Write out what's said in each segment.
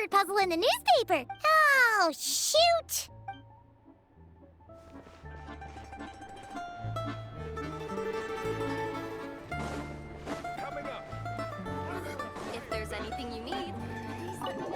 word puzzle in the newspaper. Oh, shoot! Coming up. If there's anything you need, please let me know.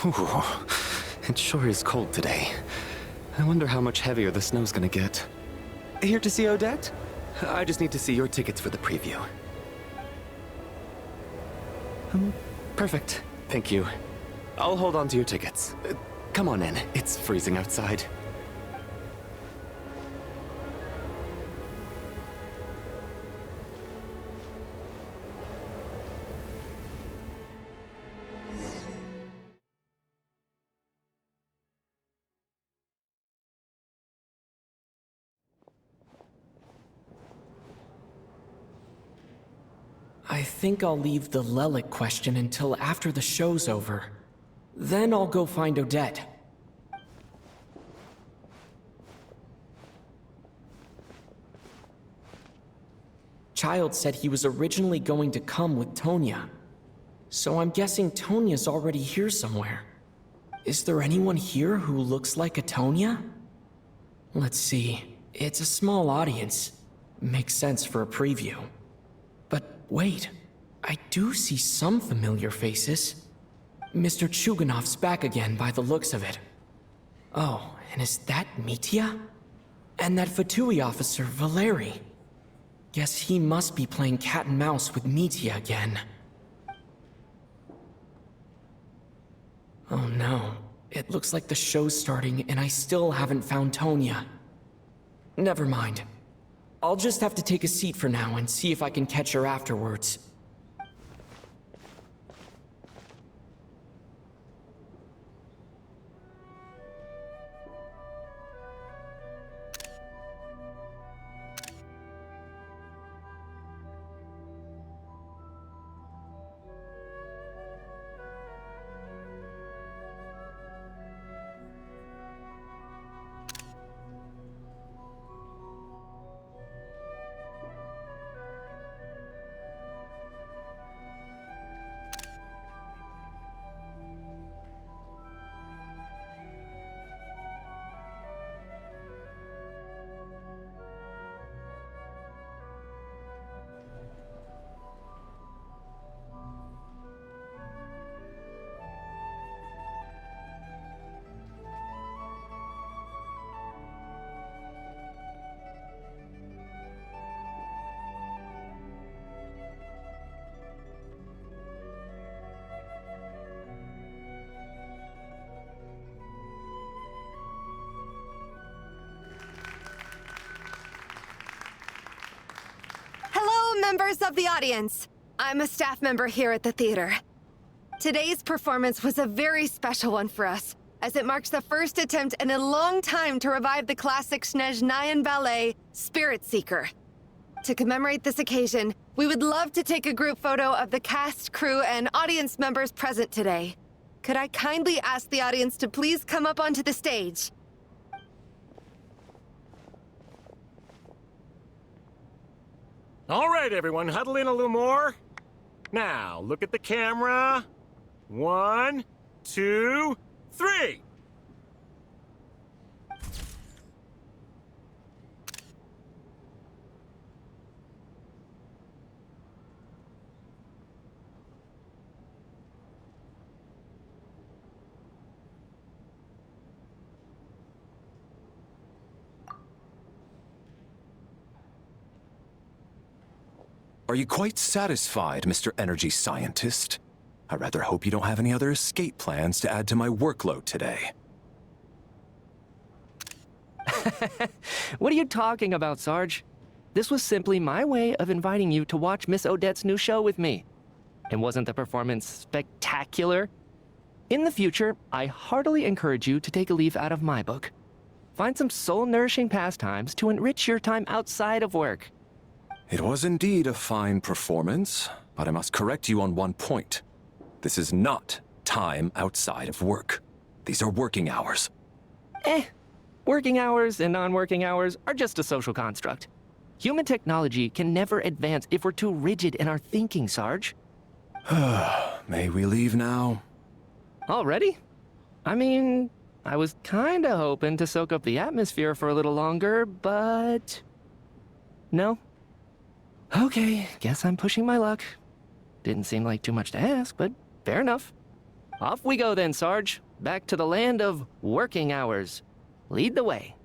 Ooh, it sure is cold today. I wonder how much heavier the snow's gonna get. Here to see Odette? I just need to see your tickets for the preview. Perfect. Thank you. I'll hold on to your tickets. Come on in. It's freezing outside. I think I'll leave the Lelic question until after the show's over. Then I'll go find Odette. Child said he was originally going to come with Tonya. So I'm guessing Tonya's already here somewhere. Is there anyone here who looks like a Tonya? Let's see. It's a small audience. Makes sense for a preview. But wait, I do see some familiar faces. Mr. Chuganov's back again by the looks of it. Oh, and is that Mitya? And that Fatui officer, Valeri. Guess he must be playing cat and mouse with Mitya again. Oh no, it looks like the show's starting and I still haven't found Tonya. Never mind. I'll just have to take a seat for now and see if I can catch her afterwards. Members of the audience, I'm a staff member here at the theater. Today's performance was a very special one for us, as it marks the first attempt in a long time to revive the classic Snezhnayan ballet, Spirit Seeker. To commemorate this occasion, we would love to take a group photo of the cast, crew, and audience members present today. Could I kindly ask the audience to please come up onto the stage? All right, everyone, huddle in a little more. Now, look at the camera. 1, 2, 3. Are you quite satisfied, Mr. Energy Scientist? I rather hope you don't have any other escape plans to add to my workload today. What are you talking about, Sarge? This was simply my way of inviting you to watch Miss Odette's new show with me. And wasn't the performance spectacular? In the future, I heartily encourage you to take a leaf out of my book. Find some soul-nourishing pastimes to enrich your time outside of work. It was indeed a fine performance, but I must correct you on one point. This is not time outside of work. These are working hours. Working hours and non-working hours are just a social construct. Human technology can never advance if we're too rigid in our thinking, Sarge. May we leave now? Already? I mean, I was kinda hoping to soak up the atmosphere for a little longer, but... No? Okay, guess I'm pushing my luck. Didn't seem like too much to ask, but fair enough. Off we go then, Sarge. Back to the land of working hours. Lead the way.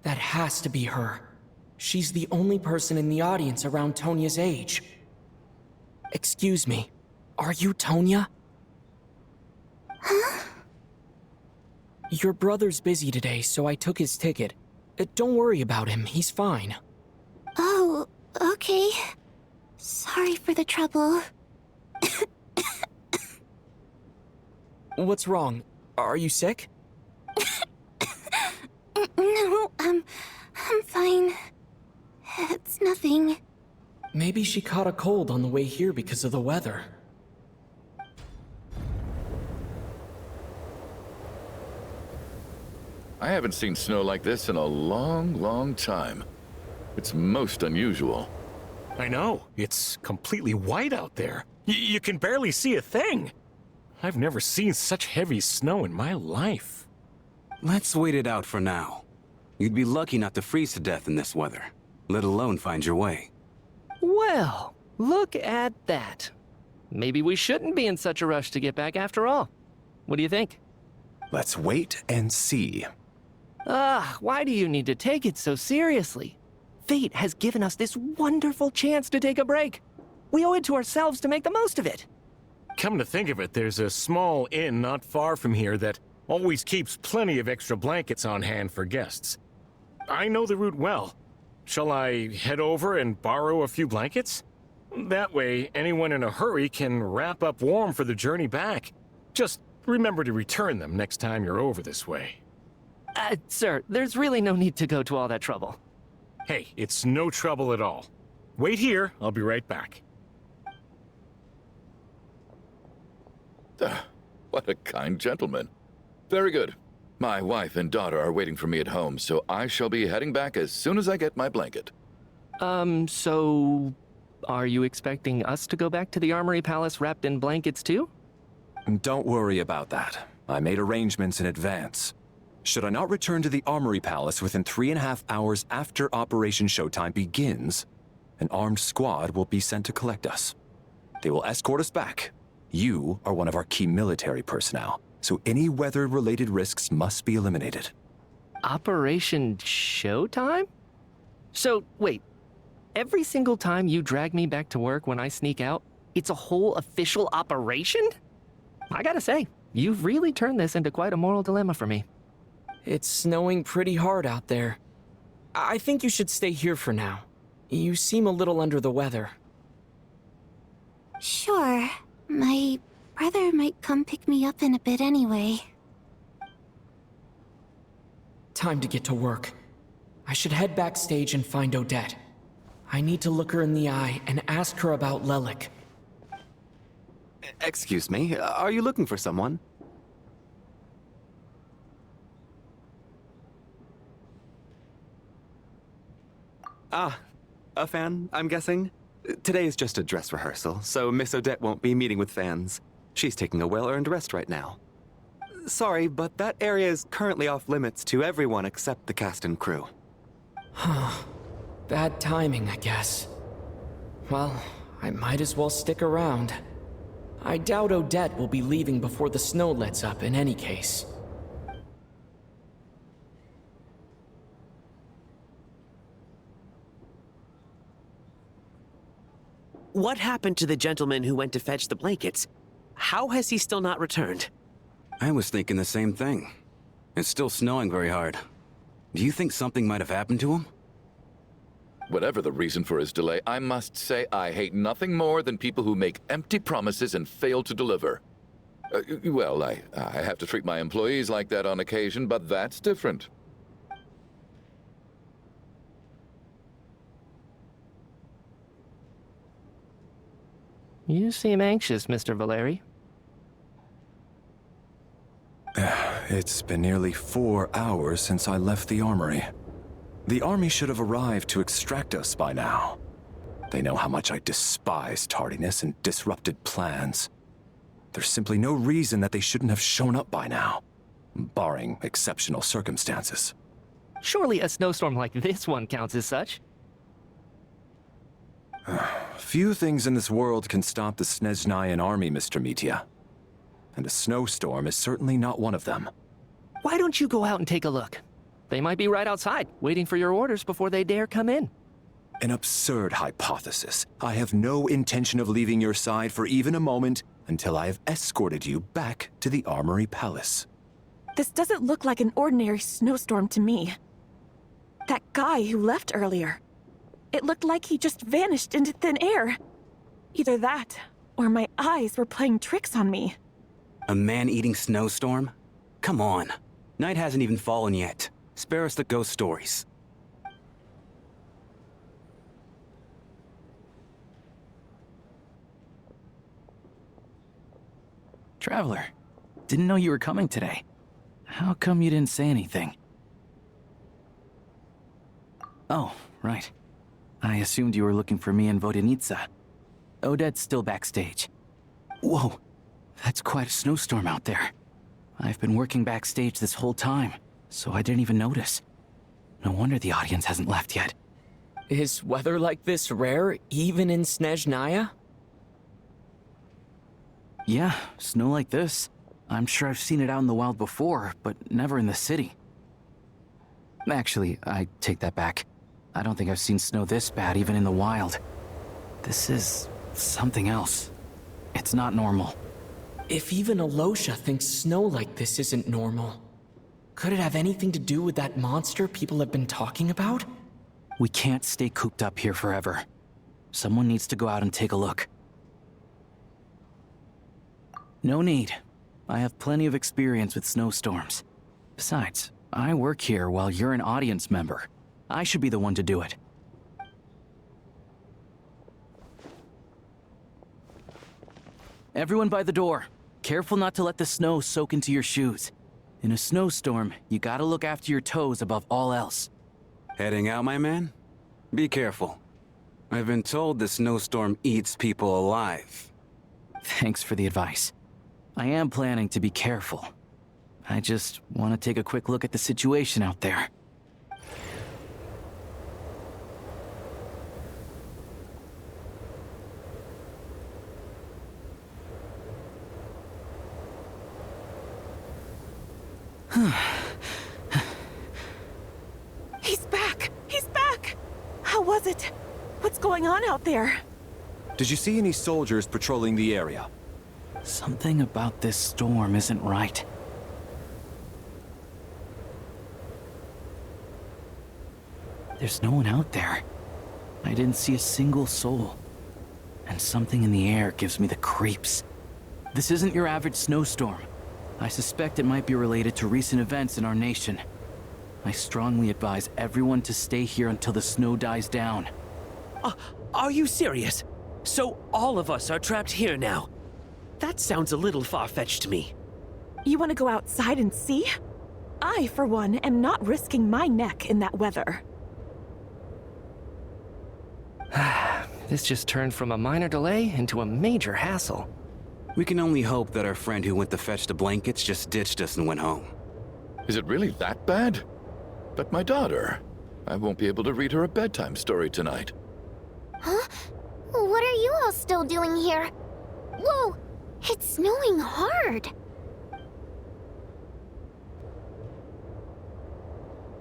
That has to be her. She's the only person in the audience around Tonia's age. Excuse me, are you Tonya? Huh? Your brother's busy today, so I took his ticket. Don't worry about him, he's fine. Oh, okay. Sorry for the trouble. What's wrong? Are you sick? No, I'm fine. It's nothing. Maybe she caught a cold on the way here because of the weather. I haven't seen snow like this in a long, long time. It's most unusual. I know. It's completely white out there. You can barely see a thing. I've never seen such heavy snow in my life. Let's wait it out for now. You'd be lucky not to freeze to death in this weather, let alone find your way. Well, look at that. Maybe we shouldn't be in such a rush to get back after all. What do you think? Let's wait and see. Why do you need to take it so seriously? Fate has given us this wonderful chance to take a break. We owe it to ourselves to make the most of it. Come to think of it, there's a small inn not far from here that always keeps plenty of extra blankets on hand for guests. I know the route well. Shall I head over and borrow a few blankets? That way, anyone in a hurry can wrap up warm for the journey back. Just remember to return them next time you're over this way. Sir, there's really no need to go to all that trouble. Hey, it's no trouble at all. Wait here, I'll be right back. What a kind gentleman. Very good. My wife and daughter are waiting for me at home, so I shall be heading back as soon as I get my blanket. So... Are you expecting us to go back to the Armory Palace wrapped in blankets too? Don't worry about that. I made arrangements in advance. Should I not return to the Armory Palace within 3.5 hours after Operation Showtime begins, an armed squad will be sent to collect us. They will escort us back. You are one of our key military personnel, so any weather-related risks must be eliminated. Operation Showtime? So, wait. Every single time you drag me back to work when I sneak out, it's a whole official operation? I gotta say, you've really turned this into quite a moral dilemma for me. It's snowing pretty hard out there. I think you should stay here for now. You seem a little under the weather. Sure. My brother might come pick me up in a bit anyway. Time to get to work. I should head backstage and find Odette. I need to look her in the eye and ask her about Lelik. Excuse me, are you looking for someone? Ah, a fan, I'm guessing? Today is just a dress rehearsal, so Miss Odette won't be meeting with fans. She's taking a well-earned rest right now. Sorry, but that area is currently off limits to everyone except the cast and crew. Bad timing, I guess. Well, I might as well stick around. I doubt Odette will be leaving before the snow lets up in any case. What happened to the gentleman who went to fetch the blankets? How has he still not returned? I was thinking the same thing. It's still snowing very hard. Do you think something might have happened to him? Whatever the reason for his delay, I must say I hate nothing more than people who make empty promises and fail to deliver. Well, I have to treat my employees like that on occasion, but that's different. You seem anxious, Mr. Valeri. It's been nearly 4 hours since I left the armory. The army should have arrived to extract us by now. They know how much I despise tardiness and disrupted plans. There's simply no reason that they shouldn't have shown up by now, barring exceptional circumstances. Surely a snowstorm like this one counts as such. Few things in this world can stop the Snezhnayan army, Mr. Mitya. And a snowstorm is certainly not one of them. Why don't you go out and take a look? They might be right outside, waiting for your orders before they dare come in. An absurd hypothesis. I have no intention of leaving your side for even a moment until I have escorted you back to the Armory Palace. This doesn't look like an ordinary snowstorm to me. That guy who left earlier. It looked like he just vanished into thin air. Either that, or my eyes were playing tricks on me. A man-eating snowstorm? Come on. Night hasn't even fallen yet. Spare us the ghost stories. Traveler, didn't know you were coming today. How come you didn't say anything? Oh, right. I assumed you were looking for me and Vodenitsa. Odette's still backstage. Whoa, that's quite a snowstorm out there. I've been working backstage this whole time, so I didn't even notice. No wonder the audience hasn't left yet. Is weather like this rare, even in Snezhnaya? Yeah, snow like this. I'm sure I've seen it out in the wild before, but never in the city. Actually, I take that back. I don't think I've seen snow this bad even in the wild. This is something else. It's not normal. If even Alosha thinks snow like this isn't normal, could it have anything to do with that monster people have been talking about? We can't stay cooped up here forever. Someone needs to go out and take a look. No need. I have plenty of experience with snowstorms. Besides, I work here while you're an audience member. I should be the one to do it. Everyone by the door. Careful not to let the snow soak into your shoes. In a snowstorm, you gotta look after your toes above all else. Heading out, my man? Be careful. I've been told the snowstorm eats people alive. Thanks for the advice. I am planning to be careful. I just want to take a quick look at the situation out there. He's back! He's back! How was it? What's going on out there? Did you see any soldiers patrolling the area? Something about this storm isn't right. There's no one out there. I didn't see a single soul. And something in the air gives me the creeps. This isn't your average snowstorm. I suspect it might be related to recent events in our nation. I strongly advise everyone to stay here until the snow dies down. Are you serious? So all of us are trapped here now? That sounds a little far-fetched to me. You want to go outside and see? I, for one, am not risking my neck in that weather. This just turned from a minor delay into a major hassle. We can only hope that our friend who went to fetch the blankets just ditched us and went home. Is it really that bad? But my daughter, I won't be able to read her a bedtime story tonight. Huh? What are you all still doing here? Whoa! It's snowing hard!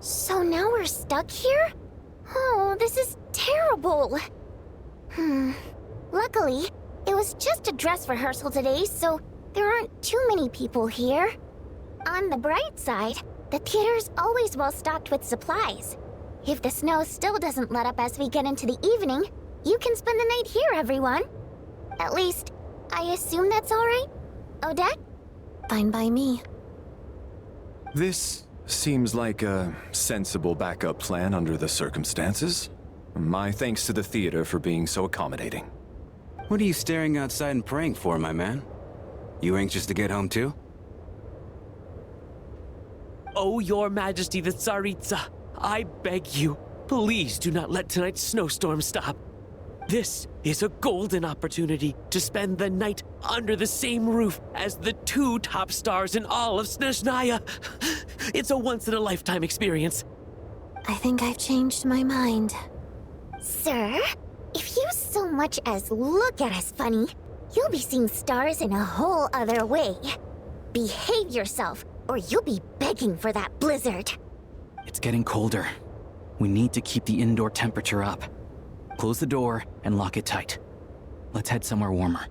So now we're stuck here? Oh, this is terrible! Luckily, it was just a dress rehearsal today, so there aren't too many people here. On the bright side, the theater's always well stocked with supplies. If the snow still doesn't let up as we get into the evening, you can spend the night here, everyone. At least, I assume that's all right? Odette? Fine by me. This seems like a sensible backup plan under the circumstances. My thanks to the theater for being so accommodating. What are you staring outside and praying for, my man? You anxious to get home too? Oh, Your Majesty the Tsaritsa, I beg you, please do not let tonight's snowstorm stop. This is a golden opportunity to spend the night under the same roof as the two top stars in all of Snezhnaya. It's a once-in-a-lifetime experience. I think I've changed my mind. Sir, if you so much as look at us funny, you'll be seeing stars in a whole other way. Behave yourself, or you'll be begging for that blizzard. It's getting colder. We need to keep the indoor temperature up. Close the door and lock it tight. Let's head somewhere warmer.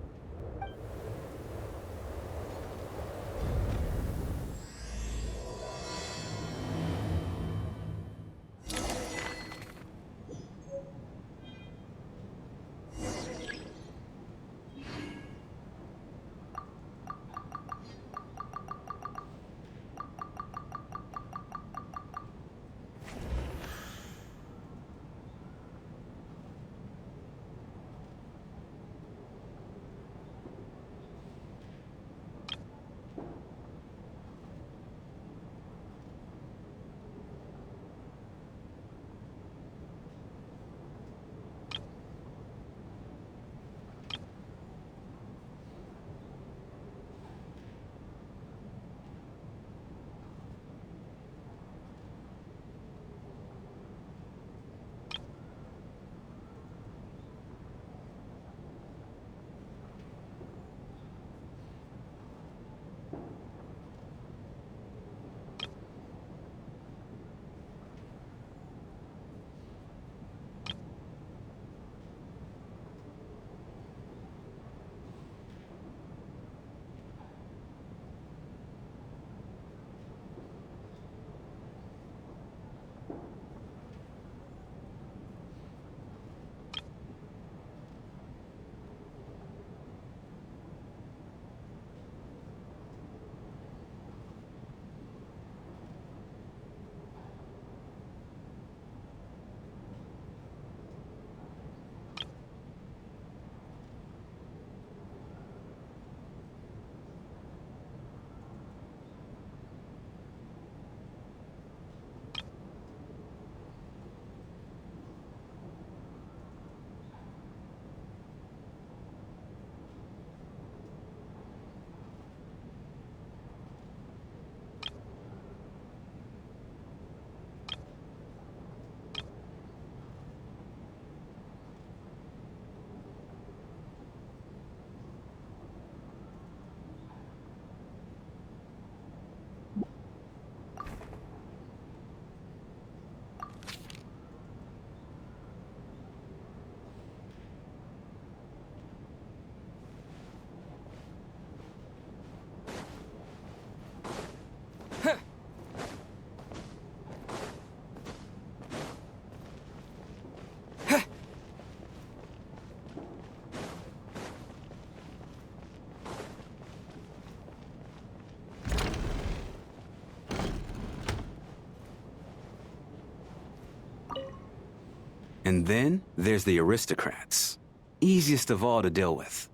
And then there's the aristocrats. Easiest of all to deal with.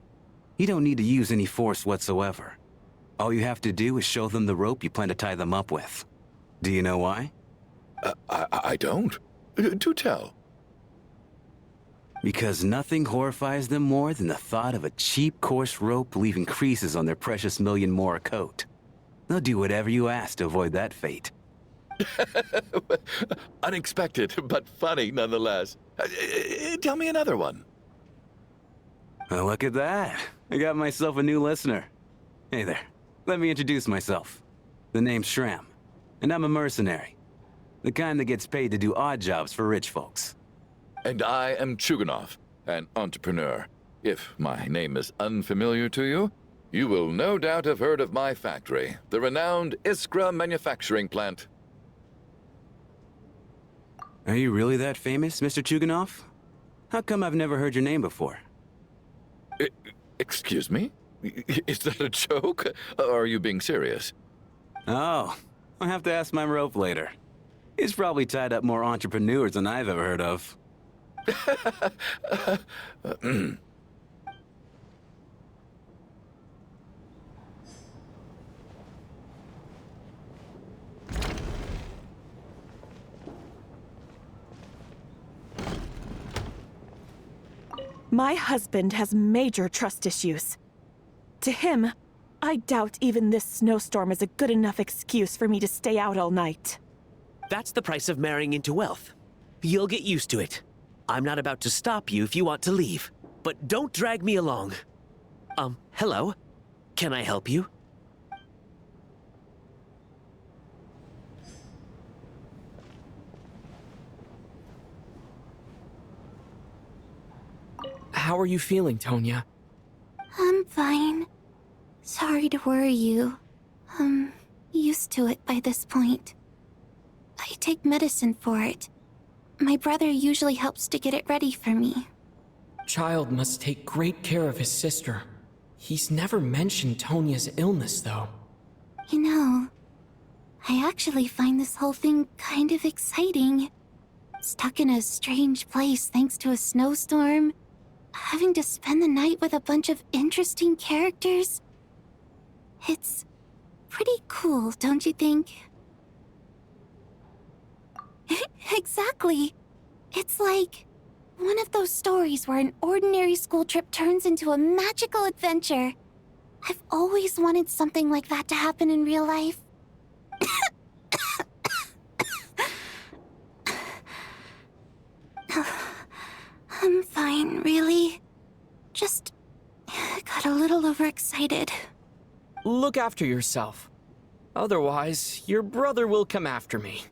You don't need to use any force whatsoever. All you have to do is show them the rope you plan to tie them up with. Do you know why? I don't. Do tell. Because nothing horrifies them more than the thought of a cheap, coarse rope leaving creases on their precious million Mora coat. They'll do whatever you ask to avoid that fate. Unexpected, but funny nonetheless. Tell me another one. Well, look at that. I got myself a new listener. Hey there. Let me introduce myself. The name's Shram, and I'm a mercenary. The kind that gets paid to do odd jobs for rich folks. And I am Chuganov, an entrepreneur. If my name is unfamiliar to you, you will no doubt have heard of my factory, the renowned Iskra manufacturing plant. Are you really that famous, Mr. Chuganov? How come I've never heard your name before? Excuse me? Is that a joke? Or are you being serious? Oh, I'll have to ask my rope later. He's probably tied up more entrepreneurs than I've ever heard of. My husband has major trust issues. To him, I doubt even this snowstorm is a good enough excuse for me to stay out all night. That's the price of marrying into wealth. You'll get used to it. I'm not about to stop you if you want to leave, but don't drag me along. Hello? Can I help you? How are you feeling, Tonya? I'm fine. Sorry to worry you. I'm used to it by this point. I take medicine for it. My brother usually helps to get it ready for me. Child must take great care of his sister. He's never mentioned Tonya's illness, though. You know, I actually find this whole thing kind of exciting. Stuck in a strange place thanks to a snowstorm. Having to spend the night with a bunch of interesting characters. It's pretty cool, don't you think? Exactly. It's like one of those stories where an ordinary school trip turns into a magical adventure. I've always wanted something like that to happen in real life. I'm fine, really. Just got a little overexcited. Look after yourself. Otherwise, your brother will come after me.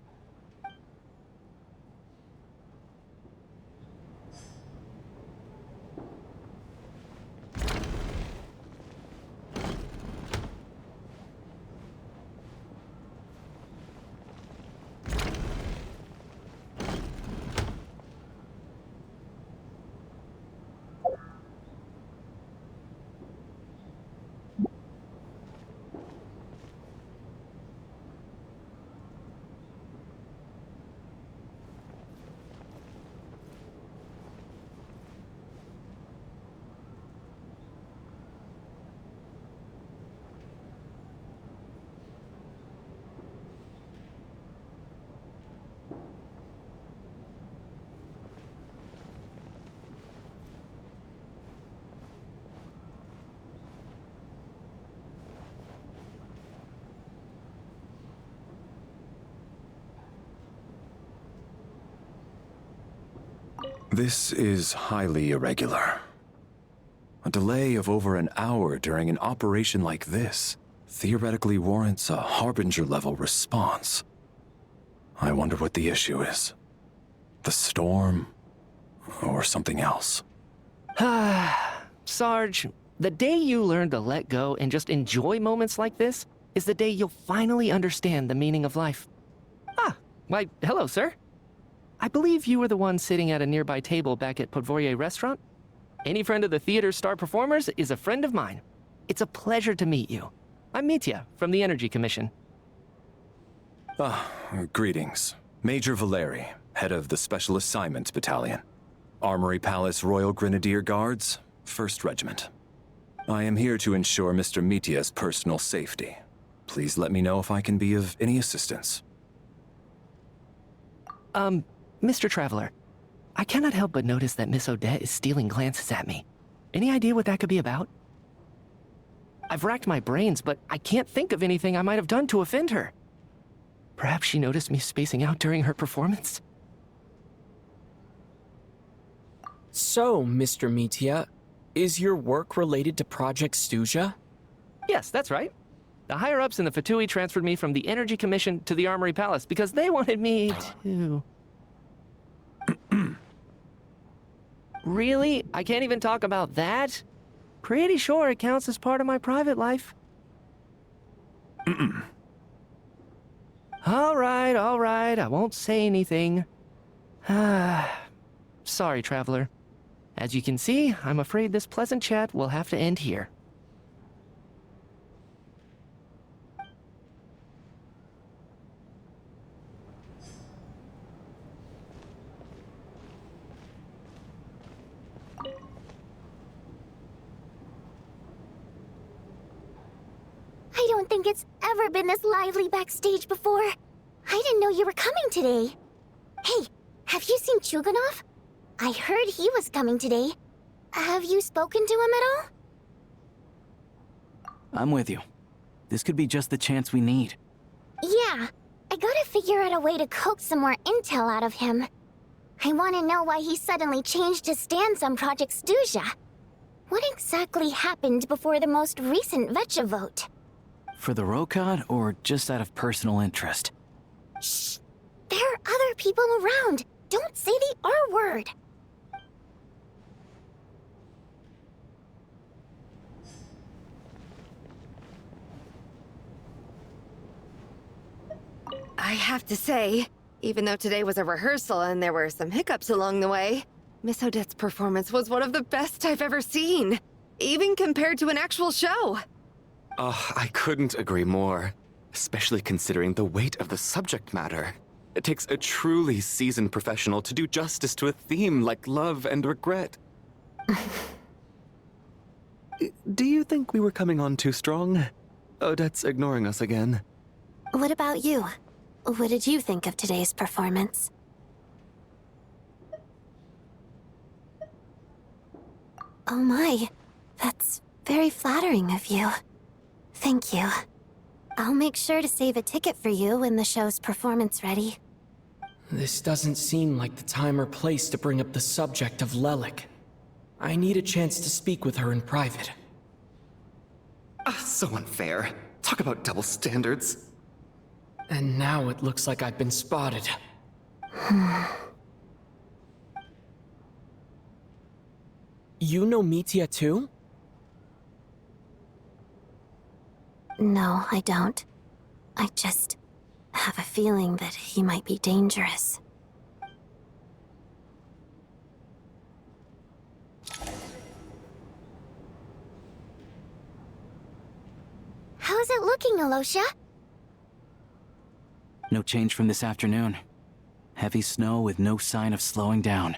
This is highly irregular. A delay of over an hour during an operation like this theoretically warrants a Harbinger-level response. I wonder what the issue is. The storm, or something else. Sarge, the day you learn to let go and just enjoy moments like this is the day you'll finally understand the meaning of life. Why, hello, sir. I believe you were the one sitting at a nearby table back at Podvorye restaurant. Any friend of the theater's star performers is a friend of mine. It's a pleasure to meet you. I'm Mitya from the Energy Commission. Greetings. Major Valeri, head of the Special Assignments Battalion. Armory Palace Royal Grenadier Guards, 1st Regiment. I am here to ensure Mr. Mitya's personal safety. Please let me know if I can be of any assistance. Mr. Traveler, I cannot help but notice that Miss Odette is stealing glances at me. Any idea what that could be about? I've racked my brains, but I can't think of anything I might have done to offend her. Perhaps she noticed me spacing out during her performance? So, Mr. Mitia, is your work related to Project Stuja? Yes, that's right. The higher-ups in the Fatui transferred me from the Energy Commission to the Armory Palace because they wanted me to... Really? I can't even talk about that? Pretty sure it counts as part of my private life. All right, I won't say anything. Sorry, traveler. As you can see, I'm afraid this pleasant chat will have to end here. I don't think it's ever been this lively backstage before. I didn't know you were coming today. Hey, have you seen Chuganov? I heard he was coming today. Have you spoken to him at all? I'm with you. This could be just the chance we need. Yeah, I gotta figure out a way to coax some more intel out of him. I want to know why he suddenly changed his stance on Project Stuja. What exactly happened before the most recent Vecha vote? For the Rokad, or just out of personal interest? Shh! There are other people around. Don't say the R word. I have to say, even though today was a rehearsal and there were some hiccups along the way, Miss Odette's performance was one of the best I've ever seen, even compared to an actual show. Oh, I couldn't agree more, especially considering the weight of the subject matter. It takes a truly seasoned professional to do justice to a theme like love and regret. Do you think we were coming on too strong? Odette's ignoring us again. What about you? What did you think of today's performance? Oh my, that's very flattering of you. Thank you. I'll make sure to save a ticket for you when the show's performance ready. This doesn't seem like the time or place to bring up the subject of Lelik. I need a chance to speak with her in private. So unfair. Talk about double standards. And now it looks like I've been spotted. You know Mitia too? No, I don't. I just have a feeling that he might be dangerous. How's it looking, Alosha? No change from this afternoon. Heavy snow with no sign of slowing down.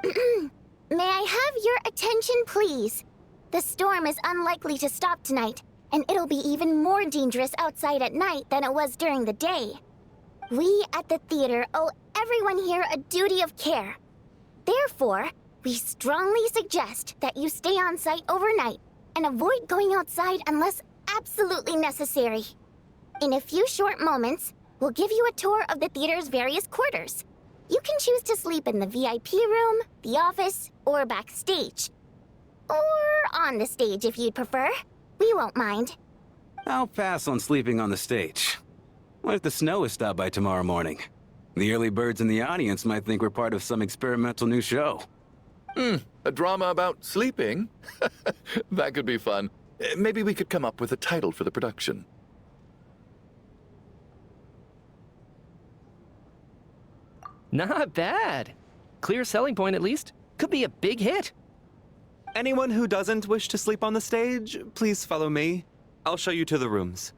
May I have your attention, please? The storm is unlikely to stop tonight, and it'll be even more dangerous outside at night than it was during the day. We at the theater owe everyone here a duty of care. Therefore, we strongly suggest that you stay on site overnight and avoid going outside unless absolutely necessary. In a few short moments, we'll give you a tour of the theater's various quarters. You can choose to sleep in the VIP room, the office, or backstage. Or on the stage if you'd prefer. We won't mind. I'll pass on sleeping on the stage. What if the snow is stopped by tomorrow morning? The early birds in the audience might think we're part of some experimental new show. A drama about sleeping? That could be fun. Maybe we could come up with a title for the production. Not bad. Clear selling point at least. Could be a big hit. Anyone who doesn't wish to sleep on the stage, please follow me. I'll show you to the rooms.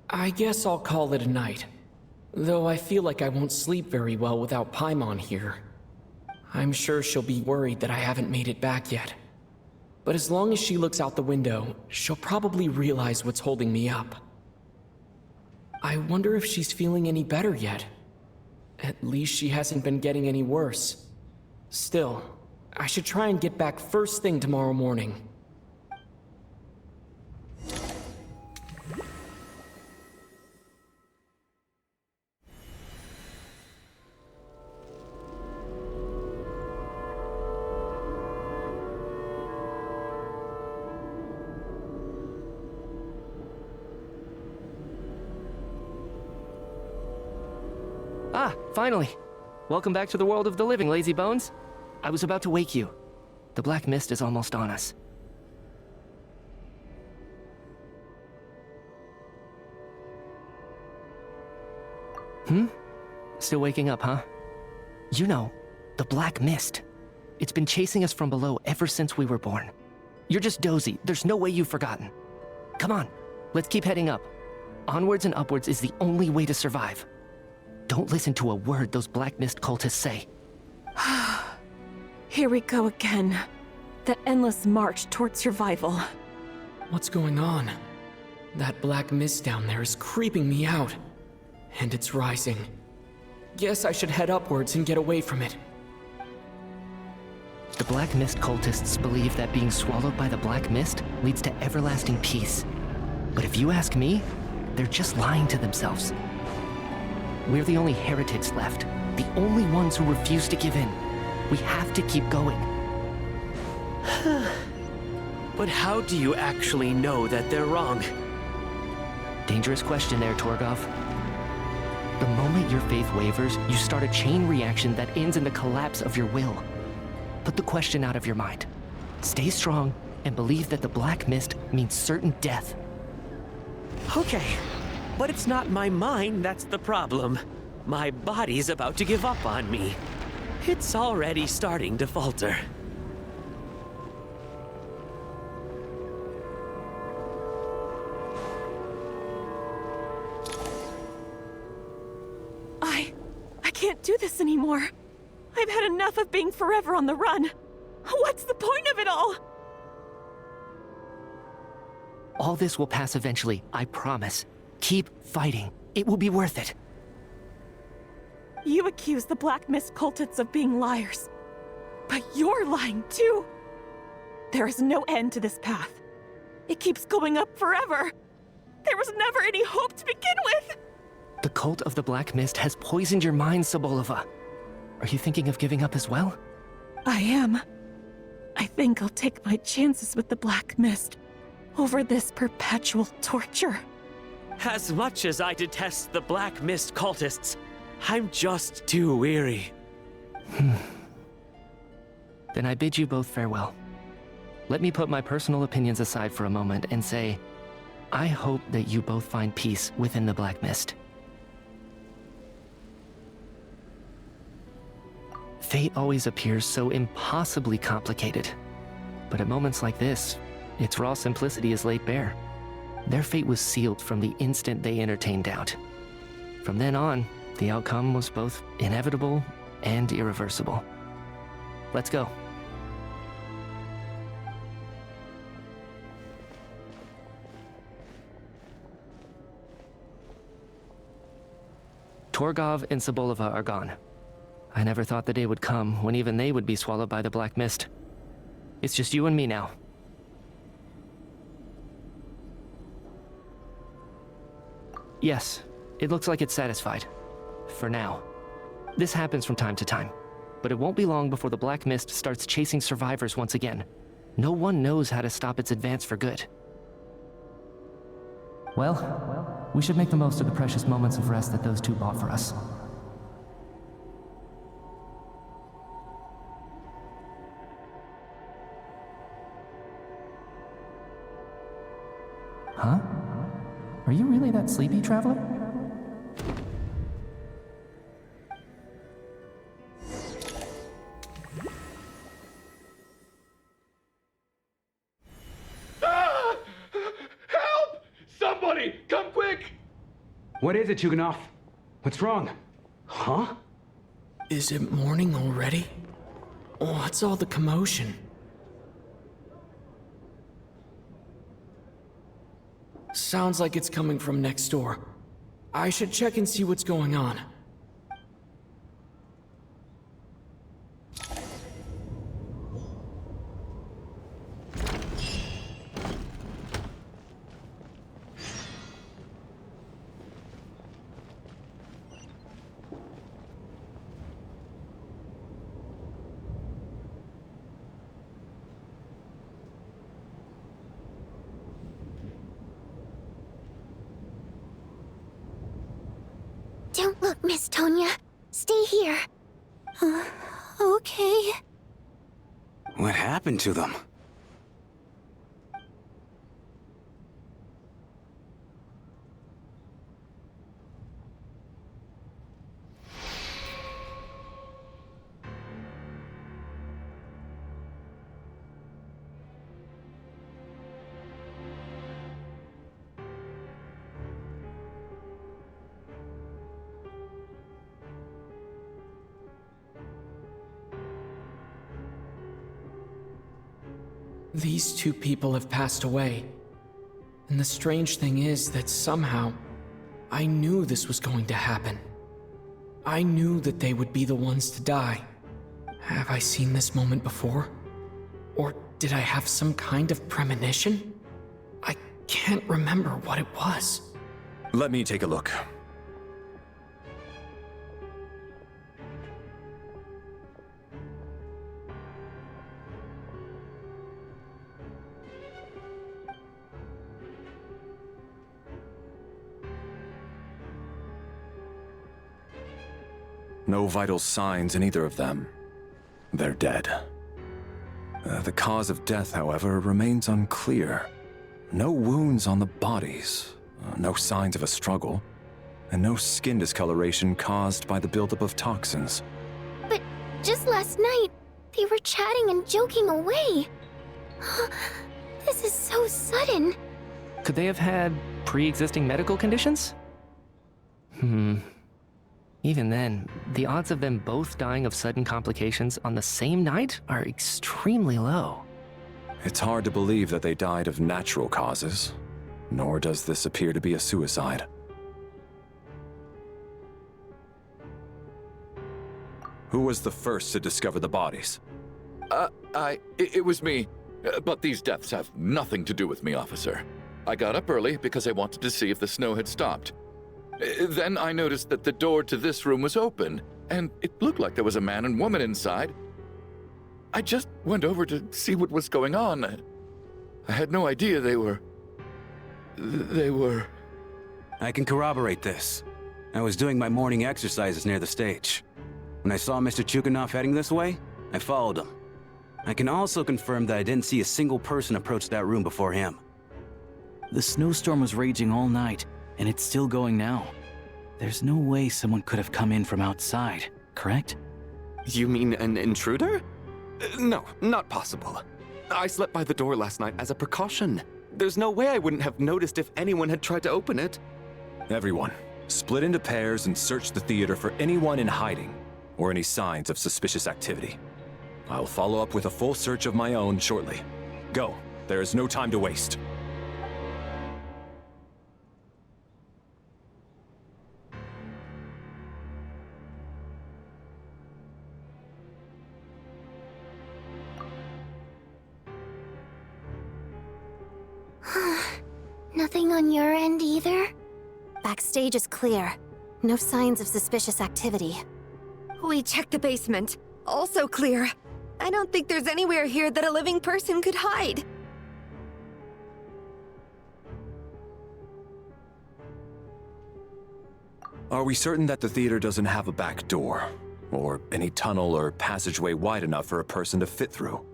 I guess I'll call it a night. Though I feel like I won't sleep very well without Paimon here. I'm sure she'll be worried that I haven't made it back yet. But as long as she looks out the window, she'll probably realize what's holding me up. I wonder if she's feeling any better yet. At least she hasn't been getting any worse. Still, I should try and get back first thing tomorrow morning. Ah, finally! Welcome back to the world of the living, lazy bones. I was about to wake you. The black mist is almost on us. Still waking up, huh? You know, the black mist. It's been chasing us from below ever since we were born. You're just dozy. There's no way you've forgotten. Come on, let's keep heading up. Onwards and upwards is the only way to survive. Don't listen to a word those black mist cultists say. Here we go again. That endless march toward survival. What's going on? That black mist down there is creeping me out. And it's rising. Guess I should head upwards and get away from it. The black mist cultists believe that being swallowed by the black mist leads to everlasting peace. But if you ask me, they're just lying to themselves. We're the only heretics left, the only ones who refuse to give in. We have to keep going. But how do you actually know that they're wrong? Dangerous question there, Torgov. The moment your faith wavers, you start a chain reaction that ends in the collapse of your will. Put the question out of your mind. Stay strong and believe that the black mist means certain death. Okay, but it's not my mind that's the problem. My body's about to give up on me. It's already starting to falter. I can't do this anymore. I've had enough of being forever on the run. What's the point of it all? All this will pass eventually, I promise. Keep fighting. It will be worth it. You accuse the Black Mist cultists of being liars. But you're lying too. There is no end to this path. It keeps going up forever. There was never any hope to begin with. The cult of the Black Mist has poisoned your mind, Sobolova. Are you thinking of giving up as well? I am. I think I'll take my chances with the Black Mist over this perpetual torture. As much as I detest the Black Mist cultists, I'm just too weary. Then I bid you both farewell. Let me put my personal opinions aside for a moment and say, I hope that you both find peace within the Black Mist. Fate always appears so impossibly complicated. But at moments like this, its raw simplicity is laid bare. Their fate was sealed from the instant they entertained doubt. From then on, the outcome was both inevitable and irreversible. Let's go. Torgov and Sobolova are gone. I never thought the day would come when even they would be swallowed by the Black Mist. It's just you and me now. Yes, it looks like it's satisfied. For now. This happens from time to time, but it won't be long before the Black Mist starts chasing survivors once again. No one knows how to stop its advance for good. Well, we should make the most of the precious moments of rest that those two bought for us. Huh? Are you really that sleepy, traveler? Ah! Help! Somebody, come quick! What is it, Chuganov? What's wrong? Huh? Is it morning already? What's all the commotion? Sounds like it's coming from next door. I should check and see what's going on. Don't look, Miss Tonya. Stay here. Okay. What happened to them? These two people have passed away. And the strange thing is that somehow, I knew this was going to happen. I knew that they would be the ones to die. Have I seen this moment before? Or did I have some kind of premonition? I can't remember what it was. Let me take a look. No vital signs in either of them. They're dead. The cause of death, however, remains unclear. No wounds on the bodies, no signs of a struggle, and no skin discoloration caused by the buildup of toxins. But just last night, they were chatting and joking away. This is so sudden. Could they have had pre-existing medical conditions? Even then, the odds of them both dying of sudden complications on the same night are extremely low. It's hard to believe that they died of natural causes, nor does this appear to be a suicide. Who was the first to discover the bodies? It was me. But these deaths have nothing to do with me, officer. I got up early because I wanted to see if the snow had stopped. Then I noticed that the door to this room was open, and it looked like there was a man and woman inside. I just went over to see what was going on. I had no idea they were... I can corroborate this. I was doing my morning exercises near the stage. When I saw Mr. Chukanov heading this way, I followed him. I can also confirm that I didn't see a single person approach that room before him. The snowstorm was raging all night, and it's still going now. There's no way someone could have come in from outside, correct? You mean an intruder? No, not possible. I slept by the door last night as a precaution. There's no way I wouldn't have noticed if anyone had tried to open it. Everyone, split into pairs and search the theater for anyone in hiding or any signs of suspicious activity. I'll follow up with a full search of my own shortly. Go. There is no time to waste. Nothing on your end either? Backstage is clear. No signs of suspicious activity. We checked the basement. Also clear. I don't think there's anywhere here that a living person could hide. Are we certain that the theater doesn't have a back door? Or any tunnel or passageway wide enough for a person to fit through?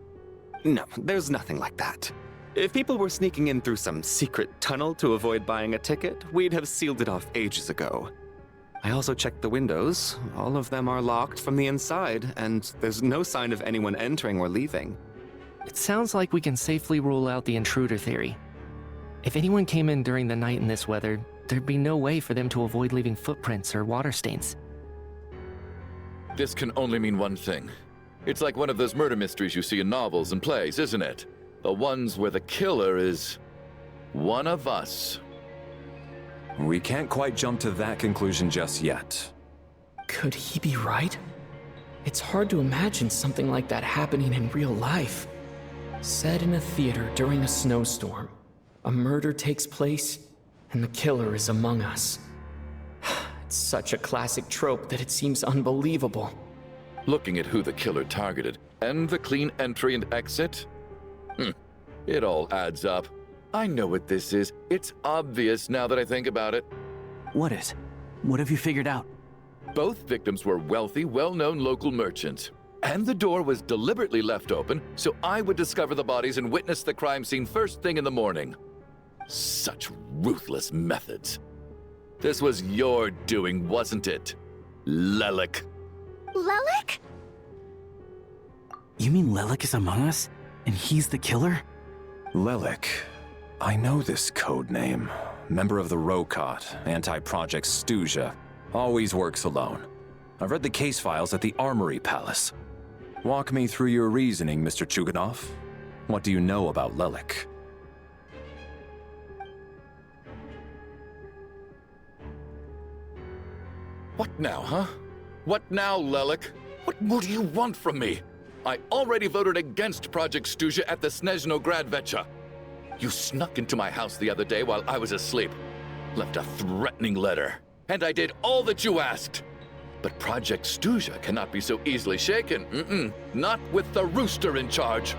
No, there's nothing like that. If people were sneaking in through some secret tunnel to avoid buying a ticket, we'd have sealed it off ages ago. I also checked the windows. All of them are locked from the inside, and there's no sign of anyone entering or leaving. It sounds like we can safely rule out the intruder theory. If anyone came in during the night in this weather, there'd be no way for them to avoid leaving footprints or water stains. This can only mean one thing. It's like one of those murder mysteries you see in novels and plays, isn't it? The ones where the killer is one of us. We can't quite jump to that conclusion just yet. Could he be right? It's hard to imagine something like that happening in real life. Set in a theater during a snowstorm, a murder takes place, and the killer is among us. It's such a classic trope that it seems unbelievable. Looking at who the killer targeted and the clean entry and exit, it all adds up. I know what this is. It's obvious now that I think about it. What is? What have you figured out? Both victims were wealthy, well-known local merchants. And the door was deliberately left open so I would discover the bodies and witness the crime scene first thing in the morning. Such ruthless methods. This was your doing, wasn't it, Lelik? Lelik? You mean Lelik is among us? And he's the killer? Lelik. I know this code name. Member of the Rokot, anti-Project Stuja. Always works alone. I've read the case files at the Armory Palace. Walk me through your reasoning, Mr. Chuganov. What do you know about Lelik? What now, huh? What now, Lelik? What more do you want from me? I already voted against Project Stuja at the Snezhno Gradvecha. You snuck into my house the other day while I was asleep. Left a threatening letter. And I did all that you asked. But Project Stuja cannot be so easily shaken. Not with the rooster in charge.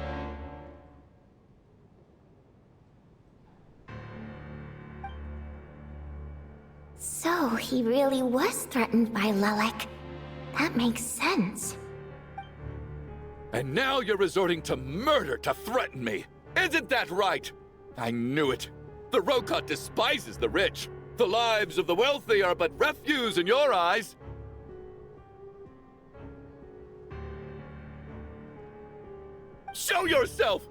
So he really was threatened by Lelik. That makes sense. And now you're resorting to murder to threaten me. Isn't that right? I knew it. The Rokot despises the rich. The lives of the wealthy are but refuse in your eyes. Show yourself!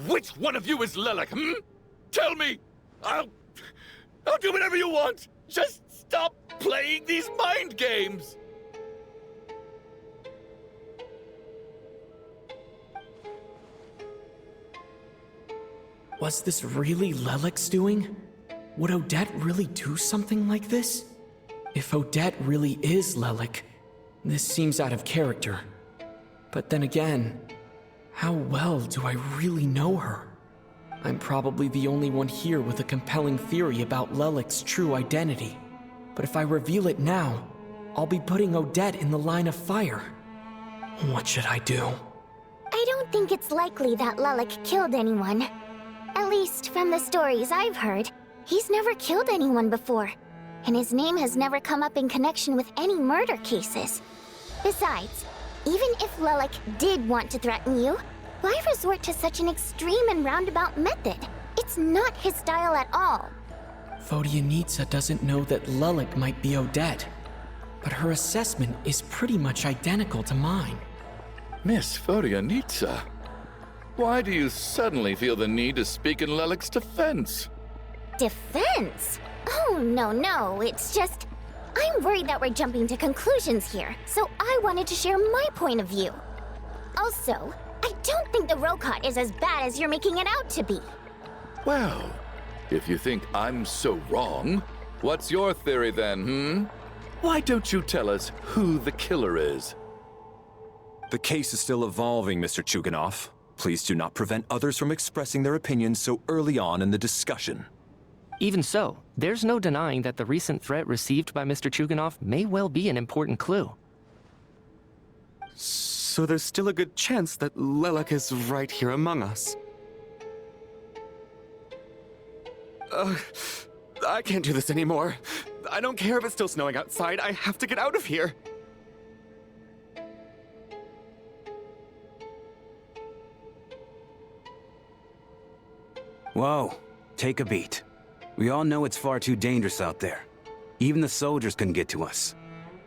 Which one of you is Lelik, Tell me! I'll do whatever you want! Just stop playing these mind games! Was this really Lelik's doing? Would Odette really do something like this? If Odette really is Lelik, this seems out of character. But then again, how well do I really know her? I'm probably the only one here with a compelling theory about Lelik's true identity. But if I reveal it now, I'll be putting Odette in the line of fire. What should I do? I don't think it's likely that Lelik killed anyone. At least from the stories I've heard, he's never killed anyone before. And his name has never come up in connection with any murder cases. Besides, even if Lelik did want to threaten you, why resort to such an extreme and roundabout method? It's not his style at all. Vodyanitsa doesn't know that Lelik might be Odette, but her assessment is pretty much identical to mine. Miss Vodyanitsa, why do you suddenly feel the need to speak in Lelik's defense? Defense? Oh, no, it's just... I'm worried that we're jumping to conclusions here, so I wanted to share my point of view. Also, I don't think the Rokot is as bad as you're making it out to be. Well, if you think I'm so wrong, what's your theory then, Why don't you tell us who the killer is? The case is still evolving, Mr. Chuganov. Please do not prevent others from expressing their opinions so early on in the discussion. Even so, there's no denying that the recent threat received by Mr. Chuganov may well be an important clue. So there's still a good chance that Lelik is right here among us. I can't do this anymore. I don't care if it's still snowing outside. I have to get out of here. Whoa, take a beat. We all know it's far too dangerous out there. Even the soldiers couldn't get to us.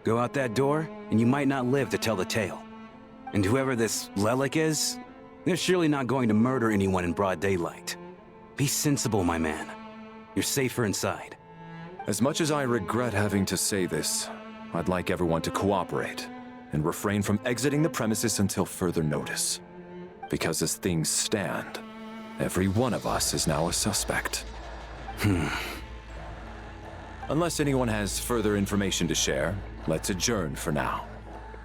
Go out that door, and you might not live to tell the tale. And whoever this Lelik is, they're surely not going to murder anyone in broad daylight. Be sensible, my man. You're safer inside. As much as I regret having to say this, I'd like everyone to cooperate and refrain from exiting the premises until further notice. Because as things stand, every one of us is now a suspect. Unless anyone has further information to share, let's adjourn for now.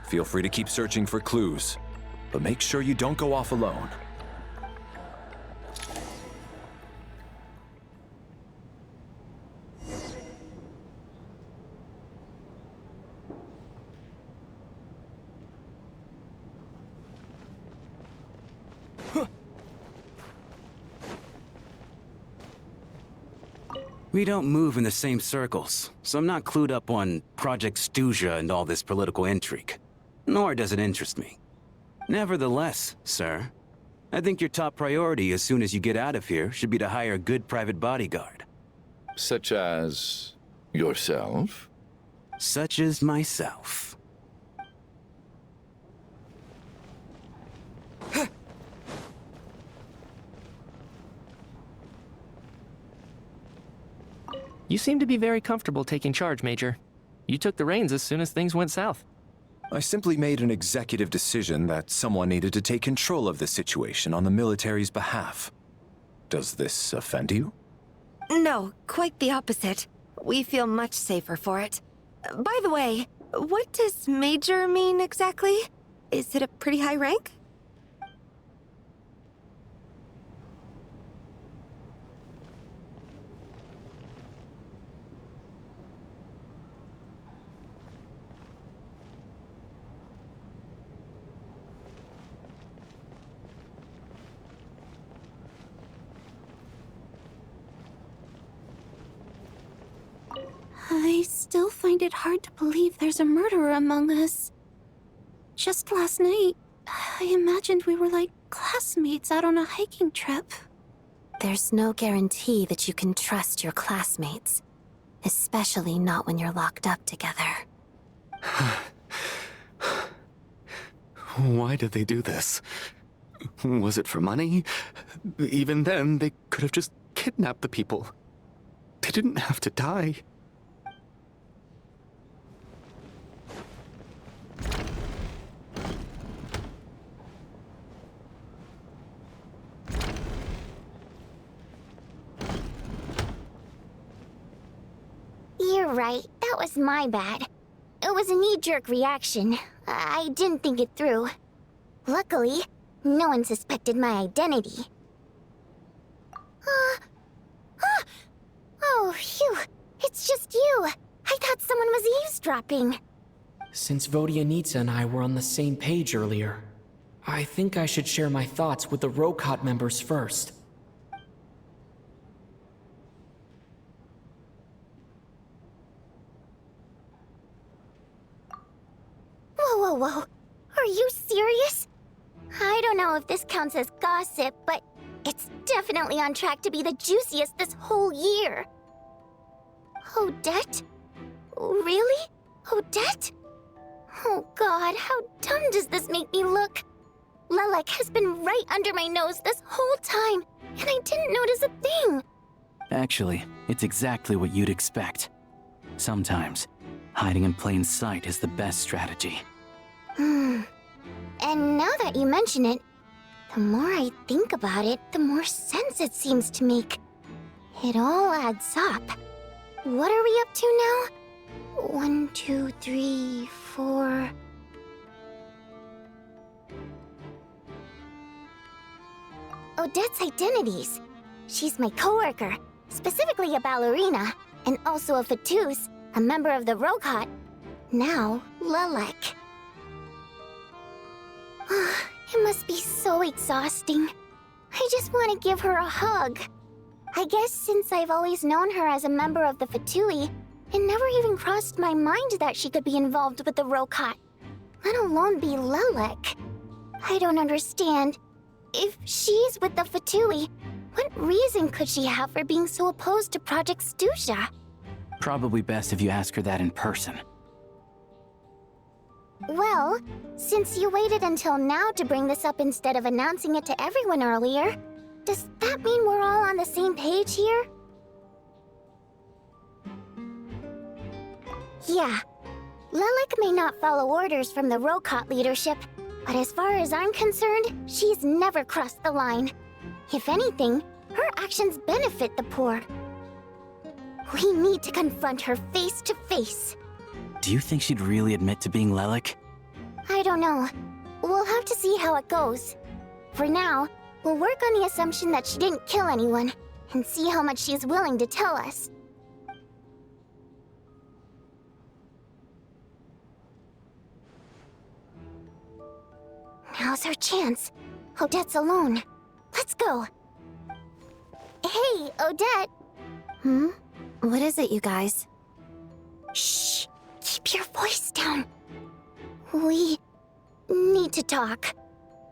Feel free to keep searching for clues, but make sure you don't go off alone. We don't move in the same circles, so I'm not clued up on Project Stuja and all this political intrigue. Nor does it interest me. Nevertheless, sir, I think your top priority as soon as you get out of here should be to hire a good private bodyguard. Such as yourself? Such as myself. You seem to be very comfortable taking charge, Major. You took the reins as soon as things went south. I simply made an executive decision that someone needed to take control of the situation on the military's behalf. Does this offend you? No, quite the opposite. We feel much safer for it. By the way, what does Major mean exactly? Is it a pretty high rank? I still find it hard to believe there's a murderer among us. Just last night, I imagined we were like classmates out on a hiking trip. There's no guarantee that you can trust your classmates, especially not when you're locked up together. Why did they do this? Was it for money? Even then, they could have just kidnapped the people. They didn't have to die. You're right. That was my bad. It was a knee-jerk reaction. I didn't think it through. Luckily, no one suspected my identity. Oh, phew. It's just you. I thought someone was eavesdropping. Since Vodianitsa and I were on the same page earlier, I think I should share my thoughts with the Rokot members first. Whoa. Are you serious? I don't know if this counts as gossip, but it's definitely on track to be the juiciest this whole year. Odette? Really? Odette? Oh god, how dumb does this make me look? Lelek has been right under my nose this whole time, and I didn't notice a thing. Actually, it's exactly what you'd expect. Sometimes, hiding in plain sight is the best strategy. And now that you mention it, the more I think about it, the more sense it seems to make. It all adds up. What are we up to now? 1, 2, 3, 4... Odette's identities. She's my coworker, specifically a ballerina, and also a Fatous, a member of the Rokot. Now, Lelek. It must be so exhausting. I just want to give her a hug. I guess since I've always known her as a member of the Fatui, it never even crossed my mind that she could be involved with the Rokot, let alone be Lelek. I don't understand. If she's with the Fatui, what reason could she have for being so opposed to Project Stuja? Probably best if you ask her that in person. Well, since you waited until now to bring this up instead of announcing it to everyone earlier, does that mean we're all on the same page here? Yeah. Lelek may not follow orders from the Rokot leadership, but as far as I'm concerned, she's never crossed the line. If anything, her actions benefit the poor. We need to confront her face to face. Do you think she'd really admit to being Lelik? I don't know. We'll have to see how it goes. For now, we'll work on the assumption that she didn't kill anyone, and see how much she's willing to tell us. Now's our chance. Odette's alone. Let's go. Hey, Odette! What is it, you guys? Shh! Keep your voice down. We need to talk.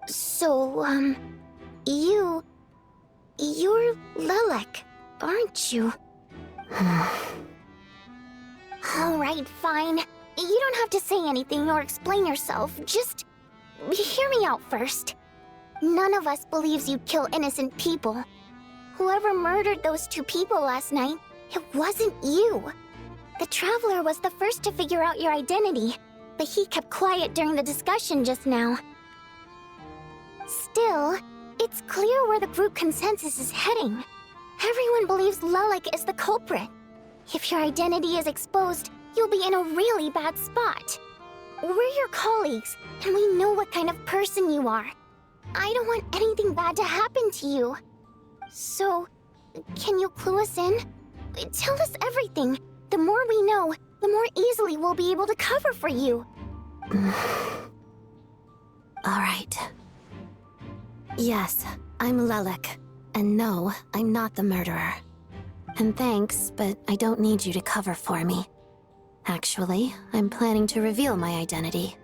So, you're Lelik, aren't you? Alright, fine. You don't have to say anything or explain yourself. Just hear me out first. None of us believes you kill innocent people. Whoever murdered those 2 people last night, it wasn't you. The Traveler was the first to figure out your identity, but he kept quiet during the discussion just now. Still, it's clear where the group consensus is heading. Everyone believes Lelik is the culprit. If your identity is exposed, you'll be in a really bad spot. We're your colleagues, and we know what kind of person you are. I don't want anything bad to happen to you. So, can you clue us in? Tell us everything. The more we know, the more easily we'll be able to cover for you. Alright. Yes, I'm Lelik. And no, I'm not the murderer. And thanks, but I don't need you to cover for me. Actually, I'm planning to reveal my identity.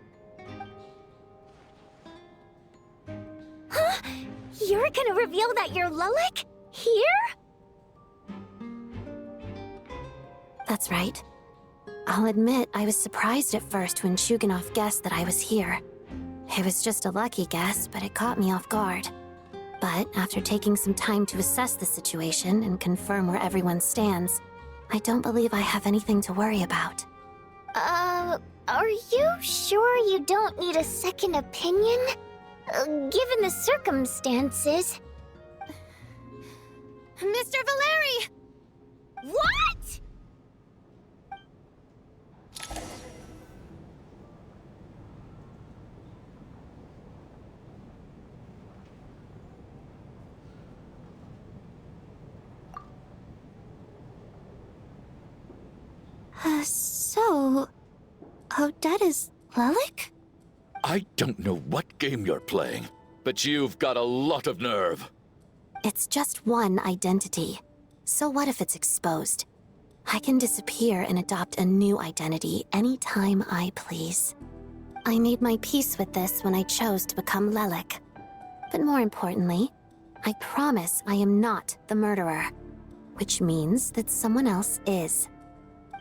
Huh? You're gonna reveal that you're Lelik? Here? That's right. I'll admit I was surprised at first when Shuganov guessed that I was here. It was just a lucky guess, but it caught me off guard. But after taking some time to assess the situation and confirm where everyone stands, I don't believe I have anything to worry about. Are you sure you don't need a second opinion? Given the circumstances... Mr. Valeri! What?! So... Odette is Lelik? I don't know what game you're playing, but you've got a lot of nerve. It's just one identity. So what if it's exposed? I can disappear and adopt a new identity anytime I please. I made my peace with this when I chose to become Lelik. But more importantly, I promise I am not the murderer, which means that someone else is.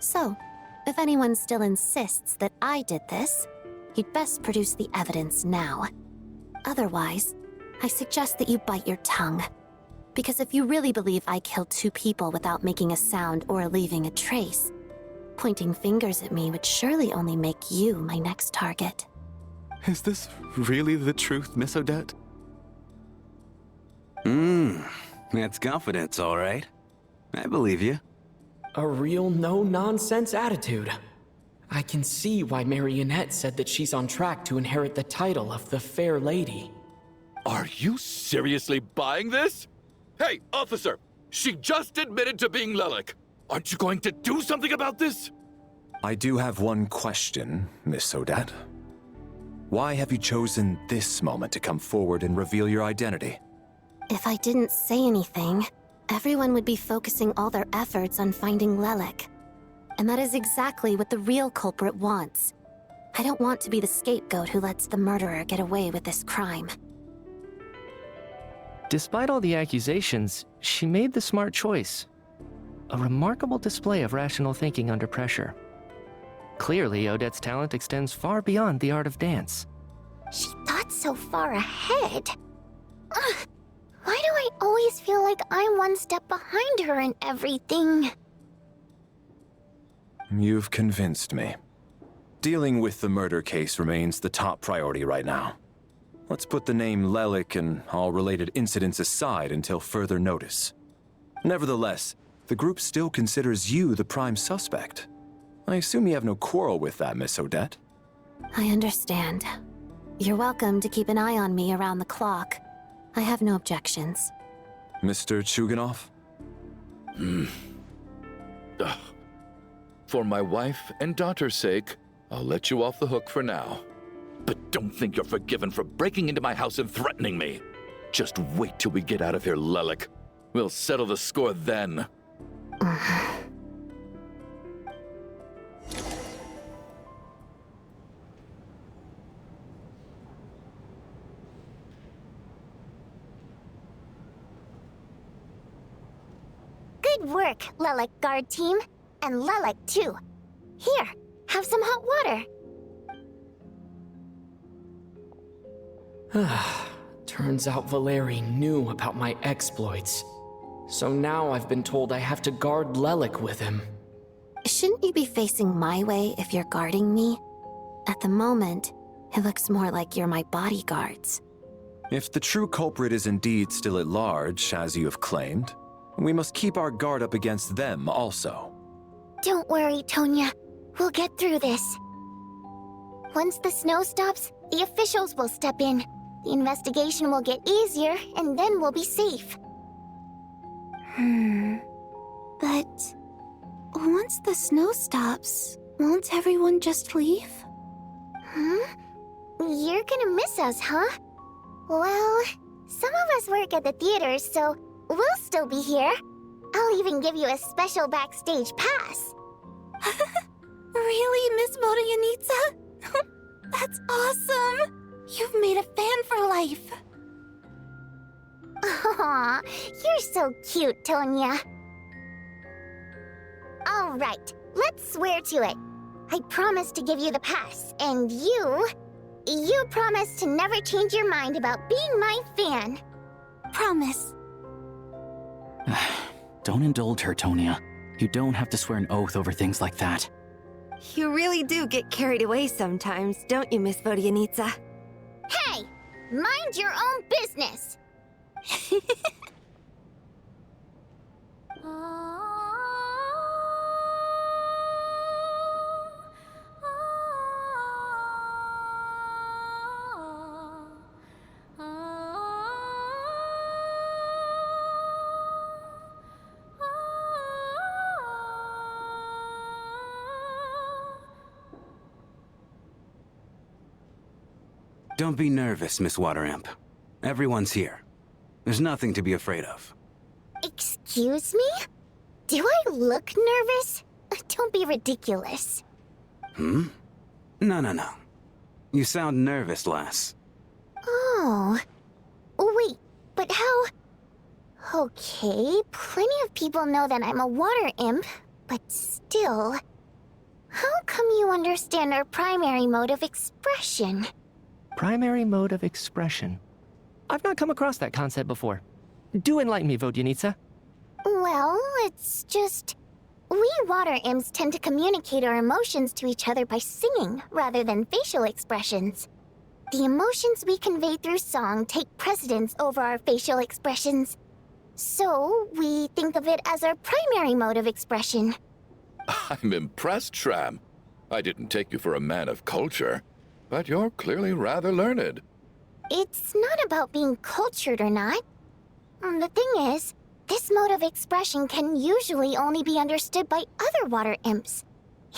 So, if anyone still insists that I did this, you'd best produce the evidence now. Otherwise, I suggest that you bite your tongue. Because if you really believe I killed 2 people without making a sound or leaving a trace, pointing fingers at me would surely only make you my next target. Is this really the truth, Miss Odette? That's confidence, all right. I believe you. A real no-nonsense attitude. I can see why Marionette said that she's on track to inherit the title of the Fair Lady. Are you seriously buying this? Hey, officer! She just admitted to being Lelik. Aren't you going to do something about this? I do have one question, Miss Odette. Why have you chosen this moment to come forward and reveal your identity? If I didn't say anything, everyone would be focusing all their efforts on finding Lelik. And that is exactly what the real culprit wants. I don't want to be the scapegoat who lets the murderer get away with this crime. Despite all the accusations, she made the smart choice. A remarkable display of rational thinking under pressure. Clearly, Odette's talent extends far beyond the art of dance. She thought so far ahead. Why do I always feel like I'm one step behind her in everything? You've convinced me. Dealing with the murder case remains the top priority right now. Let's put the name Lelik and all related incidents aside until further notice. Nevertheless, the group still considers you the prime suspect. I assume you have no quarrel with that, Miss Odette? I understand. You're welcome to keep an eye on me around the clock. I have no objections. Mr. Chuganov? For my wife and daughter's sake, I'll let you off the hook for now. But don't think you're forgiven for breaking into my house and threatening me. Just wait till we get out of here, Lelik. We'll settle the score then. Good work, Lelik guard team. And Lelik, too. Here, have some hot water. Turns out Valeri knew about my exploits. So now I've been told I have to guard Lelik with him. Shouldn't you be facing my way if you're guarding me? At the moment, it looks more like you're my bodyguards. If the true culprit is indeed still at large, as you have claimed, we must keep our guard up against them also. Don't worry, Tonya. We'll get through this. Once the snow stops, the officials will step in. The investigation will get easier, and then we'll be safe. But once the snow stops, won't everyone just leave? You're gonna miss us, huh? Well, some of us work at the theater, so we'll still be here. I'll even give you a special backstage pass. Really, Miss Vodyanitsa? That's awesome! You've made a fan for life. Aw, you're so cute, Tonya. All right, let's swear to it. I promise to give you the pass, and you promise to never change your mind about being my fan. Promise. Don't indulge her, Tonya. You don't have to swear an oath over things like that. You really do get carried away sometimes, don't you, Miss Vodyanitsa? Hey! Mind your own business! Don't be nervous, Miss Water Imp. Everyone's here. There's nothing to be afraid of. Excuse me? Do I look nervous? Don't be ridiculous. No. You sound nervous, lass. Oh. Wait, but how... Okay, plenty of people know that I'm a water imp, but still... How come you understand our primary mode of expression? Primary mode of expression. I've not come across that concept before. Do enlighten me, Vodyanitsa. Well, it's just... We water imps tend to communicate our emotions to each other by singing rather than facial expressions. The emotions we convey through song take precedence over our facial expressions. So, we think of it as our primary mode of expression. I'm impressed, Shram. I didn't take you for a man of culture, but you're clearly rather learned. It's not about being cultured or not. The thing is, this mode of expression can usually only be understood by other water imps.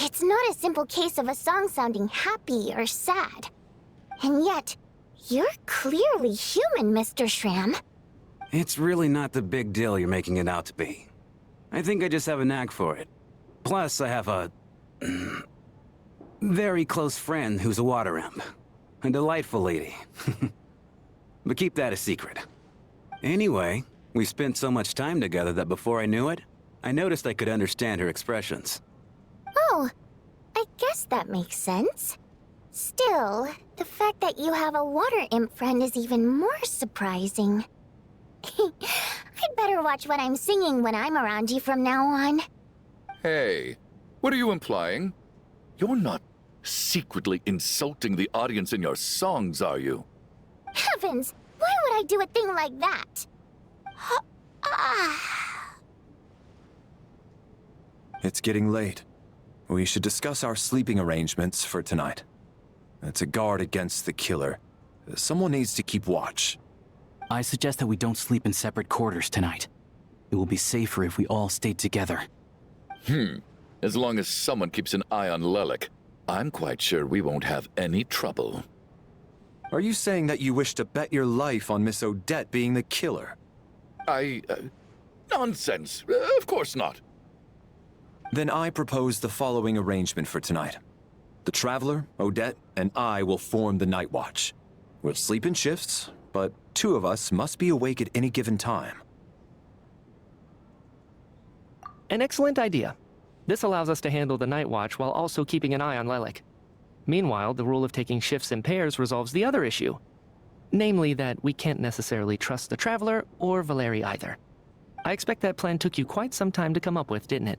It's not a simple case of a song sounding happy or sad. And yet, you're clearly human, Mr. Shram. It's really not the big deal you're making it out to be. I think I just have a knack for it. Plus, I have a... very close friend who's a water imp. A delightful lady. But keep that a secret. Anyway, we spent so much time together that before I knew it, I noticed I could understand her expressions. Oh, I guess that makes sense. Still, the fact that you have a water imp friend is even more surprising. I'd better watch what I'm singing when I'm around you from now on. Hey, what are you implying? You're not secretly insulting the audience in your songs, are you? Heavens! Why would I do a thing like that? It's getting late. We should discuss our sleeping arrangements for tonight. To guard against the killer, someone needs to keep watch. I suggest that we don't sleep in separate quarters tonight. It will be safer if we all stay together. As long as someone keeps an eye on Lelik, I'm quite sure we won't have any trouble. Are you saying that you wish to bet your life on Miss Odette being the killer? Nonsense. Of course not. Then I propose the following arrangement for tonight. The Traveler, Odette, and I will form the Night Watch. We'll sleep in shifts, but 2 of us must be awake at any given time. An excellent idea. This allows us to handle the Night Watch while also keeping an eye on Lelik. Meanwhile, the rule of taking shifts in pairs resolves the other issue. Namely that we can't necessarily trust the Traveler or Valeri either. I expect that plan took you quite some time to come up with, didn't it?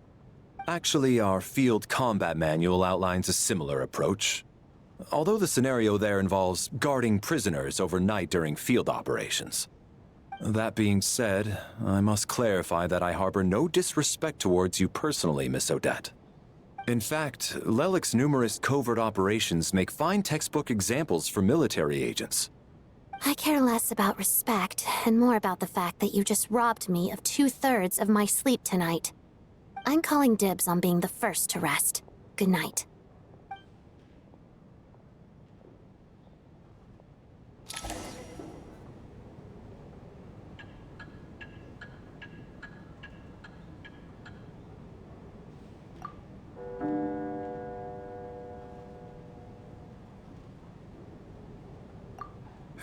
Actually, our field combat manual outlines a similar approach. Although the scenario there involves guarding prisoners overnight during field operations. That being said, I must clarify that I harbor no disrespect towards you personally, Miss Odette. In fact, Lelik's numerous covert operations make fine textbook examples for military agents. I care less about respect and more about the fact that you just robbed me of 2/3 of my sleep tonight. I'm calling dibs on being the first to rest. Good night.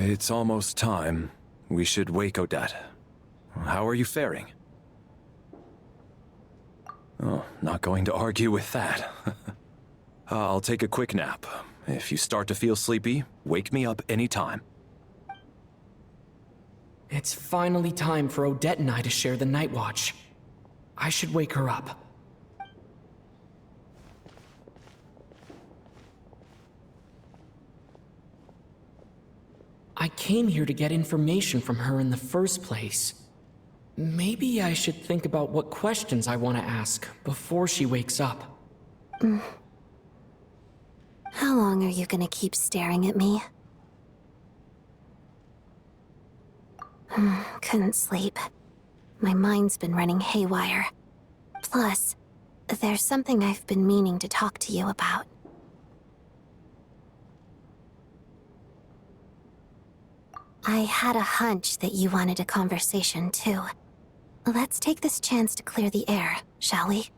It's almost time. We should wake Odette. How are you faring? Oh, not going to argue with that. I'll take a quick nap. If you start to feel sleepy, wake me up anytime. It's finally time for Odette and I to share the Night Watch. I should wake her up. I came here to get information from her in the first place. Maybe I should think about what questions I want to ask before she wakes up. How long are you gonna keep staring at me? Couldn't sleep. My mind's been running haywire. Plus, there's something I've been meaning to talk to you about. I had a hunch that you wanted a conversation, too. Let's take this chance to clear the air, shall we?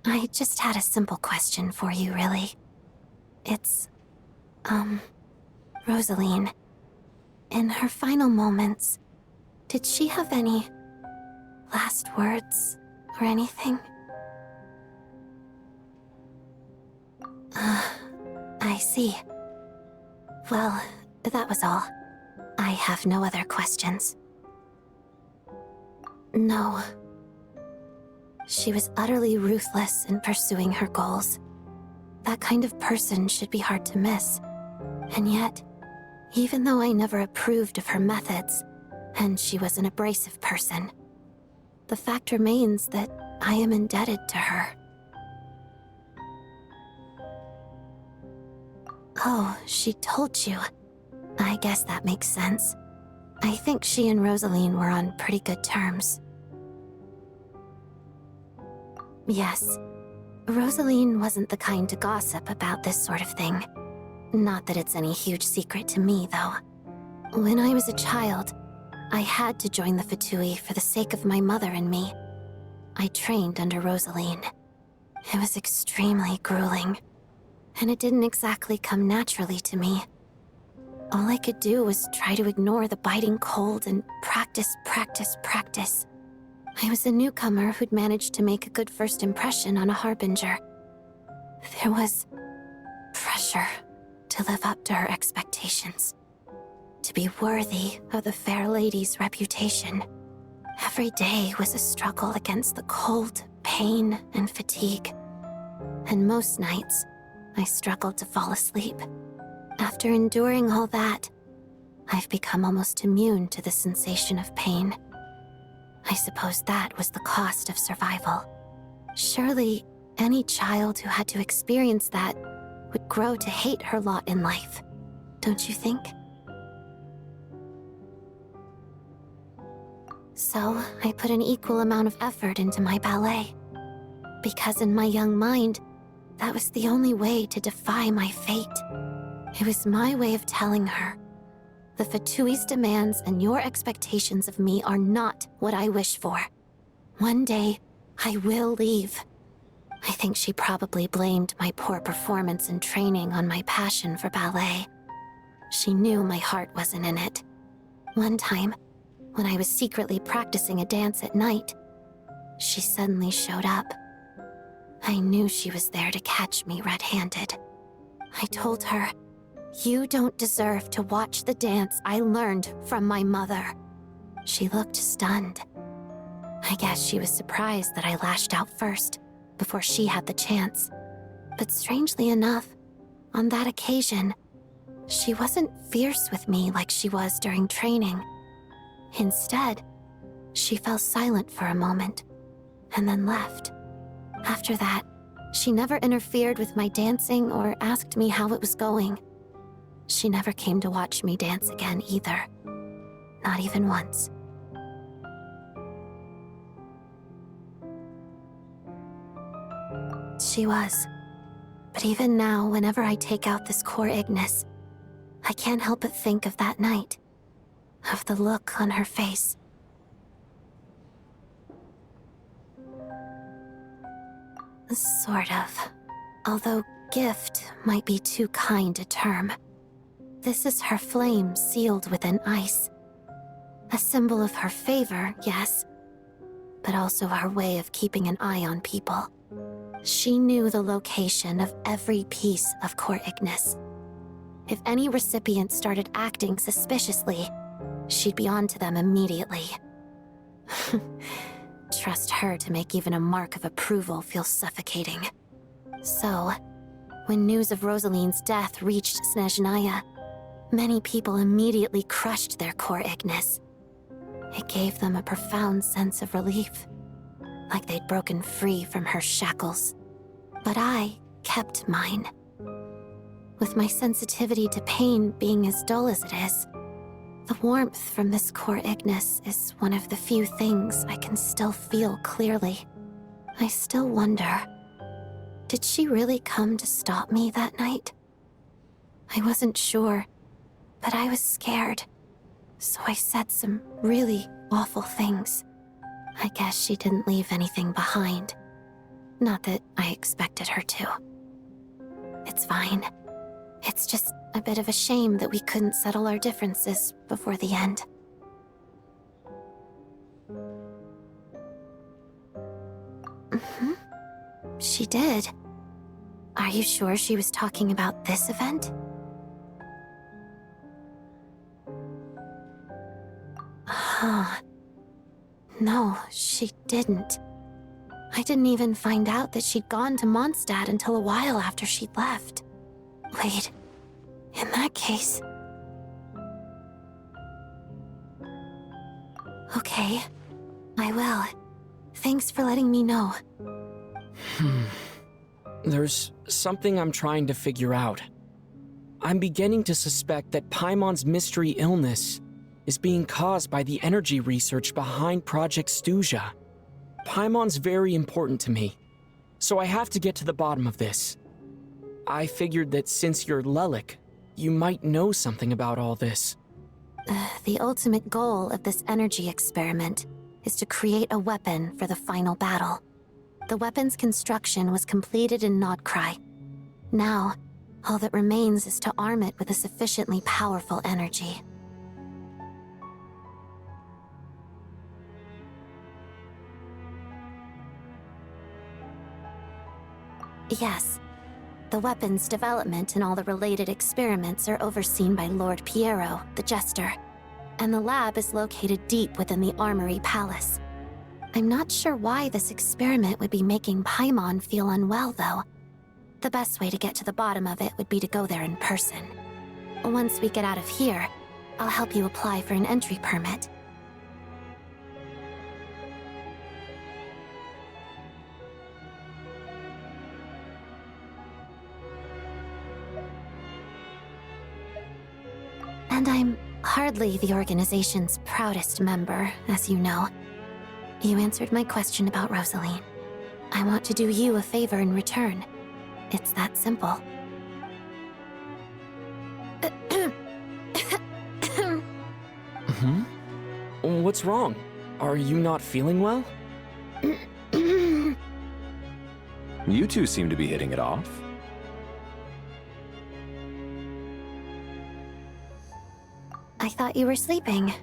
I just had a simple question for you, really. It's, Rosaline. In her final moments, did she have any last words or anything? I see. Well, that was all. I have no other questions. No. She was utterly ruthless in pursuing her goals. That kind of person should be hard to miss. And yet, even though I never approved of her methods, and she was an abrasive person, the fact remains that I am indebted to her. Oh, she told you. I guess that makes sense. I think she and Rosaline were on pretty good terms. Yes. Rosaline wasn't the kind to gossip about this sort of thing. Not that it's any huge secret to me, though. When I was a child, I had to join the Fatui for the sake of my mother and me. I trained under Rosaline. It was extremely grueling, and it didn't exactly come naturally to me. All I could do was try to ignore the biting cold and practice. I was a newcomer who'd managed to make a good first impression on a harbinger. There was pressure to live up to her expectations, to be worthy of the fair lady's reputation. Every day was a struggle against the cold, pain, and fatigue. And most nights, I struggled to fall asleep. After enduring all that, I've become almost immune to the sensation of pain. I suppose that was the cost of survival. Surely, any child who had to experience that would grow to hate her lot in life, don't you think? So, I put an equal amount of effort into my ballet. Because in my young mind, that was the only way to defy my fate. It was my way of telling her, the Fatui's demands and your expectations of me are not what I wish for. One day, I will leave. I think she probably blamed my poor performance in training on my passion for ballet. She knew my heart wasn't in it. One time, when I was secretly practicing a dance at night, she suddenly showed up. I knew she was there to catch me red-handed. I told her, "You don't deserve to watch the dance I learned from my mother." She looked stunned. I guess she was surprised that I lashed out first, before she had the chance. But strangely enough, on that occasion, she wasn't fierce with me like she was during training. Instead, she fell silent for a moment, and then left. After that, she never interfered with my dancing or asked me how it was going. She never came to watch me dance again either. Not even once. She was. But even now, whenever I take out this core Ignis, I can't help but think of that night. Of the look on her face. Sort of. Although gift might be too kind a term. This is her flame sealed within ice. A symbol of her favor, yes, but also our way of keeping an eye on people. She knew the location of every piece of core Ignis. If any recipient started acting suspiciously, she'd be on to them immediately. Trust her to make even a mark of approval feel suffocating. So, when news of Rosaline's death reached Snezhnaya, many people immediately crushed their core Ignis. It gave them a profound sense of relief, like they'd broken free from her shackles. But I kept mine. With my sensitivity to pain being as dull as it is, the warmth from this core Ignis is one of the few things I can still feel clearly. I still wonder, did she really come to stop me that night? I wasn't sure, but I was scared, so I said some really awful things. I guess she didn't leave anything behind. Not that I expected her to. It's fine. It's just a bit of a shame that we couldn't settle our differences before the end. She did. Are you sure she was talking about this event? Huh. No, she didn't. I didn't even find out that she'd gone to Mondstadt until a while after she'd left. Wait, in that case... Okay, I will. Thanks for letting me know. There's something I'm trying to figure out. I'm beginning to suspect that Paimon's mystery illness is being caused by the energy research behind Project Stuja. Paimon's very important to me, so I have to get to the bottom of this. I figured that since you're Lelik, you might know something about all this. The ultimate goal of this energy experiment is to create a weapon for the final battle. The weapon's construction was completed in Nodkrai. Now, all that remains is to arm it with a sufficiently powerful energy. Yes. The weapon's development and all the related experiments are overseen by Lord Piero, the Jester, and the lab is located deep within the Armory Palace. I'm not sure why this experiment would be making Paimon feel unwell, though. The best way to get to the bottom of it would be to go there in person. Once we get out of here, I'll help you apply for an entry permit. And I'm hardly the organization's proudest member, as you know. You answered my question about Rosaline. I want to do you a favor in return. It's that simple. What's wrong? Are you not feeling well? You two seem to be hitting it off. I thought you were sleeping.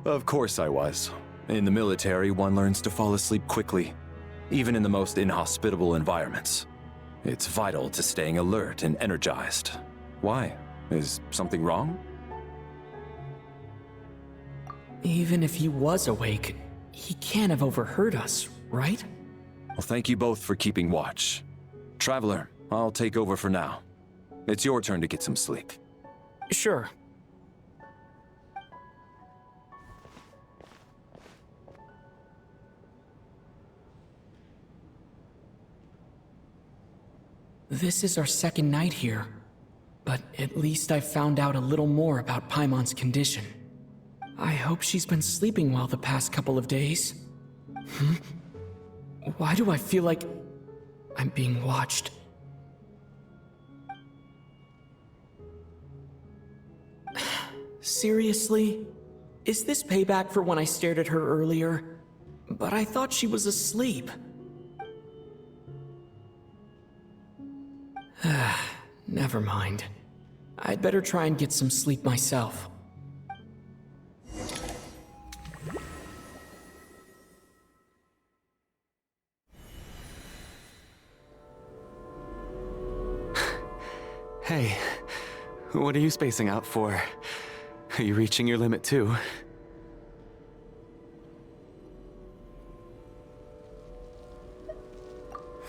Of course I was. In the military, one learns to fall asleep quickly, even in the most inhospitable environments. It's vital to staying alert and energized. Why? Is something wrong? Even if he was awake, he can't have overheard us, right? Well, thank you both for keeping watch. Traveler, I'll take over for now. It's your turn to get some sleep. Sure. This is our second night here, but at least I found out a little more about Paimon's condition. I hope she's been sleeping well the past couple of days. Why do I feel like I'm being watched? Seriously? Is this payback for when I stared at her earlier? But I thought she was asleep. Never mind. I'd better try and get some sleep myself. Hey, what are you spacing out for? Are you reaching your limit too?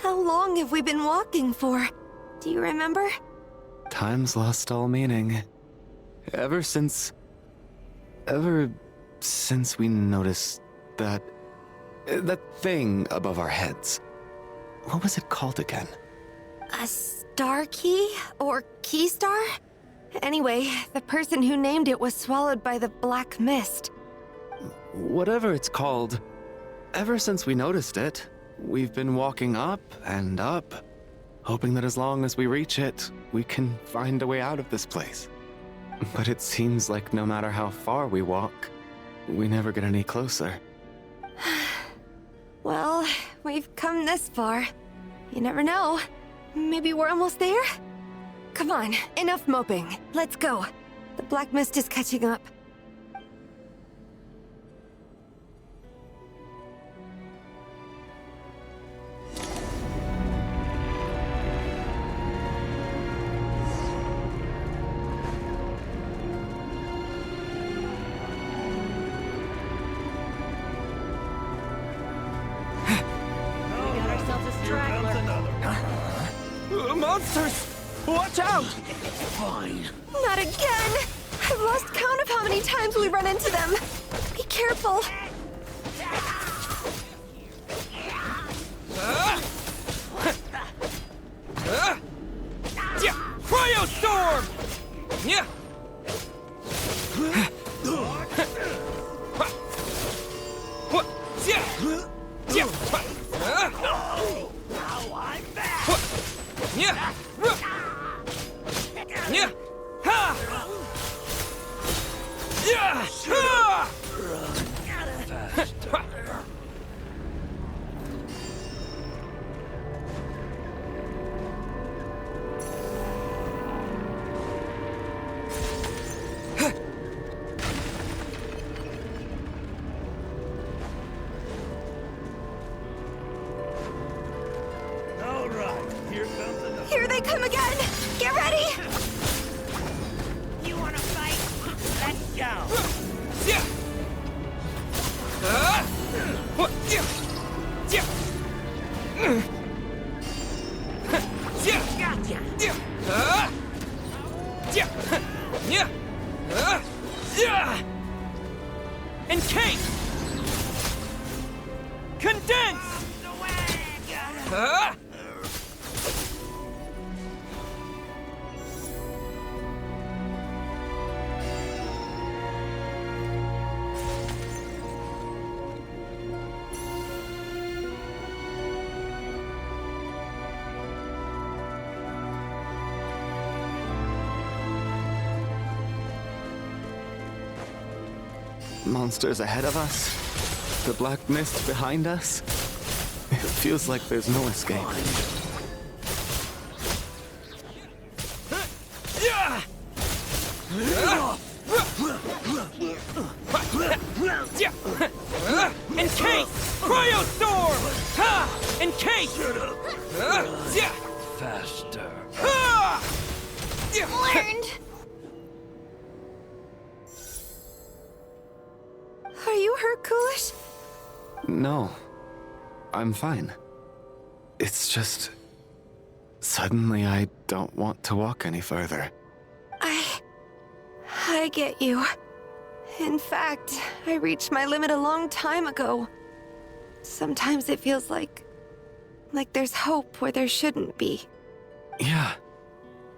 How long have we been walking for? Do you remember? Time's lost all meaning. Ever since we noticed that thing above our heads. What was it called again? A star key? Or key star? Anyway, the person who named it was swallowed by the black mist. Whatever it's called, ever since we noticed it, we've been walking up and up, hoping that as long as we reach it, we can find a way out of this place. But it seems like no matter how far we walk, we never get any closer. Well, we've come this far. You never know. Maybe we're almost there? Come on, enough moping. Let's go. The black mist is catching up. Monsters! Watch out! Fine. Not again! I've lost count of how many times we run into them. Be careful. Cryostorm! Yeah! Yeah! Yeah! Ha! Yeah! Ha! All right, here comes another. Here they come again! Get ready! You wanna fight? Let's go! Yeah! What? Yeah! Yeah! Yeah! Gotcha! Yeah! Yeah! Yeah! Encase! Condense! Monsters ahead of us. The black mist behind us. It feels like there's no escape. Encase! Cryostorm! Encase! Faster. Learned. Are you hurt, Coolish? No. I'm fine. It's just... Suddenly I don't want to walk any further. I get you. In fact, I reached my limit a long time ago. Sometimes it feels like there's hope where there shouldn't be. Yeah.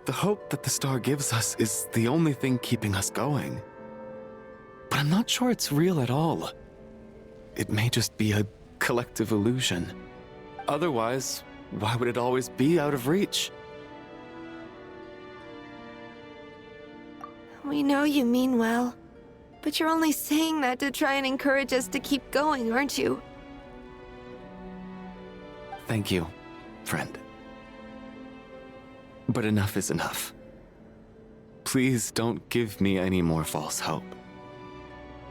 The hope that the star gives us is the only thing keeping us going. But I'm not sure it's real at all. It may just be a collective illusion. Otherwise, why would it always be out of reach? We know you mean well, but you're only saying that to try and encourage us to keep going, aren't you? Thank you, friend. But enough is enough. Please don't give me any more false hope.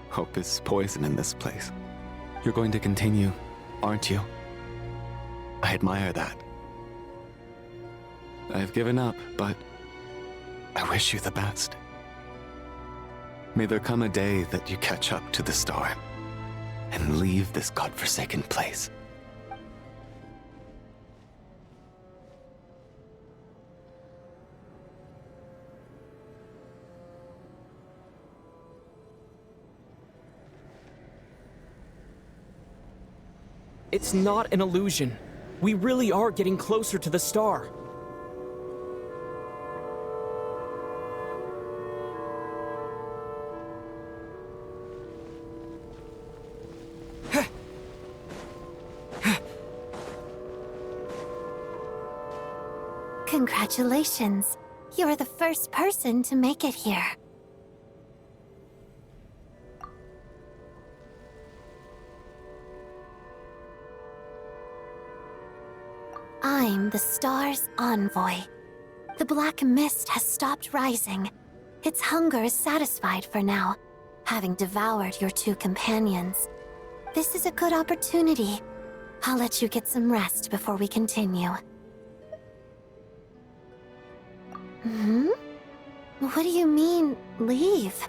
Hope is poison in this place. You're going to continue, aren't you? I admire that. I've given up, but I wish you the best. May there come a day that you catch up to the star and leave this godforsaken place. It's not an illusion. We really are getting closer to the star. Congratulations. You're the first person to make it here. I'm the star's envoy. The black mist has stopped rising. Its hunger is satisfied for now, having devoured your two companions. This is a good opportunity. I'll let you get some rest before we continue. What do you mean, leave?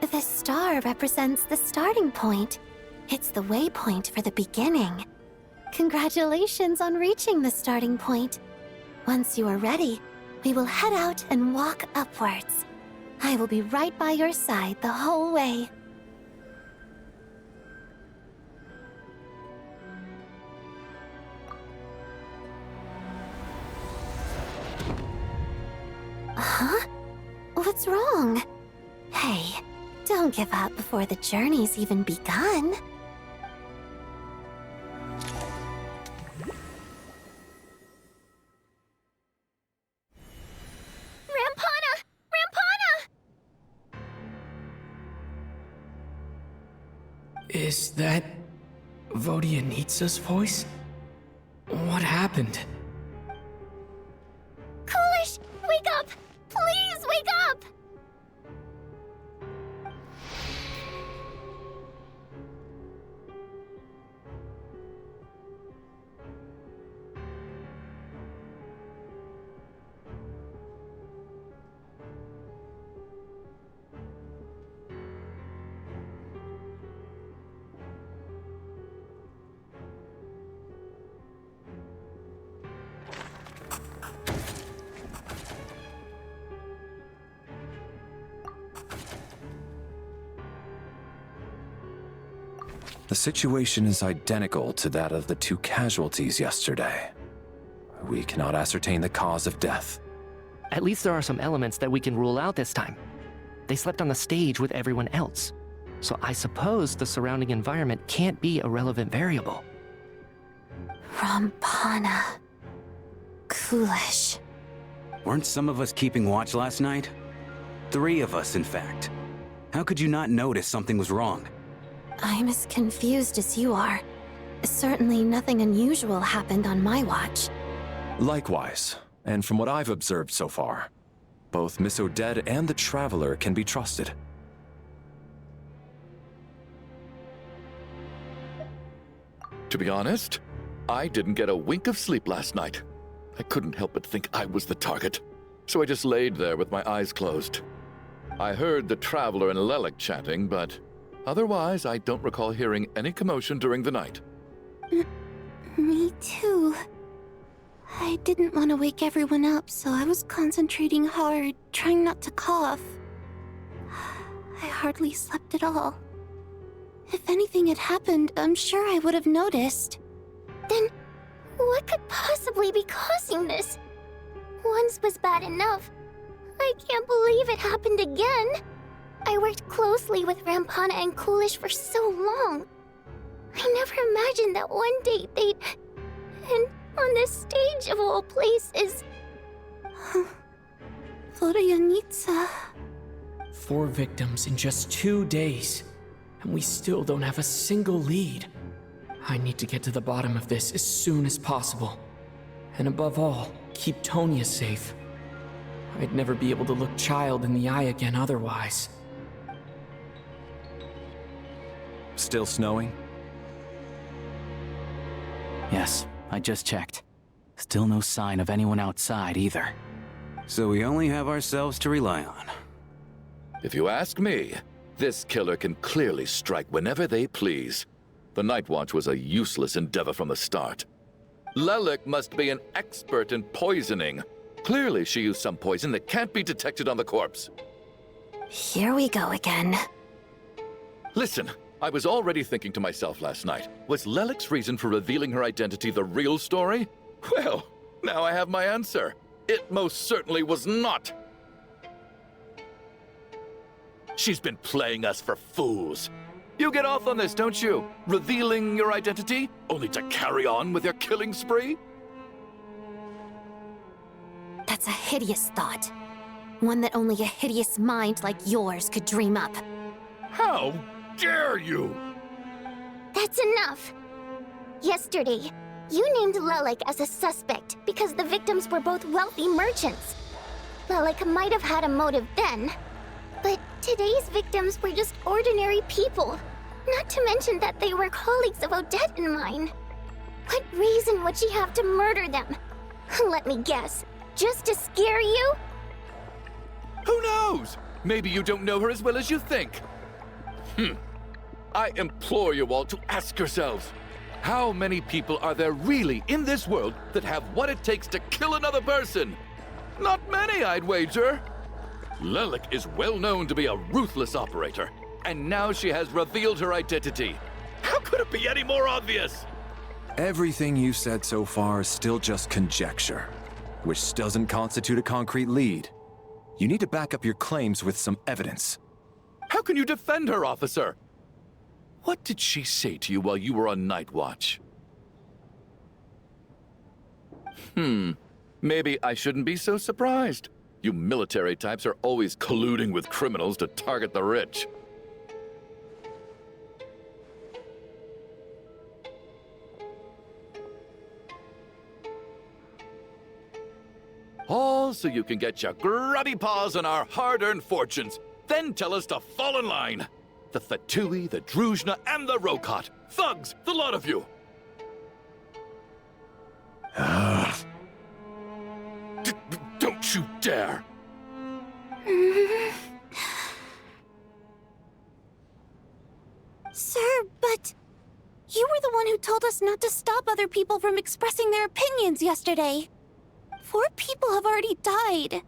The star represents the starting point. It's the waypoint for the beginning. Congratulations on reaching the starting point. Once you are ready, we will head out and walk upwards. I will be right by your side the whole way. Huh? What's wrong? Hey, don't give up before the journey's even begun. Is that Vodyanitsa's voice? What happened? Coolish, wake up! Please wake up! The situation is identical to that of the 2 casualties yesterday. We cannot ascertain the cause of death. At least there are some elements that we can rule out this time. They slept on the stage with everyone else, so I suppose the surrounding environment can't be a relevant variable. Rampana. Coolish. Weren't some of us keeping watch last night? 3 of us, in fact. How could you not notice something was wrong? I'm as confused as you are. Certainly nothing unusual happened on my watch. Likewise, and from what I've observed so far, both Miss Odette and the Traveler can be trusted. To be honest, I didn't get a wink of sleep last night. I couldn't help but think I was the target, so I just laid there with my eyes closed. I heard the Traveler and Lelik chatting, but otherwise I don't recall hearing any commotion during the night. Me too. I didn't want to wake everyone up, so I was concentrating hard, trying not to cough. I hardly slept at all. If anything had happened, I'm sure I would have noticed. Then, what could possibly be causing this? Once was bad enough. I can't believe it happened again. I worked closely with Rampana and Coolish for so long. I never imagined that one day they'd... And on this stage of all places... Florianitsa... 4 victims in just 2 days, and we still don't have a single lead. I need to get to the bottom of this as soon as possible. And above all, keep Tonya safe. I'd never be able to look Child in the eye again otherwise. Still snowing? Yes, I just checked. Still no sign of anyone outside either. So we only have ourselves to rely on. If you ask me, this killer can clearly strike whenever they please. The Night Watch was a useless endeavor from the start. Lelik must be an expert in poisoning. Clearly she used some poison that can't be detected on the corpse. Here we go again. Listen, I was already thinking to myself last night, was Lelik's reason for revealing her identity the real story? Well, now I have my answer. It most certainly was not. She's been playing us for fools. You get off on this, don't you? Revealing your identity, only to carry on with your killing spree? That's a hideous thought. One that only a hideous mind like yours could dream up. How dare you? That's enough. Yesterday, you named Lelik as a suspect because the victims were both wealthy merchants. Lelik might have had a motive then, but today's victims were just ordinary people. Not to mention that they were colleagues of Odette and mine. What reason would she have to murder them? Let me guess. Just to scare you? Who knows? Maybe you don't know her as well as you think. I implore you all to ask yourselves, how many people are there really in this world that have what it takes to kill another person? Not many, I'd wager. Lelik is well known to be a ruthless operator, and now she has revealed her identity. How could it be any more obvious? Everything you've said so far is still just conjecture, which doesn't constitute a concrete lead. You need to back up your claims with some evidence. How can you defend her, officer? What did she say to you while you were on night watch? Maybe I shouldn't be so surprised. You military types are always colluding with criminals to target the rich. All so you can get your grubby paws on our hard-earned fortunes, then tell us to fall in line. The Fatui, the Druzhna, and the Rokot. Thugs, the lot of you. Don't you dare. Sir, but... You were the one who told us not to stop other people from expressing their opinions yesterday. 4 people have already died.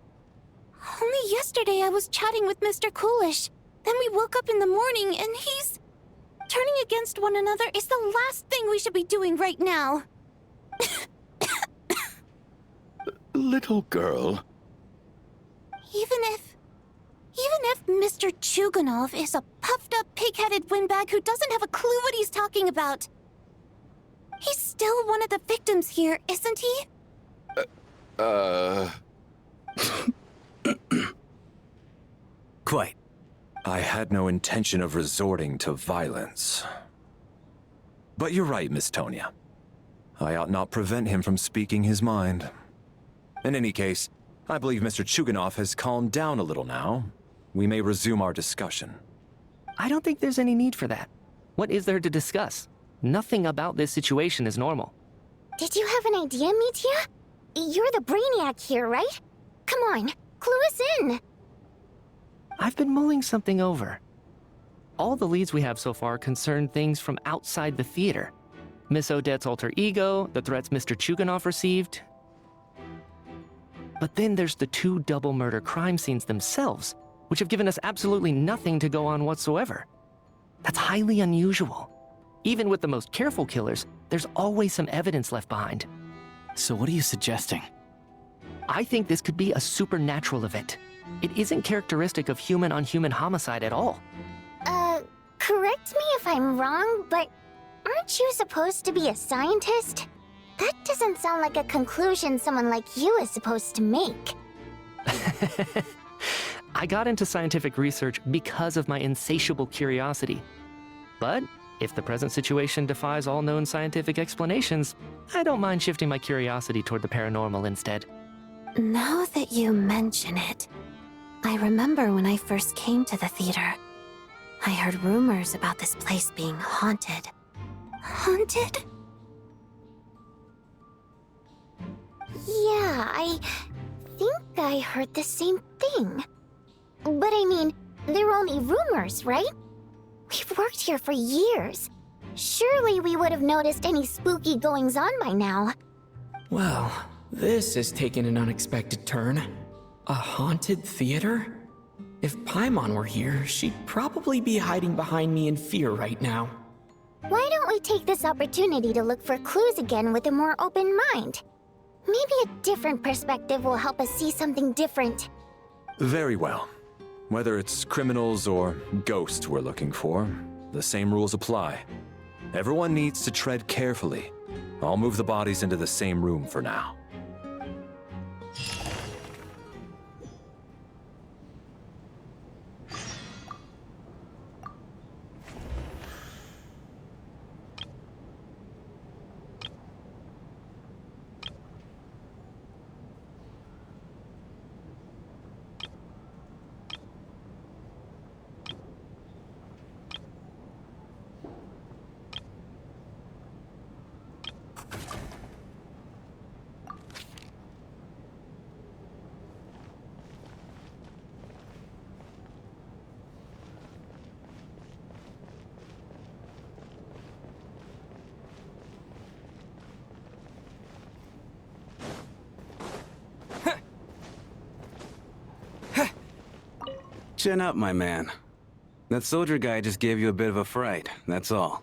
Only yesterday I was chatting with Mr. Coolish. Then we woke up in the morning and he's... Turning against one another is the last thing we should be doing right now. Little girl. Even if Mr. Chuganov is a puffed-up, pig-headed windbag who doesn't have a clue what he's talking about, he's still one of the victims here, isn't he? Quite. I had no intention of resorting to violence. But you're right, Miss Tonya. I ought not prevent him from speaking his mind. In any case, I believe Mr. Chuganov has calmed down a little now. We may resume our discussion. I don't think there's any need for that. What is there to discuss? Nothing about this situation is normal. Did you have an idea, Mitya? You're the brainiac here, right? Come on, clue us in. I've been mulling something over. All the leads we have so far concern things from outside the theater. Miss Odette's alter ego, the threats Mr. Chuganov received. But then there's the 2 double murder crime scenes themselves, which have given us absolutely nothing to go on whatsoever. That's highly unusual. Even with the most careful killers, there's always some evidence left behind. So what are you suggesting? I think this could be a supernatural event. It isn't characteristic of human-on-human homicide at all. Correct me if I'm wrong, but aren't you supposed to be a scientist? That doesn't sound like a conclusion someone like you is supposed to make. I got into scientific research because of my insatiable curiosity. But if the present situation defies all known scientific explanations, I don't mind shifting my curiosity toward the paranormal instead. Now that you mention it, I remember when I first came to the theater. I heard rumors about this place being haunted. Haunted? Yeah, I think I heard the same thing. But I mean, they're only rumors, right? We've worked here for years. Surely we would have noticed any spooky goings-on by now. Well, this has taken an unexpected turn. A haunted theater? If Paimon were here, she'd probably be hiding behind me in fear right now. Why don't we take this opportunity to look for clues again with a more open mind? Maybe a different perspective will help us see something different. Very well. Whether it's criminals or ghosts we're looking for, the same rules apply. Everyone needs to tread carefully. I'll move the bodies into the same room for now. Chin up, my man. That soldier guy just gave you a bit of a fright, that's all.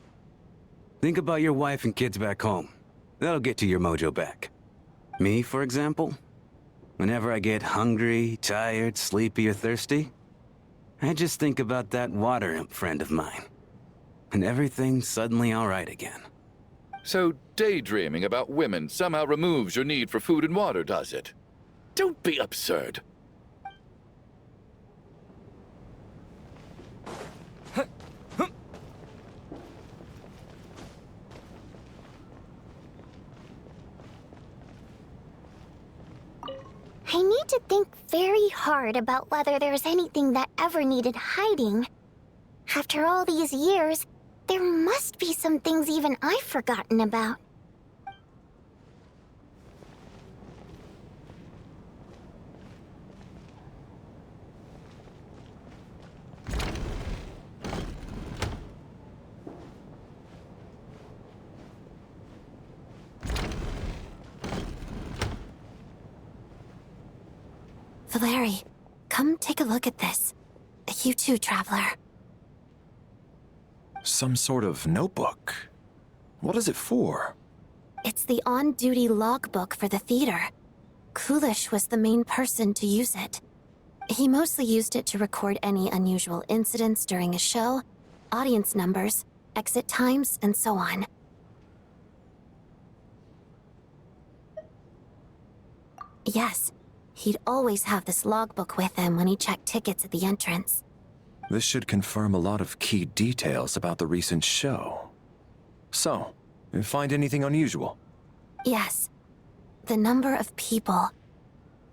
Think about your wife and kids back home. That'll get you your mojo back. Me, for example? Whenever I get hungry, tired, sleepy, or thirsty, I just think about that water imp friend of mine. And everything's suddenly alright again. So daydreaming about women somehow removes your need for food and water, does it? Don't be absurd. I need to think very hard about whether there's anything that ever needed hiding. After all these years, there must be some things even I've forgotten about. Valeri, come take a look at this. You too, traveler. Some sort of notebook. What is it for? It's the on-duty logbook for the theater. Coolish was the main person to use it. He mostly used it to record any unusual incidents during a show, audience numbers, exit times, and so on. Yes, he'd always have this logbook with him when he checked tickets at the entrance. This should confirm a lot of key details about the recent show. So, you find anything unusual? Yes. The number of people.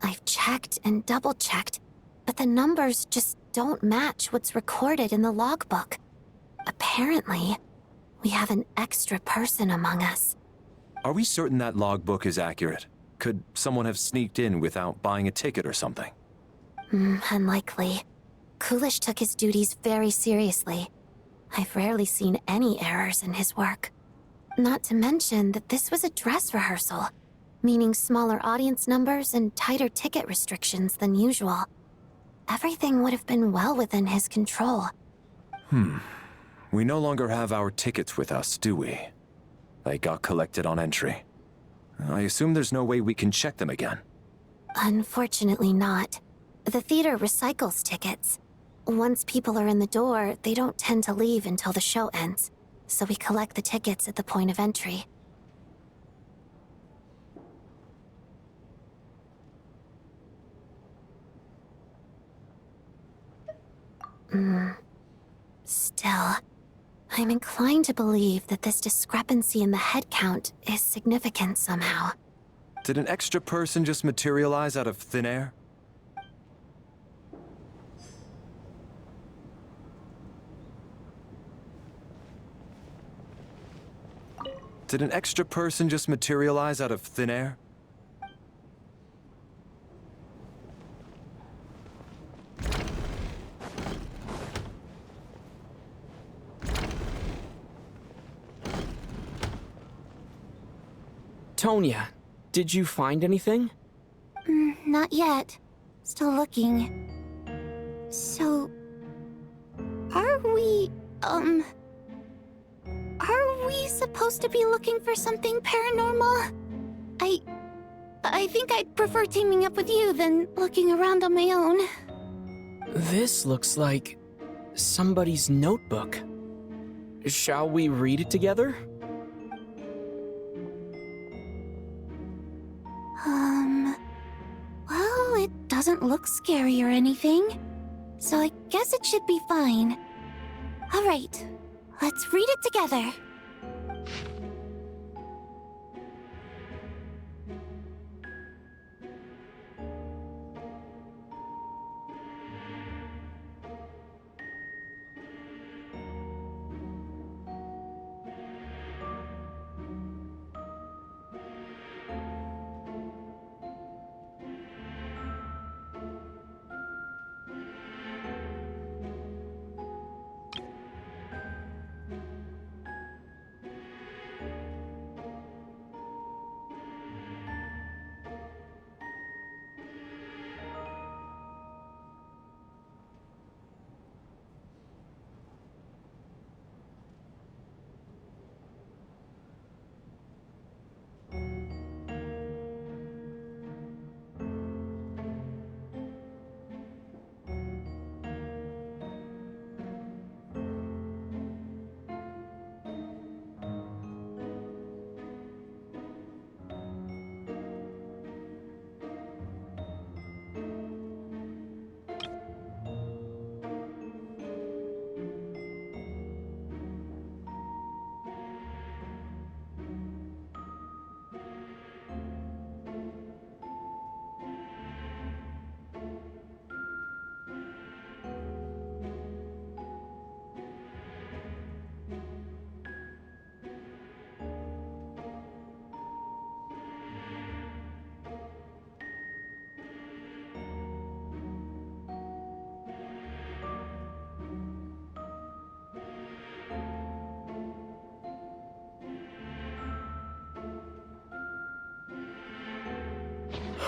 I've checked and double-checked, but the numbers just don't match what's recorded in the logbook. Apparently, we have an extra person among us. Are we certain that logbook is accurate? Could someone have sneaked in without buying a ticket or something? Unlikely. Coolish took his duties very seriously. I've rarely seen any errors in his work. Not to mention that this was a dress rehearsal, meaning smaller audience numbers and tighter ticket restrictions than usual. Everything would have been well within his control. We no longer have our tickets with us, do we? They got collected on entry. I assume there's no way we can check them again. Unfortunately not. The theater recycles tickets. Once people are in the door, they don't tend to leave until the show ends, so we collect the tickets at the point of entry. Still, I'm inclined to believe that this discrepancy in the head count is significant somehow. Did an extra person just materialize out of thin air? Did an extra person just materialize out of thin air? Tonya, did you find anything? Not yet. Still looking. So... Are we supposed to be looking for something paranormal? I think I'd prefer teaming up with you than looking around on my own. This looks like somebody's notebook. Shall we read it together? Well, it doesn't look scary or anything, so I guess it should be fine. All right, let's read it together.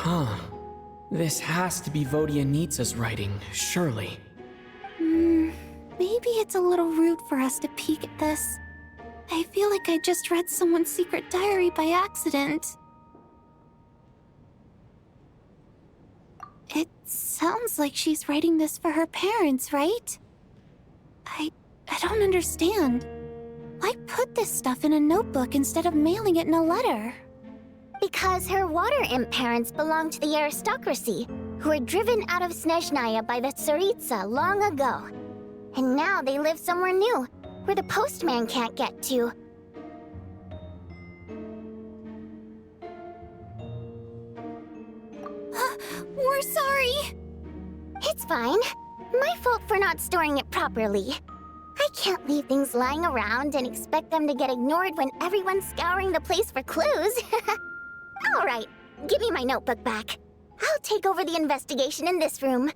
Huh. This has to be Vodyanitsa's writing, surely. Maybe maybe it's a little rude for us to peek at this. I feel like I just read someone's secret diary by accident. It sounds like she's writing this for her parents, right? I don't understand. Why put this stuff in a notebook instead of mailing it in a letter? Because her water imp parents belong to the aristocracy, who were driven out of Snezhnaya by the Tsaritsa long ago. And now they live somewhere new, where the postman can't get to. We're sorry. It's fine. My fault for not storing it properly. I can't leave things lying around and expect them to get ignored when everyone's scouring the place for clues. All right, give me my notebook back. I'll take over the investigation in this room.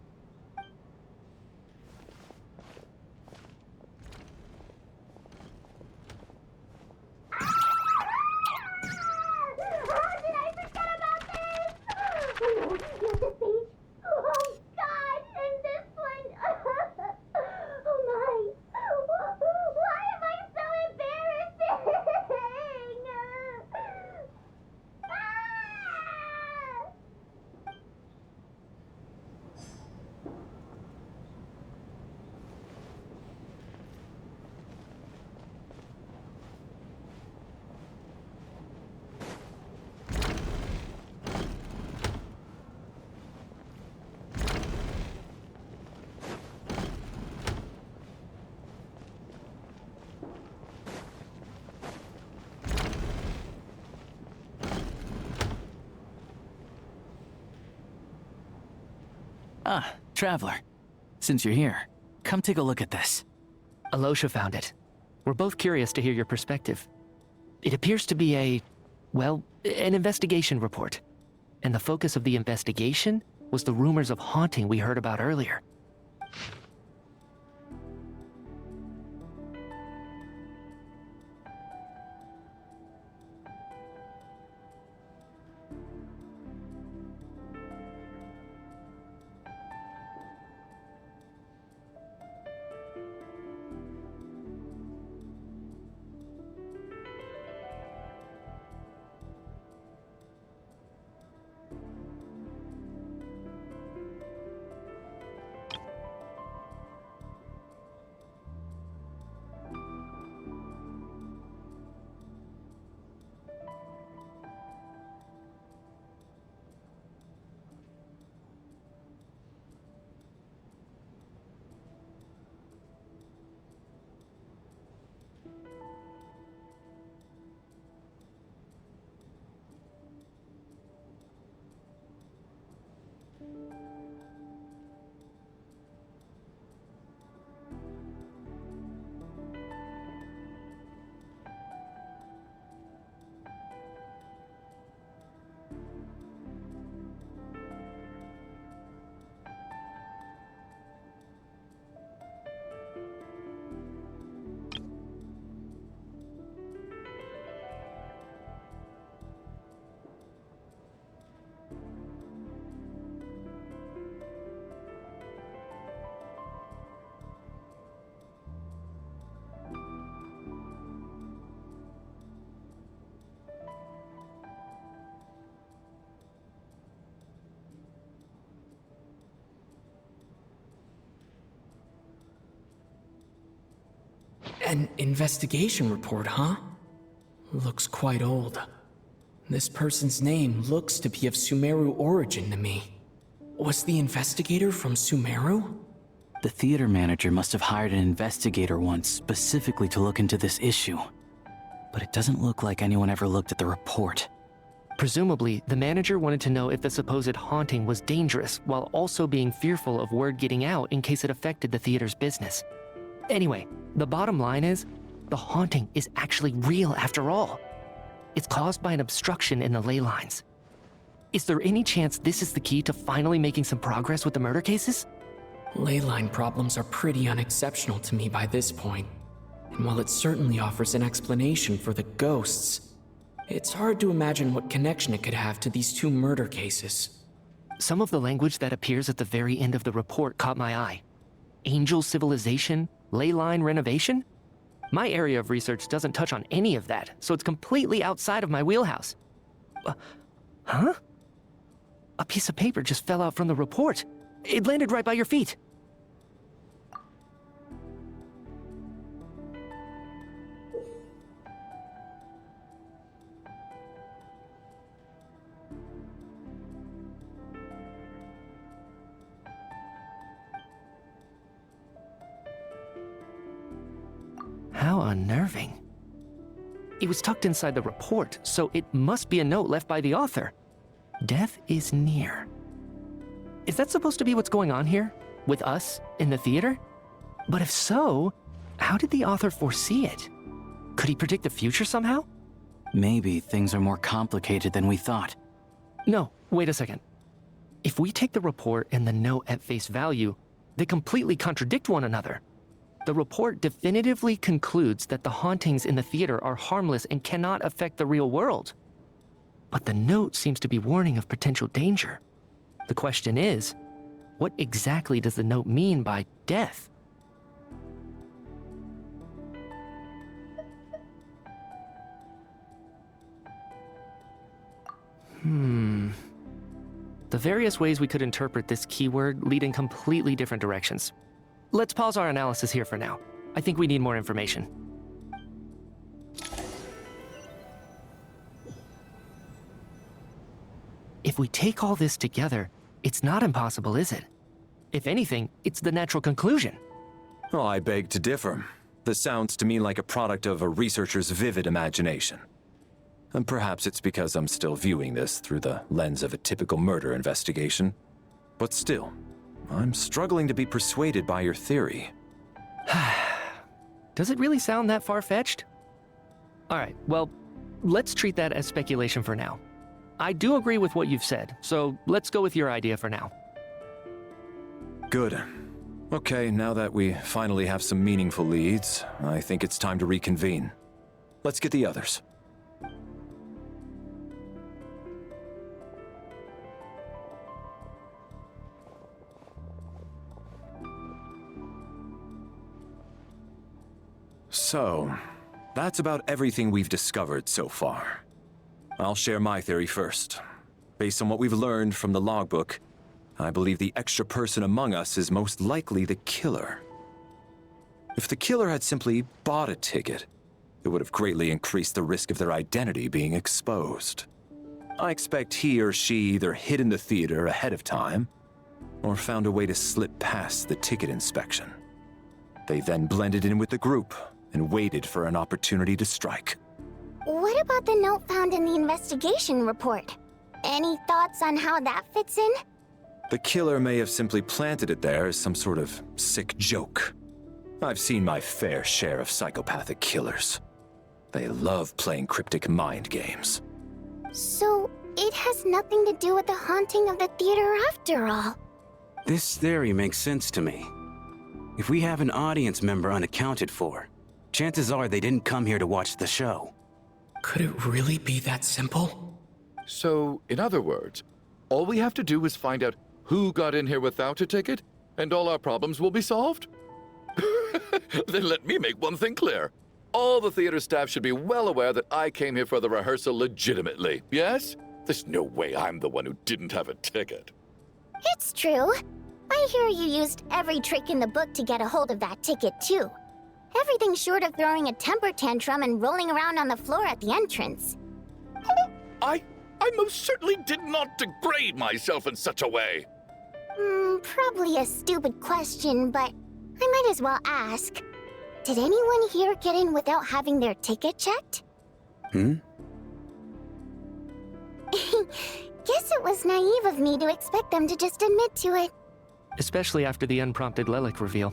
Ah, Traveler. Since you're here, come take a look at this. Alosha found it. We're both curious to hear your perspective. It appears to be an investigation report. And the focus of the investigation was the rumors of haunting we heard about earlier. An investigation report, huh? Looks quite old. This person's name looks to be of Sumeru origin to me. Was the investigator from Sumeru? The theater manager must have hired an investigator once specifically to look into this issue. But it doesn't look like anyone ever looked at the report. Presumably, the manager wanted to know if the supposed haunting was dangerous while also being fearful of word getting out in case it affected the theater's business. Anyway, the bottom line is, the haunting is actually real after all. It's caused by an obstruction in the ley lines. Is there any chance this is the key to finally making some progress with the murder cases? Ley line problems are pretty unexceptional to me by this point. And while it certainly offers an explanation for the ghosts, it's hard to imagine what connection it could have to these two murder cases. Some of the language that appears at the very end of the report caught my eye. Angel civilization, ley line renovation? My area of research doesn't touch on any of that, so it's completely outside of my wheelhouse. Huh? A piece of paper just fell out from the report. It landed right by your feet. How unnerving. It was tucked inside the report, so it must be a note left by the author. Death is near. Is that supposed to be what's going on here? With us in the theater? But if so, how did the author foresee it? Could he predict the future somehow? Maybe things are more complicated than we thought. No, wait a second. If we take the report and the note at face value, they completely contradict one another. The report definitively concludes that the hauntings in the theater are harmless and cannot affect the real world. But the note seems to be warning of potential danger. The question is, what exactly does the note mean by death? The various ways we could interpret this keyword lead in completely different directions. Let's pause our analysis here for now. I think we need more information. If we take all this together, it's not impossible, is it? If anything, it's the natural conclusion. Well, I beg to differ. This sounds to me like a product of a researcher's vivid imagination. And perhaps it's because I'm still viewing this through the lens of a typical murder investigation. But still, I'm struggling to be persuaded by your theory. Does it really sound that far-fetched? Alright, well, let's treat that as speculation for now. I do agree with what you've said, so let's go with your idea for now. Good. Okay, now that we finally have some meaningful leads, I think it's time to reconvene. Let's get the others. So, that's about everything we've discovered so far. I'll share my theory first. Based on what we've learned from the logbook, I believe the extra person among us is most likely the killer. If the killer had simply bought a ticket, it would have greatly increased the risk of their identity being exposed. I expect he or she either hid in the theater ahead of time, or found a way to slip past the ticket inspection. They then blended in with the group and waited for an opportunity to strike. What about the note found in the investigation report? Any thoughts on how that fits in? The killer may have simply planted it there as some sort of sick joke. I've seen my fair share of psychopathic killers. They love playing cryptic mind games. So, it has nothing to do with the haunting of the theater after all. This theory makes sense to me. If we have an audience member unaccounted for, chances are they didn't come here to watch the show. Could it really be that simple? So, in other words, all we have to do is find out who got in here without a ticket, and all our problems will be solved? Then let me make one thing clear. All the theater staff should be well aware that I came here for the rehearsal legitimately, yes? There's no way I'm the one who didn't have a ticket. It's true. I hear you used every trick in the book to get a hold of that ticket, too. Everything short of throwing a temper tantrum and rolling around on the floor at the entrance. I most certainly did not degrade myself in such a way. Probably a stupid question, but I might as well ask. Did anyone here get in without having their ticket checked? Hmm? Guess it was naive of me to expect them to just admit to it. Especially after the unprompted Lelic reveal.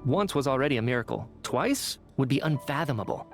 Once was already a miracle. Twice would be unfathomable.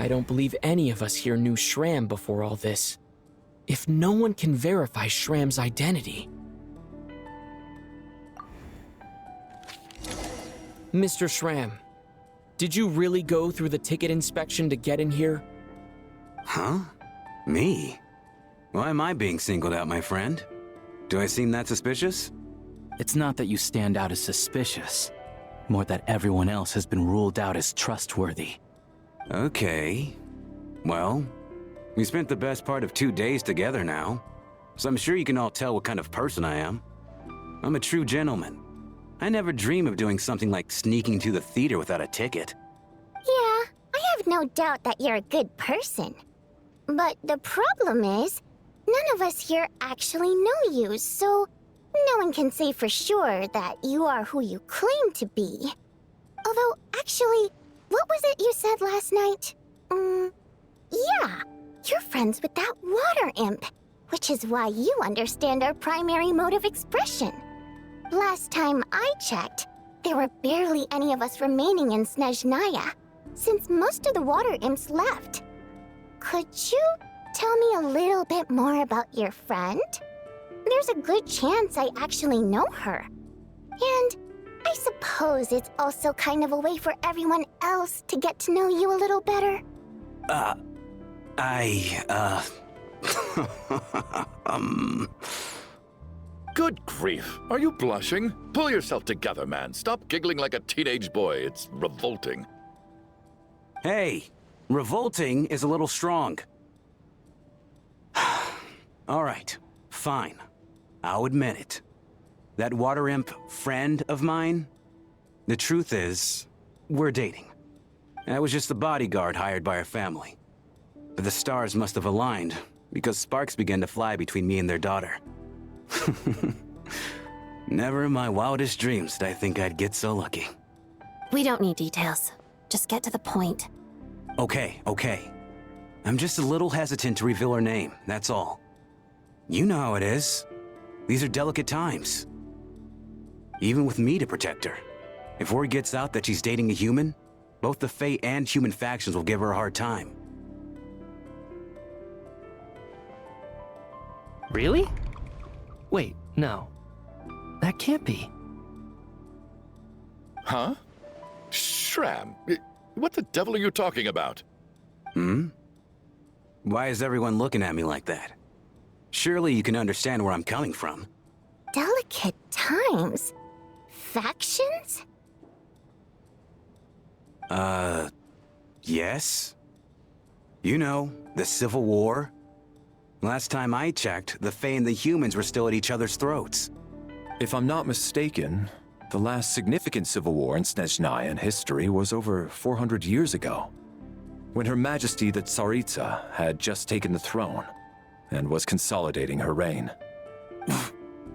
I don't believe any of us here knew Shram before all this. If no one can verify Shram's identity... Mr. Shram, did you really go through the ticket inspection to get in here? Huh? Me? Why am I being singled out, my friend? Do I seem that suspicious? It's not that you stand out as suspicious, more that everyone else has been ruled out as trustworthy. Okay. Well, we spent the best part of 2 days together now, so I'm sure you can all tell what kind of person I am. I'm a true gentleman. I never dream of doing something like sneaking to the theater without a ticket. Yeah, I have no doubt that you're a good person. But the problem is, none of us here actually know you, so no one can say for sure that you are who you claim to be. Although, actually, what was it you said last night? Yeah, you're friends with that water imp, which is why you understand our primary mode of expression. Last time I checked, there were barely any of us remaining in Snezhnaya, since most of the water imps left. Could you tell me a little bit more about your friend? There's a good chance I actually know her. And I suppose it's also kind of a way for everyone else to get to know you a little better. Good grief. Are you blushing? Pull yourself together, man. Stop giggling like a teenage boy. It's revolting. Hey, revolting is a little strong. All right, fine. I'll admit it. That water imp friend of mine, the truth is, we're dating. I was just the bodyguard hired by our family. But the stars must have aligned, because sparks began to fly between me and their daughter. Never in my wildest dreams did I think I'd get so lucky. We don't need details. Just get to the point. Okay. I'm just a little hesitant to reveal her name, that's all. You know how it is. These are delicate times. Even with me to protect her. If word gets out that she's dating a human, both the Fae and human factions will give her a hard time. Really? Wait, no. That can't be. Huh? Shram, what the devil are you talking about? Why is everyone looking at me like that? Surely you can understand where I'm coming from. Delicate times? Factions? Yes? You know, the Civil War? Last time I checked, the Fae and the humans were still at each other's throats. If I'm not mistaken, the last significant civil war in Snezhnayan history was over 400 years ago, when Her Majesty the Tsaritsa had just taken the throne and was consolidating her reign.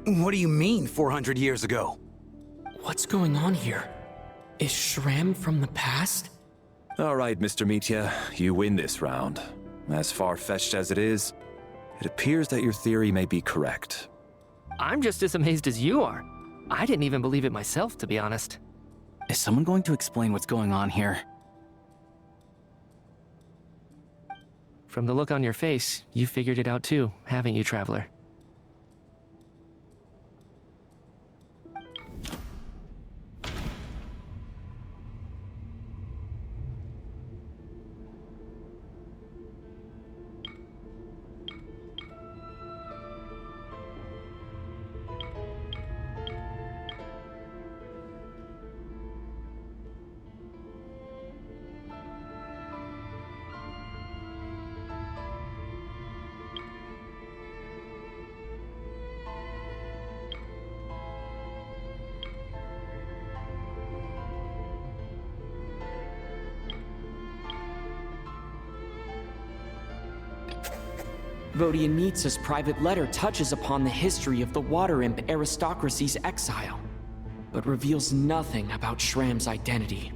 What do you mean, 400 years ago? What's going on here? Is Shram from the past? All right, Mr. Mitya, you win this round. As far-fetched as it is, it appears that your theory may be correct. I'm just as amazed as you are. I didn't even believe it myself, to be honest. Is someone going to explain what's going on here? From the look on your face, you figured it out too, haven't you, Traveler? Vodianitsa's private letter touches upon the history of the Water Imp aristocracy's exile, but reveals nothing about Shram's identity.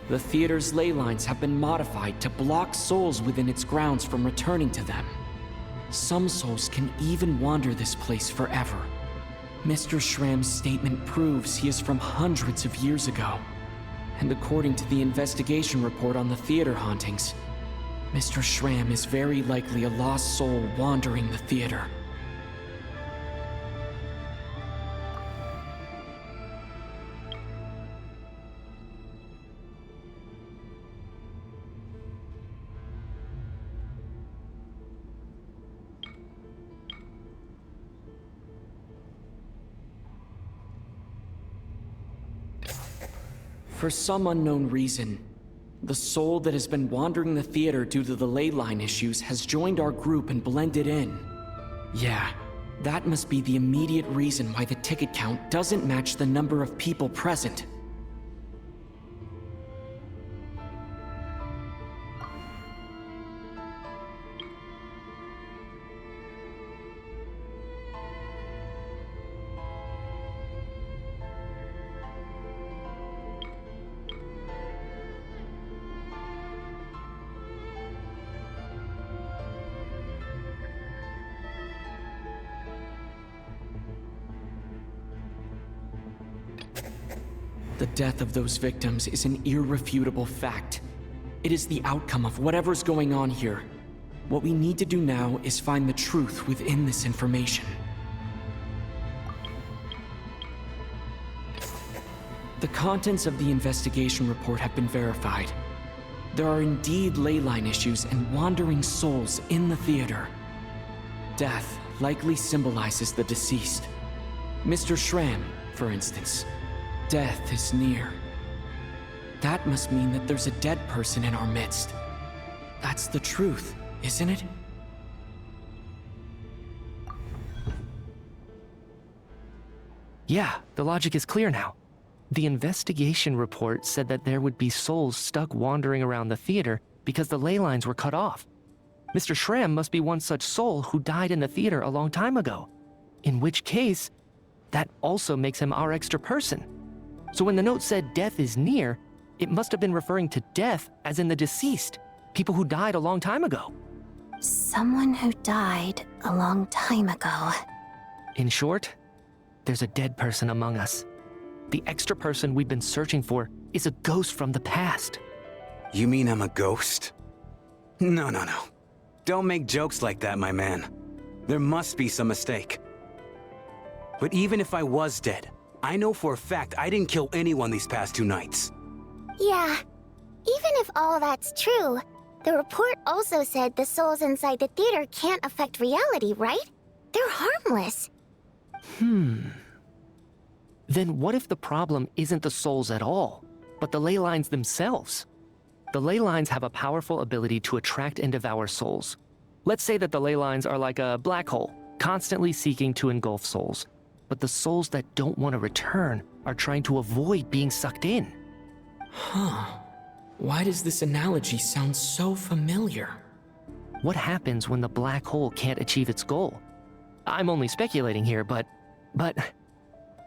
The theater's ley lines have been modified to block souls within its grounds from returning to them. Some souls can even wander this place forever. Mr. Schramm's statement proves he is from hundreds of years ago. And according to the investigation report on the theater hauntings, Mr. Schramm is very likely a lost soul wandering the theater. For some unknown reason, the soul that has been wandering the theater due to the ley line issues has joined our group and blended in. Yeah, that must be the immediate reason why the ticket count doesn't match the number of people present. The death of those victims is an irrefutable fact. It is the outcome of whatever's going on here. What we need to do now is find the truth within this information. The contents of the investigation report have been verified. There are indeed ley line issues and wandering souls in the theater. Death likely symbolizes the deceased. Mr. Schramm, for instance. Death is near. That must mean that there's a dead person in our midst. That's the truth, isn't it? Yeah, the logic is clear now. The investigation report said that there would be souls stuck wandering around the theater because the ley lines were cut off. Mr. Schramm must be one such soul who died in the theater a long time ago. In which case, that also makes him our extra person. So when the note said death is near, it must have been referring to death as in the deceased, people who died a long time ago. Someone who died a long time ago. In short, there's a dead person among us. The extra person we've been searching for is a ghost from the past. You mean I'm a ghost? No. Don't make jokes like that, my man. There must be some mistake. But even if I was dead, I know for a fact I didn't kill anyone these past 2 nights. Yeah, even if all that's true, the report also said the souls inside the theater can't affect reality, right? They're harmless. Then what if the problem isn't the souls at all, but the ley lines themselves? The ley lines have a powerful ability to attract and devour souls. Let's say that the ley lines are like a black hole, constantly seeking to engulf souls. But the souls that don't want to return are trying to avoid being sucked in. Huh. Why does this analogy sound so familiar? What happens when the black hole can't achieve its goal? I'm only speculating here, but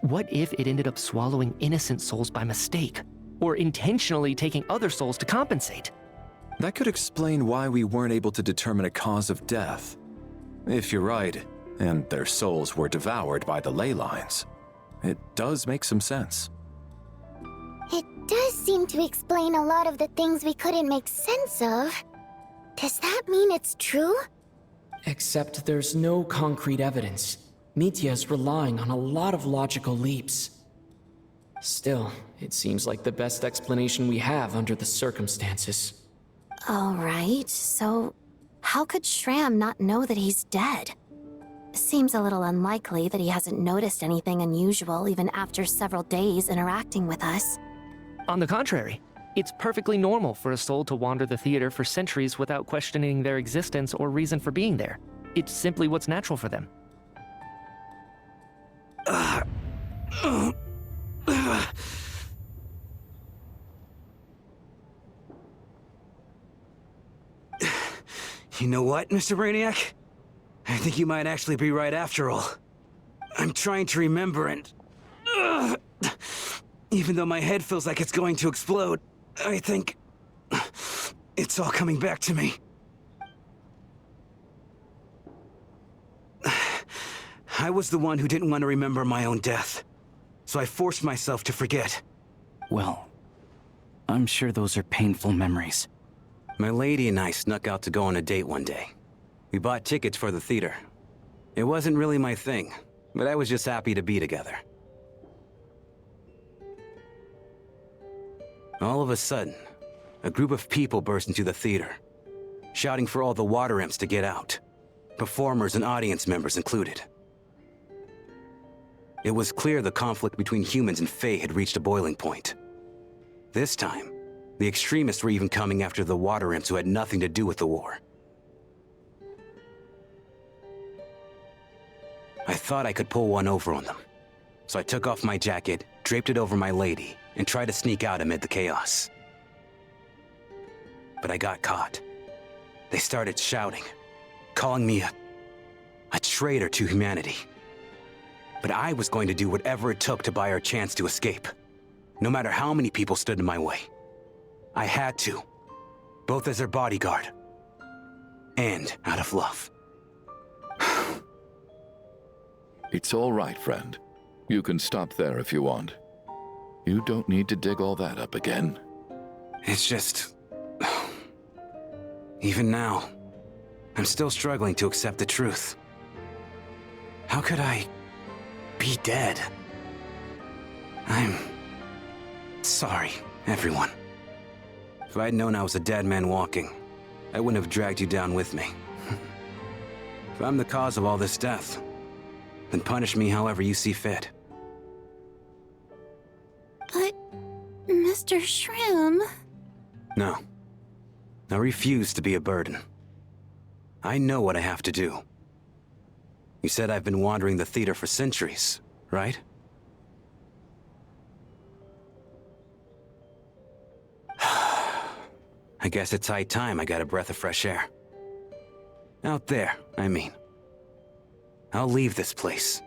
what if it ended up swallowing innocent souls by mistake? Or intentionally taking other souls to compensate? That could explain why we weren't able to determine a cause of death. If you're right, and their souls were devoured by the ley lines, it does make some sense. It does seem to explain a lot of the things we couldn't make sense of. Does that mean it's true? Except there's no concrete evidence. Mitya is relying on a lot of logical leaps. Still, it seems like the best explanation we have under the circumstances. All right, so how could Schramm not know that he's dead? Seems a little unlikely that he hasn't noticed anything unusual even after several days interacting with us. On the contrary, it's perfectly normal for a soul to wander the theater for centuries without questioning their existence or reason for being there. It's simply what's natural for them. You know what, Mr. Brainiac? I think you might actually be right after all. I'm trying to remember and... even though my head feels like it's going to explode, I think... it's all coming back to me. I was the one who didn't want to remember my own death. So I forced myself to forget. Well, I'm sure those are painful memories. My lady and I snuck out to go on a date one day. We bought tickets for the theater. It wasn't really my thing, but I was just happy to be together. All of a sudden, a group of people burst into the theater, shouting for all the water imps to get out, performers and audience members included. It was clear the conflict between humans and Fae had reached a boiling point. This time, the extremists were even coming after the water imps who had nothing to do with the war. I thought I could pull one over on them, so I took off my jacket, draped it over my lady, and tried to sneak out amid the chaos. But I got caught. They started shouting, calling me a traitor to humanity. But I was going to do whatever it took to buy our chance to escape, no matter how many people stood in my way. I had to, both as their bodyguard and out of love. It's all right, friend. You can stop there if you want. You don't need to dig all that up again. It's just... Even now, I'm still struggling to accept the truth. How could I be dead? I'm sorry, everyone. If I'd known I was a dead man walking, I wouldn't have dragged you down with me. If I'm the cause of all this death, then punish me however you see fit. But, Mr. Shrim... No. I refuse to be a burden. I know what I have to do. You said I've been wandering the theater for centuries, right? I guess it's high time I got a breath of fresh air. Out there, I mean. I'll leave this place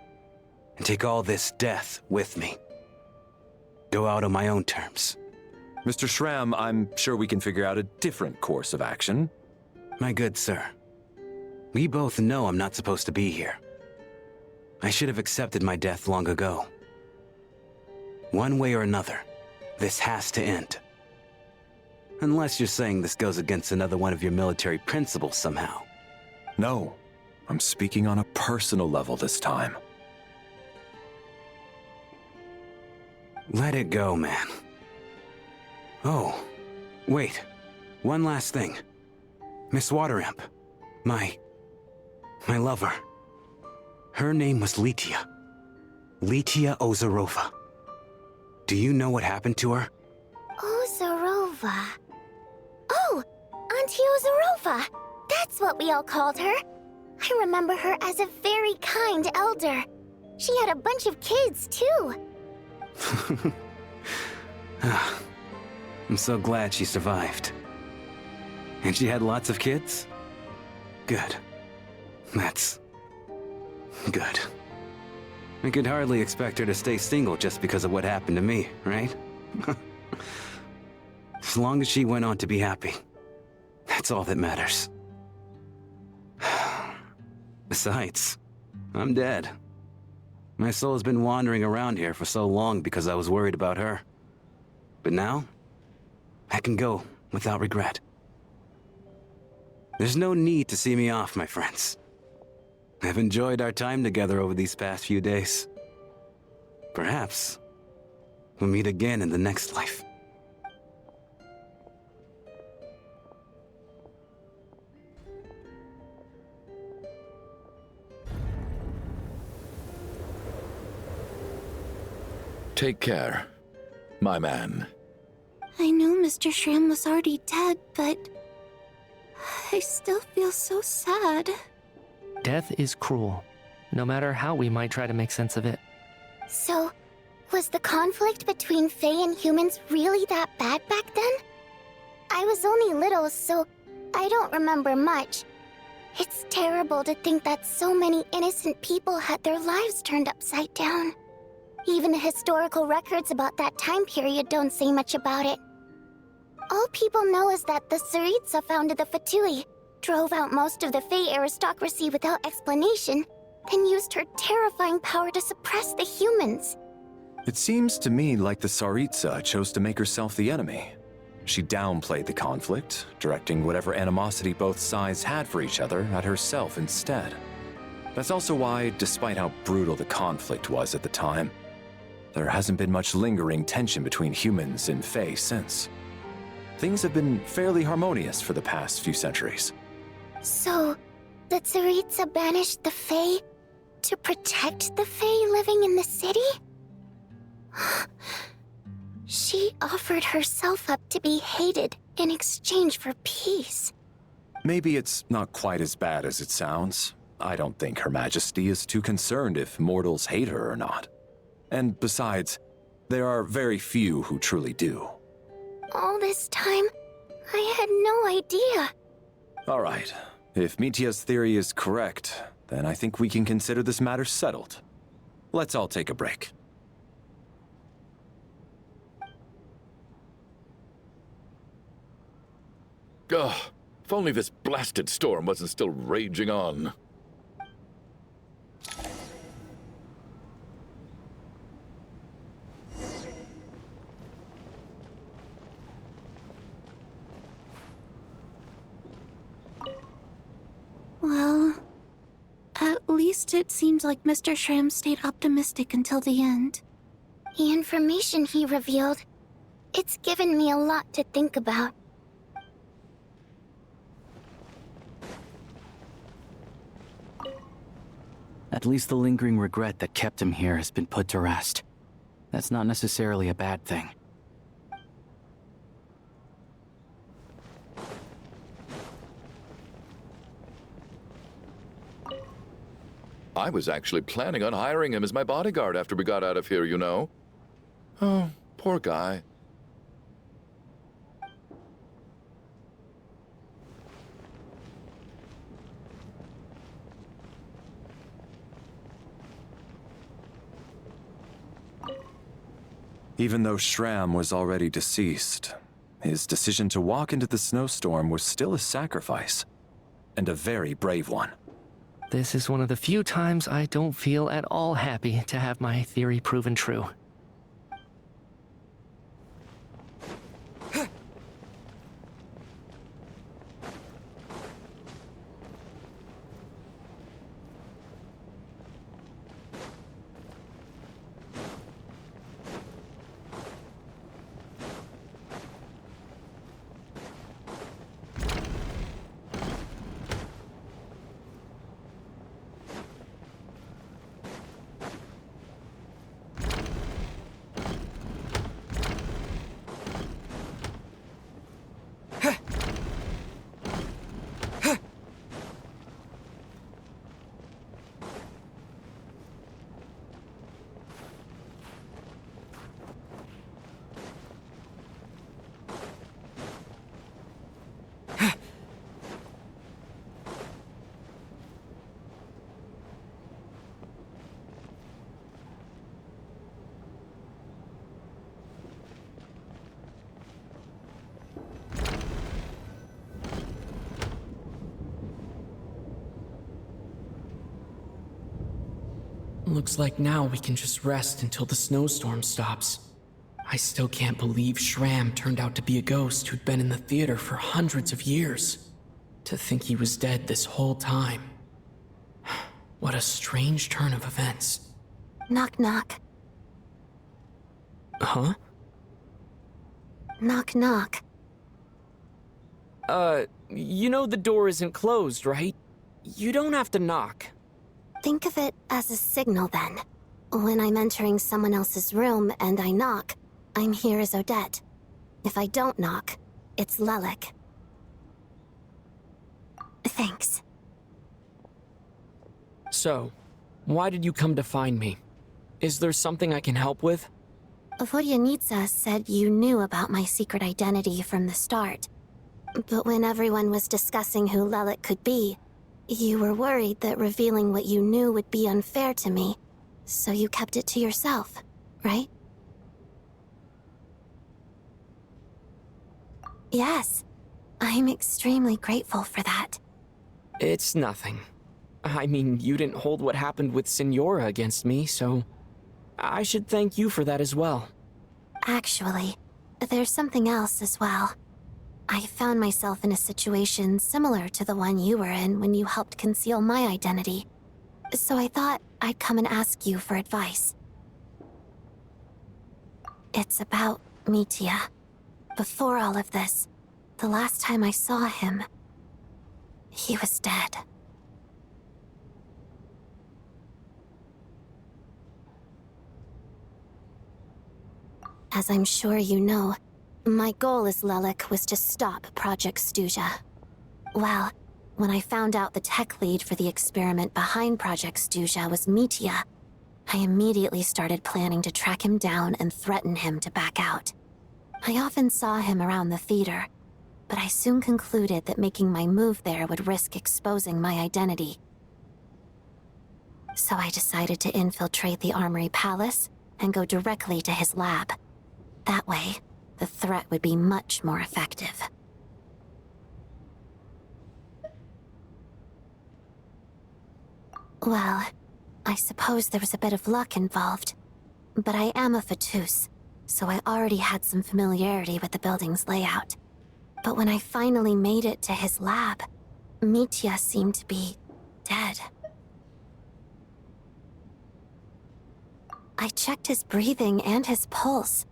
and take all this death with me. Go out on my own terms. Mr. Shram, I'm sure we can figure out a different course of action. My good sir, we both know I'm not supposed to be here. I should have accepted my death long ago. One way or another, this has to end. Unless you're saying this goes against another one of your military principles somehow. No, I'm speaking on a personal level this time. Let it go, man. Oh, wait. One last thing. Miss Waterimp. My lover. Her name was Litia. Litia Ozarova. Do you know what happened to her? Ozarova. Oh, Auntie Ozarova. That's what we all called her. I remember her as a very kind elder. She had a bunch of kids, too. I'm so glad she survived. And she had lots of kids? Good. That's... good. I could hardly expect her to stay single just because of what happened to me, right? As long as she went on to be happy, that's all that matters. Besides, I'm dead. My soul has been wandering around here for so long because I was worried about her. But now, I can go without regret. There's no need to see me off, my friends. I've enjoyed our time together over these past few days. Perhaps we'll meet again in the next life. Take care, my man. I know Mr. Shrim was already dead, but... I still feel so sad. Death is cruel, no matter how we might try to make sense of it. So, was the conflict between Fae and humans really that bad back then? I was only little, so I don't remember much. It's terrible to think that so many innocent people had their lives turned upside down. Even the historical records about that time period don't say much about it. All people know is that the Tsaritsa founded the Fatui, drove out most of the Fae aristocracy without explanation, then used her terrifying power to suppress the humans. It seems to me like the Tsaritsa chose to make herself the enemy. She downplayed the conflict, directing whatever animosity both sides had for each other at herself instead. That's also why, despite how brutal the conflict was at the time, there hasn't been much lingering tension between humans and Fae since. Things have been fairly harmonious for the past few centuries. So, the Tsaritsa banished the Fae to protect the Fae living in the city? She offered herself up to be hated in exchange for peace. Maybe it's not quite as bad as it sounds. I don't think Her Majesty is too concerned if mortals hate her or not. And besides, there are very few who truly do. All this time, I had no idea. All right, if Mitya's theory is correct, then I think we can consider this matter settled. Let's all take a break. Ugh, if only this blasted storm wasn't still raging on. Well, at least it seems like Mr. Shram stayed optimistic until the end. The information he revealed, it's given me a lot to think about. At least the lingering regret that kept him here has been put to rest. That's not necessarily a bad thing. I was actually planning on hiring him as my bodyguard after we got out of here, you know. Oh, poor guy. Even though Shram was already deceased, his decision to walk into the snowstorm was still a sacrifice, and a very brave one. This is one of the few times I don't feel at all happy to have my theory proven true. Looks like now we can just rest until the snowstorm stops. I still can't believe Shram turned out to be a ghost who'd been in the theater for hundreds of years. To think he was dead this whole time. What a strange turn of events. Knock knock. Huh? Knock knock. You know the door isn't closed, right? You don't have to knock. Think of it as a signal then. When I'm entering someone else's room and I knock, I'm here as Odette. If I don't knock, it's Lelik. Thanks. So, why did you come to find me? Is there something I can help with? Vodyanitsa said you knew about my secret identity from the start. But when everyone was discussing who Lelik could be, you were worried that revealing what you knew would be unfair to me, so you kept it to yourself, right? Yes, I'm extremely grateful for that. It's nothing. I mean, you didn't hold what happened with Signora against me, so I should thank you for that as well. Actually, there's something else as well. I found myself in a situation similar to the one you were in when you helped conceal my identity. So I thought I'd come and ask you for advice. It's about Mitya. Before all of this, the last time I saw him, he was dead. As I'm sure you know, my goal as Lelik was to stop Project Stuja. Well, when I found out the tech lead for the experiment behind Project Stuja was Mitya, I immediately started planning to track him down and threaten him to back out. I often saw him around the theater, but I soon concluded that making my move there would risk exposing my identity. So I decided to infiltrate the Armory Palace and go directly to his lab. That way, the threat would be much more effective. Well, I suppose there was a bit of luck involved. But I am a Fatus, so I already had some familiarity with the building's layout. But when I finally made it to his lab, Mitya seemed to be dead. I checked his breathing and his pulse.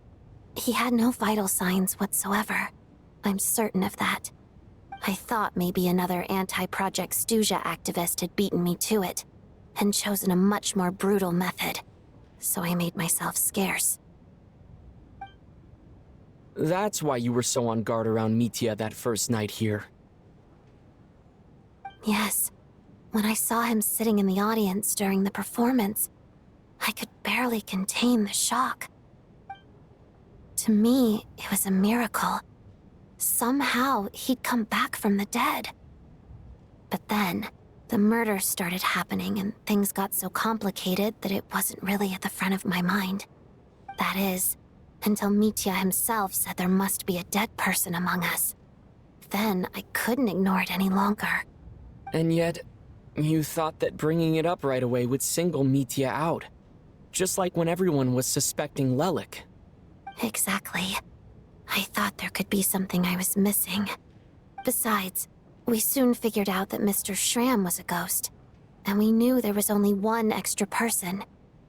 He had no vital signs whatsoever. I'm certain of that. I thought maybe another anti-Project Stuja activist had beaten me to it, and chosen a much more brutal method. So I made myself scarce. That's why you were so on guard around Mitya that first night here. Yes. When I saw him sitting in the audience during the performance, I could barely contain the shock. To me, it was a miracle. Somehow, he'd come back from the dead. But then, the murders started happening and things got so complicated that it wasn't really at the front of my mind. That is, until Mitya himself said there must be a dead person among us. Then, I couldn't ignore it any longer. And yet, you thought that bringing it up right away would single Mitya out. Just like when everyone was suspecting Lelik. Exactly. I thought there could be something I was missing. Besides, we soon figured out that Mr. Schramm was a ghost. And we knew there was only one extra person.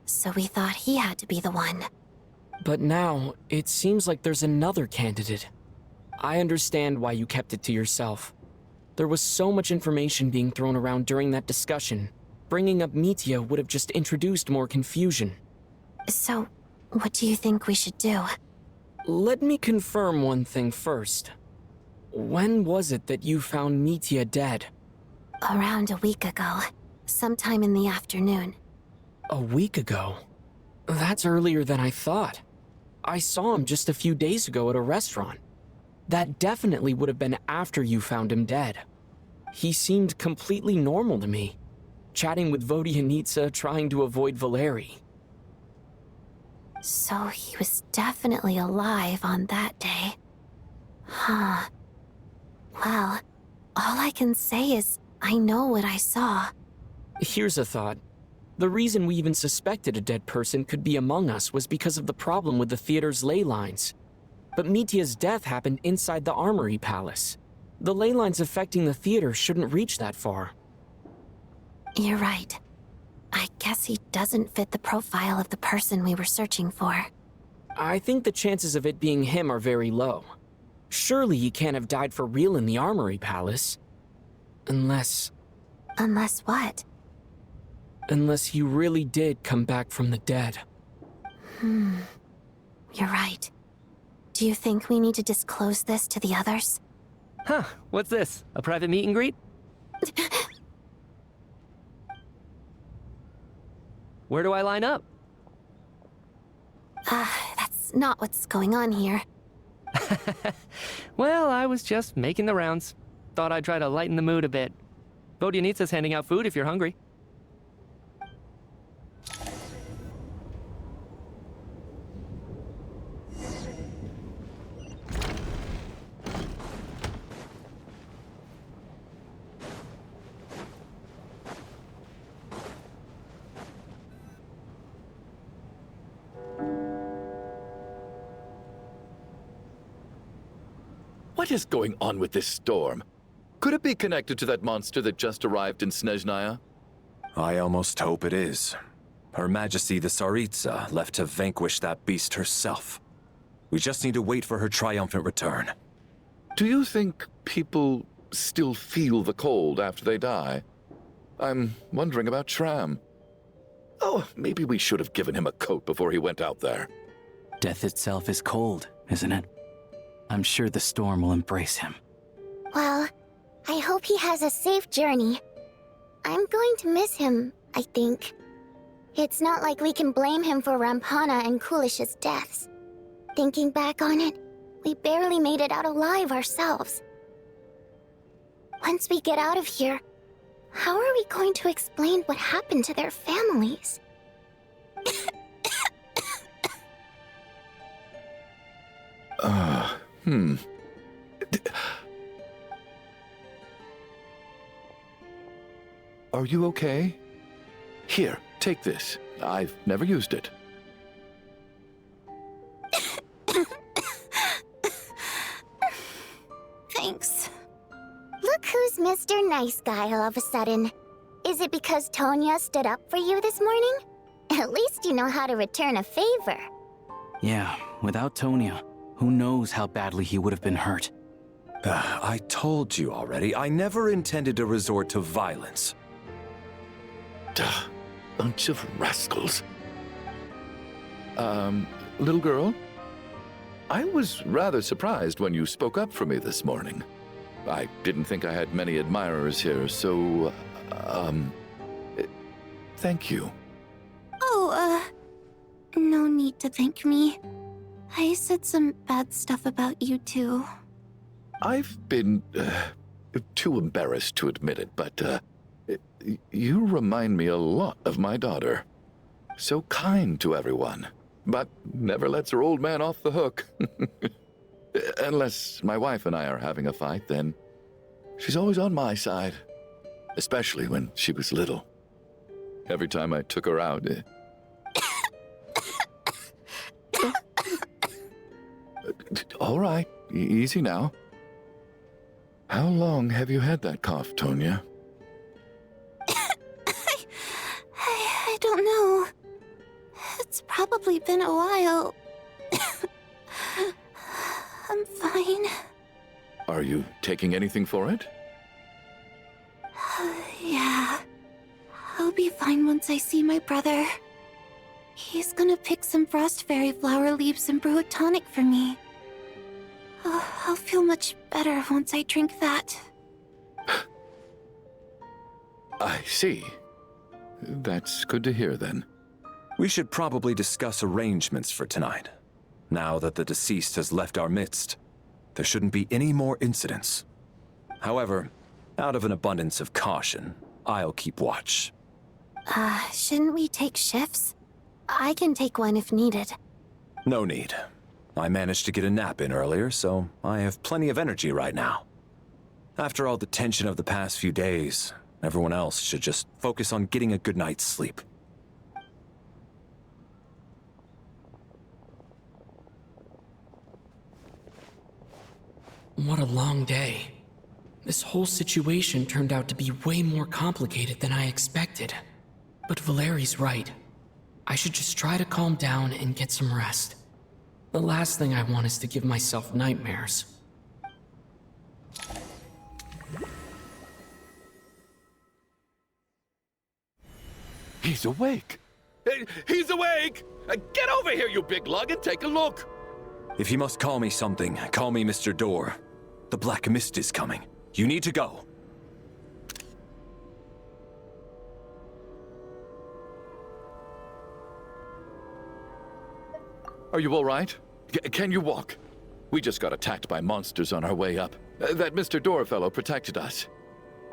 So we thought he had to be the one. But now, it seems like there's another candidate. I understand why you kept it to yourself. There was so much information being thrown around during that discussion. Bringing up Mitya would have just introduced more confusion. So, what do you think we should do? Let me confirm one thing first. When was it that you found Mitya dead? Around a week ago. Sometime in the afternoon. A week ago? That's earlier than I thought. I saw him just a few days ago at a restaurant. That definitely would have been after you found him dead. He seemed completely normal to me, chatting with Vodyanitsa, trying to avoid Valeri. So he was definitely alive on that day. Huh. Well, all I can say is I know what I saw. Here's a thought. The reason we even suspected a dead person could be among us was because of the problem with the theater's ley lines. But Mitya's death happened inside the Armory Palace. The ley lines affecting the theater shouldn't reach that far. You're right. I guess he doesn't fit the profile of the person we were searching for. I think the chances of it being him are very low. Surely he can't have died for real in the Armory Palace. Unless... Unless what? Unless he really did come back from the dead. You're right. Do you think we need to disclose this to the others? Huh, what's this? A private meet and greet? Where do I line up? That's not what's going on here. Well, I was just making the rounds. Thought I'd try to lighten the mood a bit. Vodyanitsa's handing out food if you're hungry. What is going on with this storm? Could it be connected to that monster that just arrived in Snezhnaya? I almost hope it is. Her Majesty the Tsaritsa left to vanquish that beast herself. We just need to wait for her triumphant return. Do you think people still feel the cold after they die? I'm wondering about Shram. Oh, maybe we should have given him a coat before he went out there. Death itself is cold, isn't it? I'm sure the storm will embrace him. Well, I hope he has a safe journey. I'm going to miss him, I think. It's not like we can blame him for Rampana and Kulish's deaths. Thinking back on it, we barely made it out alive ourselves. Once we get out of here, how are we going to explain what happened to their families? Are you okay? Here, take this. I've never used it. Thanks. Look who's Mr. Nice Guy all of a sudden. Is it because Tonya stood up for you this morning? At least you know how to return a favor. Yeah, without Tonya, who knows how badly he would have been hurt. I told you already, I never intended to resort to violence. Duh, bunch of rascals. Little girl? I was rather surprised when you spoke up for me this morning. I didn't think I had many admirers here, so, thank you. Oh, no need to thank me. I said some bad stuff about you too. I've been, too embarrassed to admit it, but, you remind me a lot of my daughter. So kind to everyone, but never lets her old man off the hook. Unless my wife and I are having a fight, then she's always on my side. Especially when she was little. Every time I took her out... All right, easy now. How long have you had that cough, Tonya? I don't know. It's probably been a while. I'm fine. Are you taking anything for it? Yeah. I'll be fine once I see my brother. He's gonna pick some frost fairy flower leaves and brew a tonic for me. I'll feel much better once I drink that. I see. That's good to hear, then. We should probably discuss arrangements for tonight. Now that the deceased has left our midst, there shouldn't be any more incidents. However, out of an abundance of caution, I'll keep watch. Shouldn't we take shifts? I can take one if needed. No need. I managed to get a nap in earlier, so I have plenty of energy right now. After all the tension of the past few days, everyone else should just focus on getting a good night's sleep. What a long day. This whole situation turned out to be way more complicated than I expected. But Valeri's right. I should just try to calm down and get some rest. The last thing I want is to give myself nightmares. He's awake! He's awake! Get over here, you big lug, and take a look! If you must call me something, call me Mr. Door. The Black Mist is coming. You need to go. Are you all right? Can you walk? We just got attacked by monsters on our way up. That Mr. Door fellow protected us.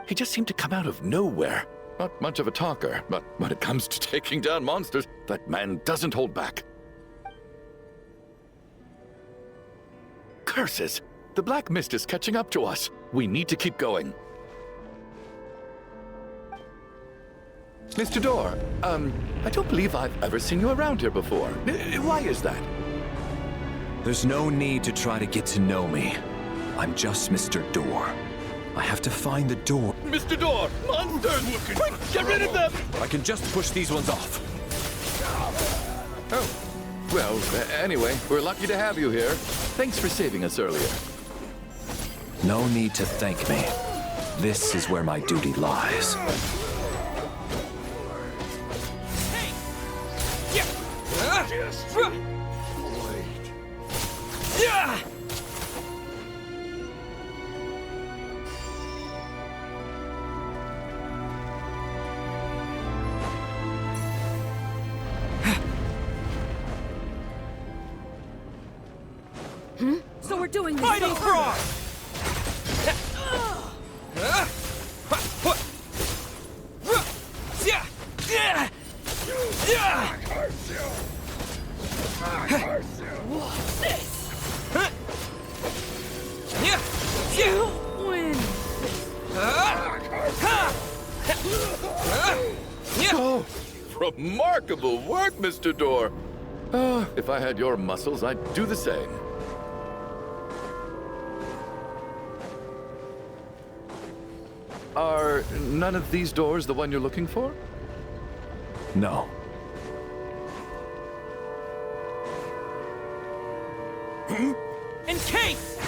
He just seemed to come out of nowhere. Not much of a talker, but when it comes to taking down monsters, that man doesn't hold back. Curses! The Black Mist is catching up to us. We need to keep going. Mr. Door, I don't believe I've ever seen you around here before. Why is that? There's no need to try to get to know me. I'm just Mr. Door. I have to find the door. Mr. Door! Monsters! Quick, get rid of them! I can just push these ones off. Oh. Well, anyway, we're lucky to have you here. Thanks for saving us earlier. No need to thank me. This is where my duty lies. So we're doing this. Fighting frog! You win. Oh, remarkable work, Mr. Door. If I had your muscles, I'd do the same. Are none of these doors the one you're looking for? No. Encase!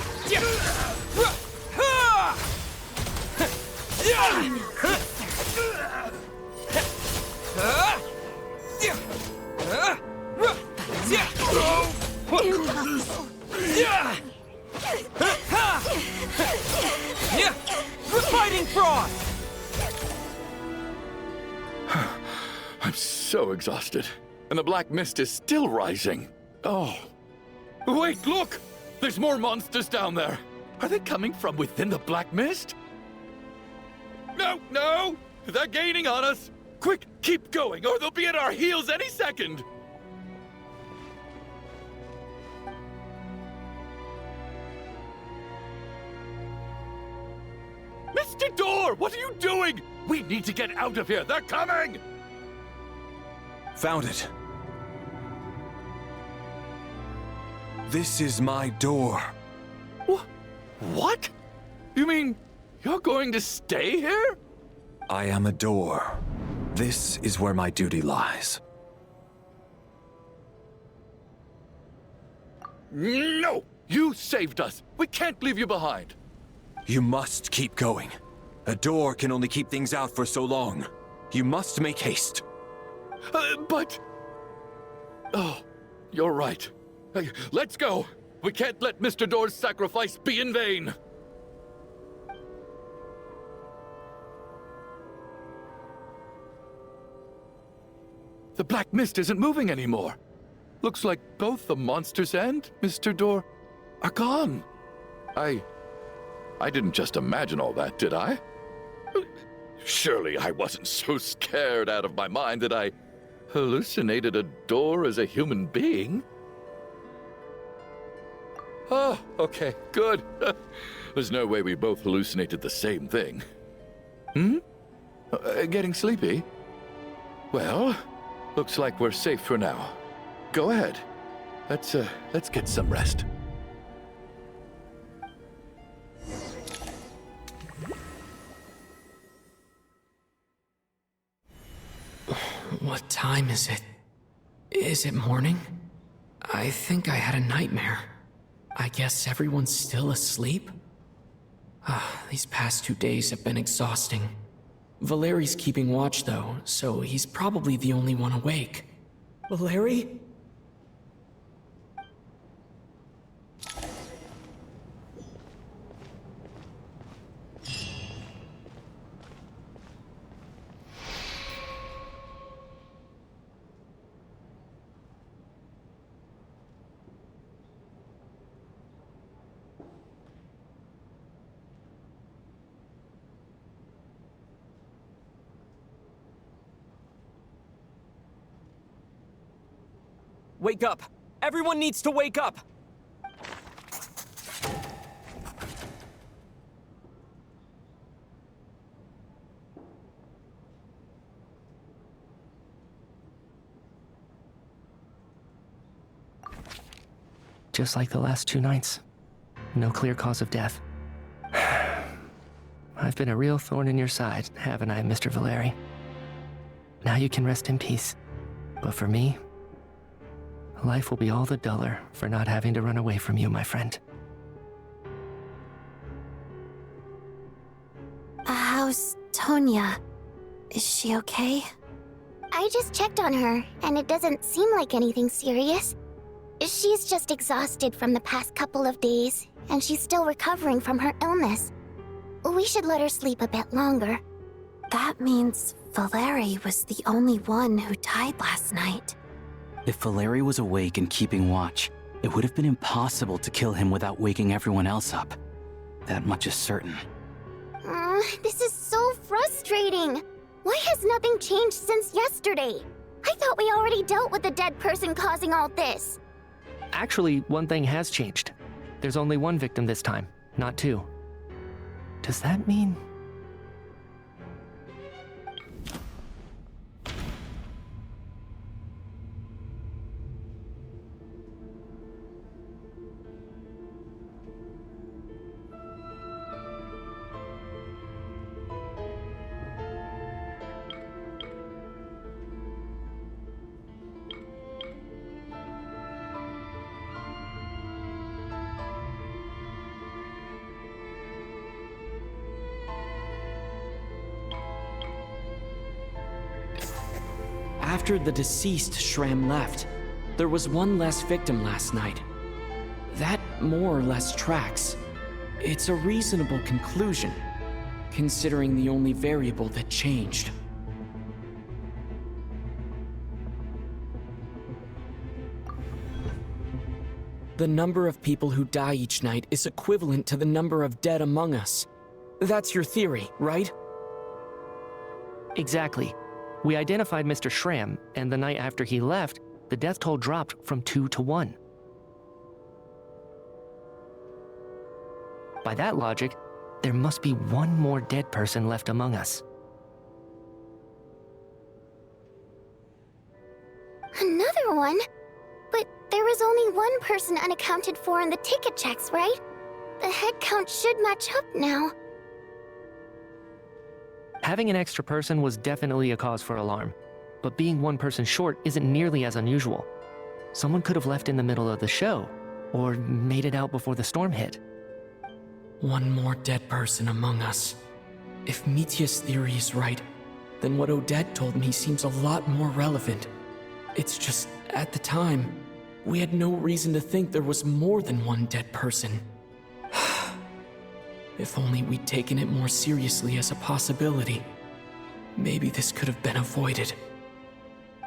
Fighting frog! I'm so exhausted, and the black mist is still rising. Oh. Wait, look! There's more monsters down there. Are they coming from within the black mist? No, no! They're gaining on us! Quick, keep going, or they'll be at our heels any second! Mr. Door, what are you doing? We need to get out of here. They're coming! Found it. This is my door. What? You mean you're going to stay here? I am a door. This is where my duty lies. No! You saved us. We can't leave you behind. You must keep going. A door can only keep things out for so long. You must make haste. But... Oh, you're right. Hey, let's go. We can't let Mr. Door's sacrifice be in vain. The black mist isn't moving anymore. Looks like both the monsters and Mr. Door are gone. I didn't just imagine all that, did I? Surely I wasn't so scared out of my mind that I hallucinated a door as a human being. Oh, okay, good. There's no way we both hallucinated the same thing. Getting sleepy? Well, looks like we're safe for now. Go ahead. Let's get some rest. What time is it? Is it morning? I think I had a nightmare. I guess everyone's still asleep? These past 2 days have been exhausting. Valeri's keeping watch though, so he's probably the only one awake. Valeri? Wake up! Everyone needs to wake up! Just like the last 2 nights. No clear cause of death. I've been a real thorn in your side, haven't I, Mr. Valeri? Now you can rest in peace. But for me, life will be all the duller for not having to run away from you, my friend. How's Tonya? Is she okay? I just checked on her, and it doesn't seem like anything serious. She's just exhausted from the past couple of days, and she's still recovering from her illness. We should let her sleep a bit longer. That means Valeri was the only one who died last night. If Valeri was awake and keeping watch, it would have been impossible to kill him without waking everyone else up. That much is certain. This is so frustrating. Why has nothing changed since yesterday? I thought we already dealt with the dead person causing all this. Actually, one thing has changed. There's only one victim this time, not two. Does that mean... After the deceased Shram left, there was one less victim last night. That more or less tracks. It's a reasonable conclusion, considering the only variable that changed. The number of people who die each night is equivalent to the number of dead among us. That's your theory, right? Exactly. We identified Mr. Shram, and the night after he left, the death toll dropped from 2 to 1. By that logic, there must be one more dead person left among us. Another one? But there was only one person unaccounted for in the ticket checks, right? The head count should match up now. Having an extra person was definitely a cause for alarm, but being one person short isn't nearly as unusual. Someone could have left in the middle of the show, or made it out before the storm hit. One more dead person among us. If Mitya's theory is right, then what Odette told me seems a lot more relevant. It's just, at the time, we had no reason to think there was more than one dead person. If only we'd taken it more seriously as a possibility. Maybe this could have been avoided.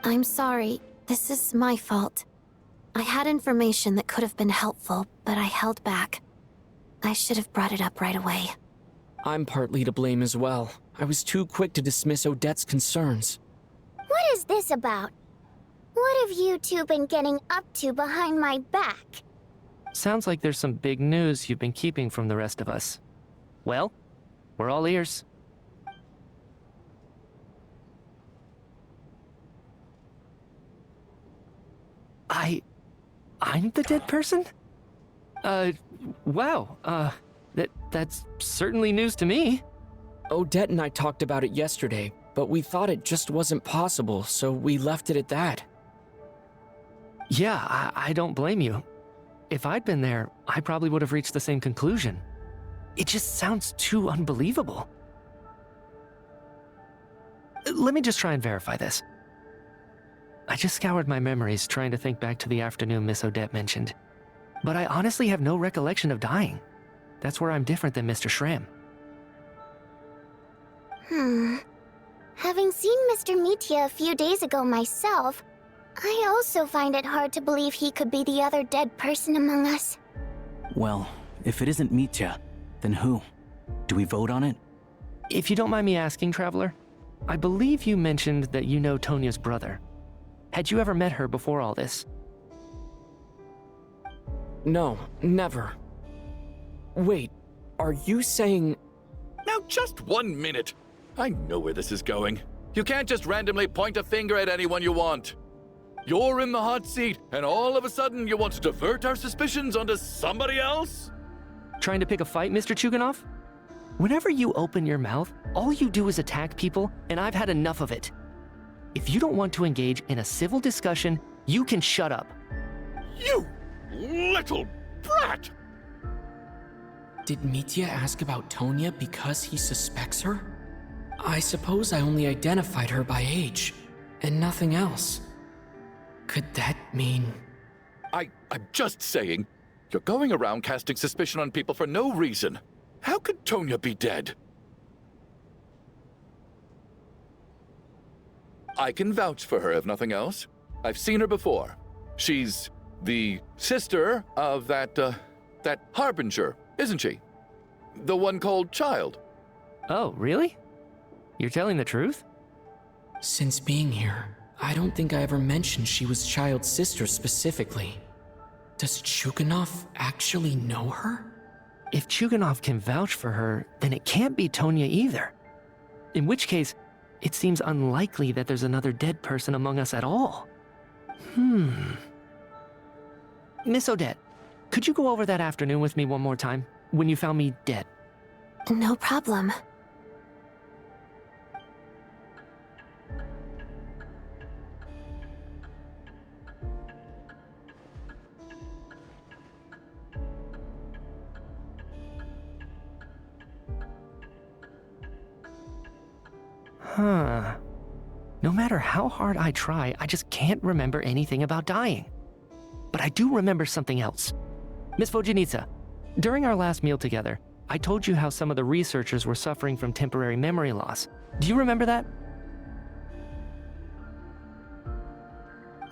I'm sorry. This is my fault. I had information that could have been helpful, but I held back. I should have brought it up right away. I'm partly to blame as well. I was too quick to dismiss Odette's concerns. What is this about? What have you two been getting up to behind my back? Sounds like there's some big news you've been keeping from the rest of us. Well, we're all ears. I'm the dead person? Wow, that's certainly news to me. Odette and I talked about it yesterday, but we thought it just wasn't possible, so we left it at that. Yeah, I don't blame you. If I'd been there, I probably would have reached the same conclusion. It just sounds too unbelievable. Let me just try and verify this. I just scoured my memories trying to think back to the afternoon Miss Odette mentioned. But I honestly have no recollection of dying. That's where I'm different than Mr. Shram. Having seen Mr. Mitya a few days ago myself, I also find it hard to believe he could be the other dead person among us. Well, if it isn't Mitya, then who? Do we vote on it? If you don't mind me asking, Traveler, I believe you mentioned that you know Tonya's brother. Had you ever met her before all this? No, never. Wait, are you saying... Now just 1 minute. I know where this is going. You can't just randomly point a finger at anyone you want. You're in the hot seat, and all of a sudden you want to divert our suspicions onto somebody else? Trying to pick a fight, Mr. Chuganov? Whenever you open your mouth, all you do is attack people, and I've had enough of it. If you don't want to engage in a civil discussion, you can shut up. You little brat! Did Mitya ask about Tonya because he suspects her? I suppose I only identified her by age, and nothing else. Could that mean... I'm just saying, you're going around casting suspicion on people for no reason. How could Tonya be dead? I can vouch for her, if nothing else. I've seen her before. She's the sister of that Harbinger, isn't she? The one called Child. Oh, really? You're telling the truth? Since being here, I don't think I ever mentioned she was Child's sister specifically. Does Chuganov actually know her? If Chuganov can vouch for her, then it can't be Tonya either. In which case, it seems unlikely that there's another dead person among us at all. Miss Odette, could you go over that afternoon with me one more time, when you found me dead? No problem. No matter how hard I try, I just can't remember anything about dying. But I do remember something else. Miss Vojanitsa, during our last meal together, I told you how some of the researchers were suffering from temporary memory loss. Do you remember that?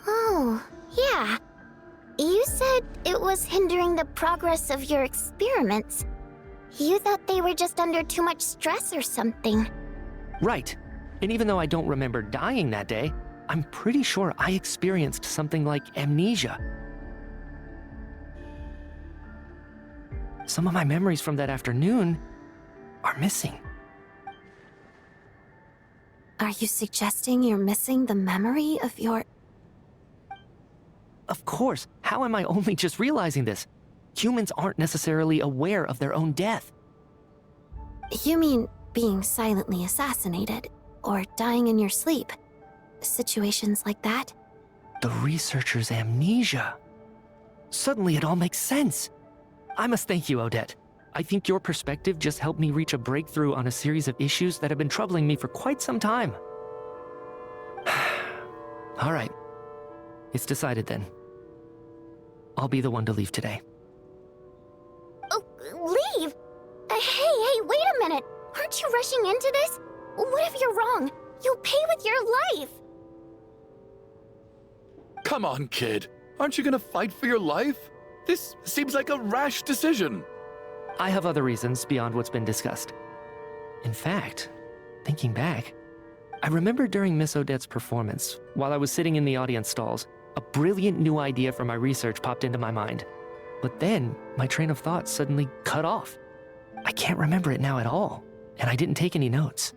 Oh, yeah. You said it was hindering the progress of your experiments. You thought they were just under too much stress or something. Right. And even though I don't remember dying that day, I'm pretty sure I experienced something like amnesia. Some of my memories from that afternoon are missing. Are you suggesting you're missing the memory of your... Of course. How am I only just realizing this? Humans aren't necessarily aware of their own death. You mean being silently assassinated, or dying in your sleep? Situations like that? The researcher's amnesia. Suddenly it all makes sense. I must thank you, Odette. I think your perspective just helped me reach a breakthrough on a series of issues that have been troubling me for quite some time. All right. It's decided then. I'll be the one to leave today. Oh, leave? Hey, wait a minute. Aren't you rushing into this? What if you're wrong? You'll pay with your life. Come on, kid. Aren't you gonna fight for your life? This seems like a rash decision. I have other reasons beyond what's been discussed. In fact, thinking back, I remember during Miss Odette's performance, while I was sitting in the audience stalls, a brilliant new idea for my research popped into my mind. But then, my train of thought suddenly cut off. I can't remember it now at all, and I didn't take any notes.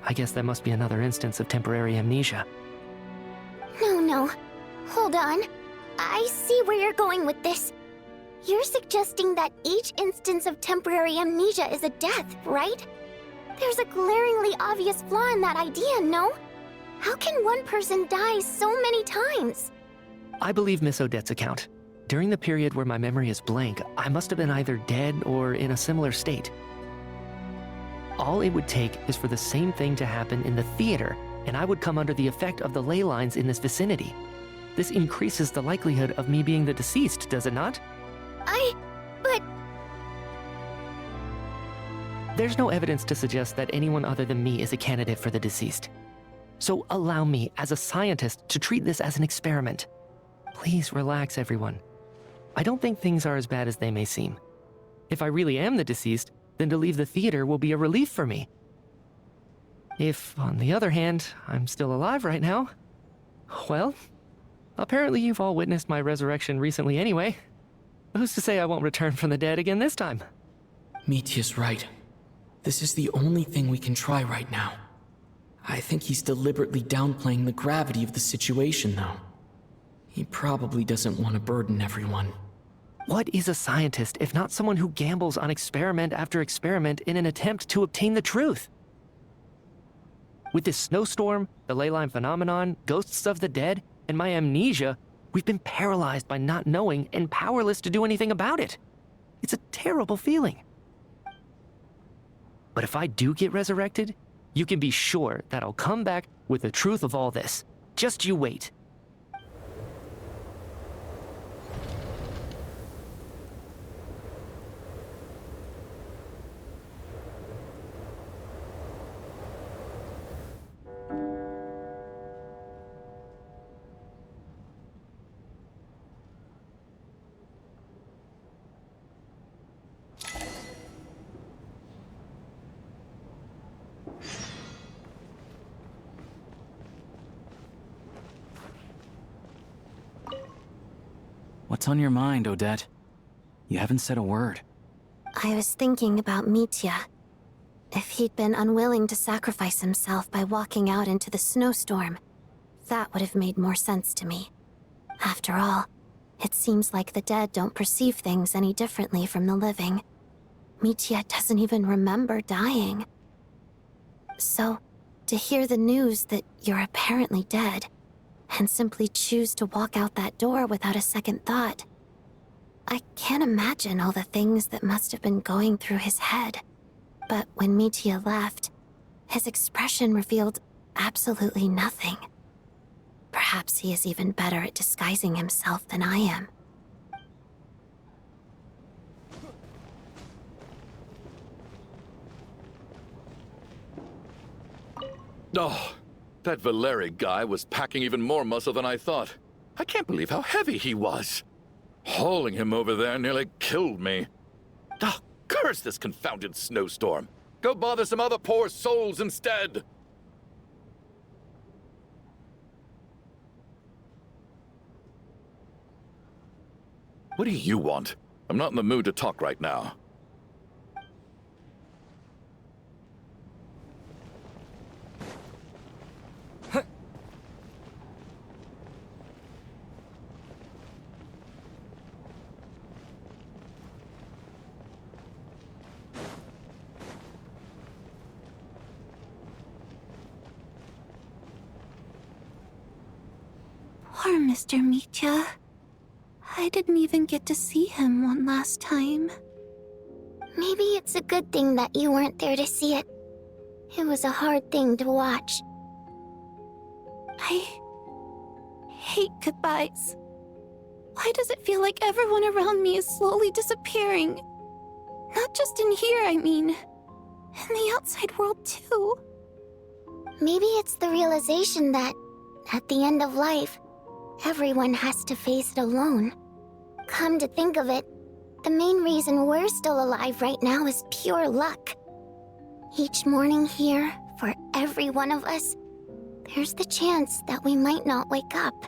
I guess that must be another instance of temporary amnesia. No. Hold on. I see where you're going with this. You're suggesting that each instance of temporary amnesia is a death, right? There's a glaringly obvious flaw in that idea, no? How can one person die so many times? I believe Miss Odette's account. During the period where my memory is blank, I must have been either dead or in a similar state. All it would take is for the same thing to happen in the theater, and I would come under the effect of the ley lines in this vicinity. This increases the likelihood of me being the deceased, does it not? But... There's no evidence to suggest that anyone other than me is a candidate for the deceased. So allow me, as a scientist, to treat this as an experiment. Please relax, everyone. I don't think things are as bad as they may seem. If I really am the deceased, then to leave the theater will be a relief for me. If, on the other hand, I'm still alive right now, well, apparently you've all witnessed my resurrection recently anyway. Who's to say I won't return from the dead again this time? Mitya's right. This is the only thing we can try right now. I think he's deliberately downplaying the gravity of the situation, though. He probably doesn't want to burden everyone. What is a scientist if not someone who gambles on experiment after experiment in an attempt to obtain the truth? With this snowstorm, the ley line phenomenon, ghosts of the dead, and my amnesia, we've been paralyzed by not knowing and powerless to do anything about it. It's a terrible feeling. But if I do get resurrected, you can be sure that I'll come back with the truth of all this. Just you wait. What's on your mind, Odette? You haven't said a word. I was thinking about Mitya. If he'd been unwilling to sacrifice himself by walking out into the snowstorm, that would have made more sense to me. After all, it seems like the dead don't perceive things any differently from the living. Mitya doesn't even remember dying. So, to hear the news that you're apparently dead, and simply choose to walk out that door without a second thought, I can't imagine all the things that must have been going through his head. But when Mitya left, his expression revealed absolutely nothing. Perhaps he is even better at disguising himself than I am. Oh, that Valeri guy was packing even more muscle than I thought. I can't believe how heavy he was. Hauling him over there nearly killed me. Ah, curse this confounded snowstorm. Go bother some other poor souls instead. What do you want? I'm not in the mood to talk right now. Poor Mr. Mitya. I didn't even get to see him one last time. Maybe it's a good thing that you weren't there to see it. It was a hard thing to watch. I hate goodbyes. Why does it feel like everyone around me is slowly disappearing? Not just in here, I mean. In the outside world, too. Maybe it's the realization that, at the end of life, everyone has to face it alone. Come to think of it, the main reason we're still alive right now is pure luck. Each morning here, for every one of us, there's the chance that we might not wake up.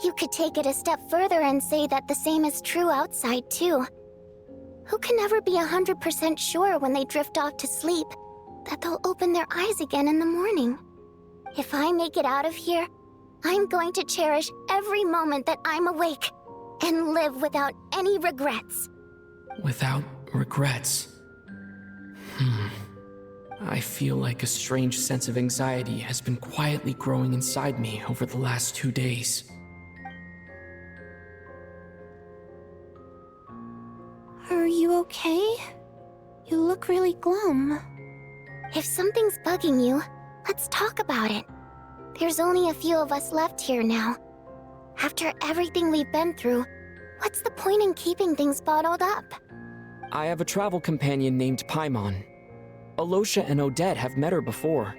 You could take it a step further and say that the same is true outside, too. Who can never be 100% sure when they drift off to sleep that they'll open their eyes again in the morning? If I make it out of here, I'm going to cherish every moment that I'm awake and live without any regrets. Without regrets. I feel like a strange sense of anxiety has been quietly growing inside me over the last 2 days. Are you okay? You look really glum. If something's bugging you, let's talk about it. There's only a few of us left here now. After everything we've been through, what's the point in keeping things bottled up? I have a travel companion named Paimon. Alosha and Odette have met her before.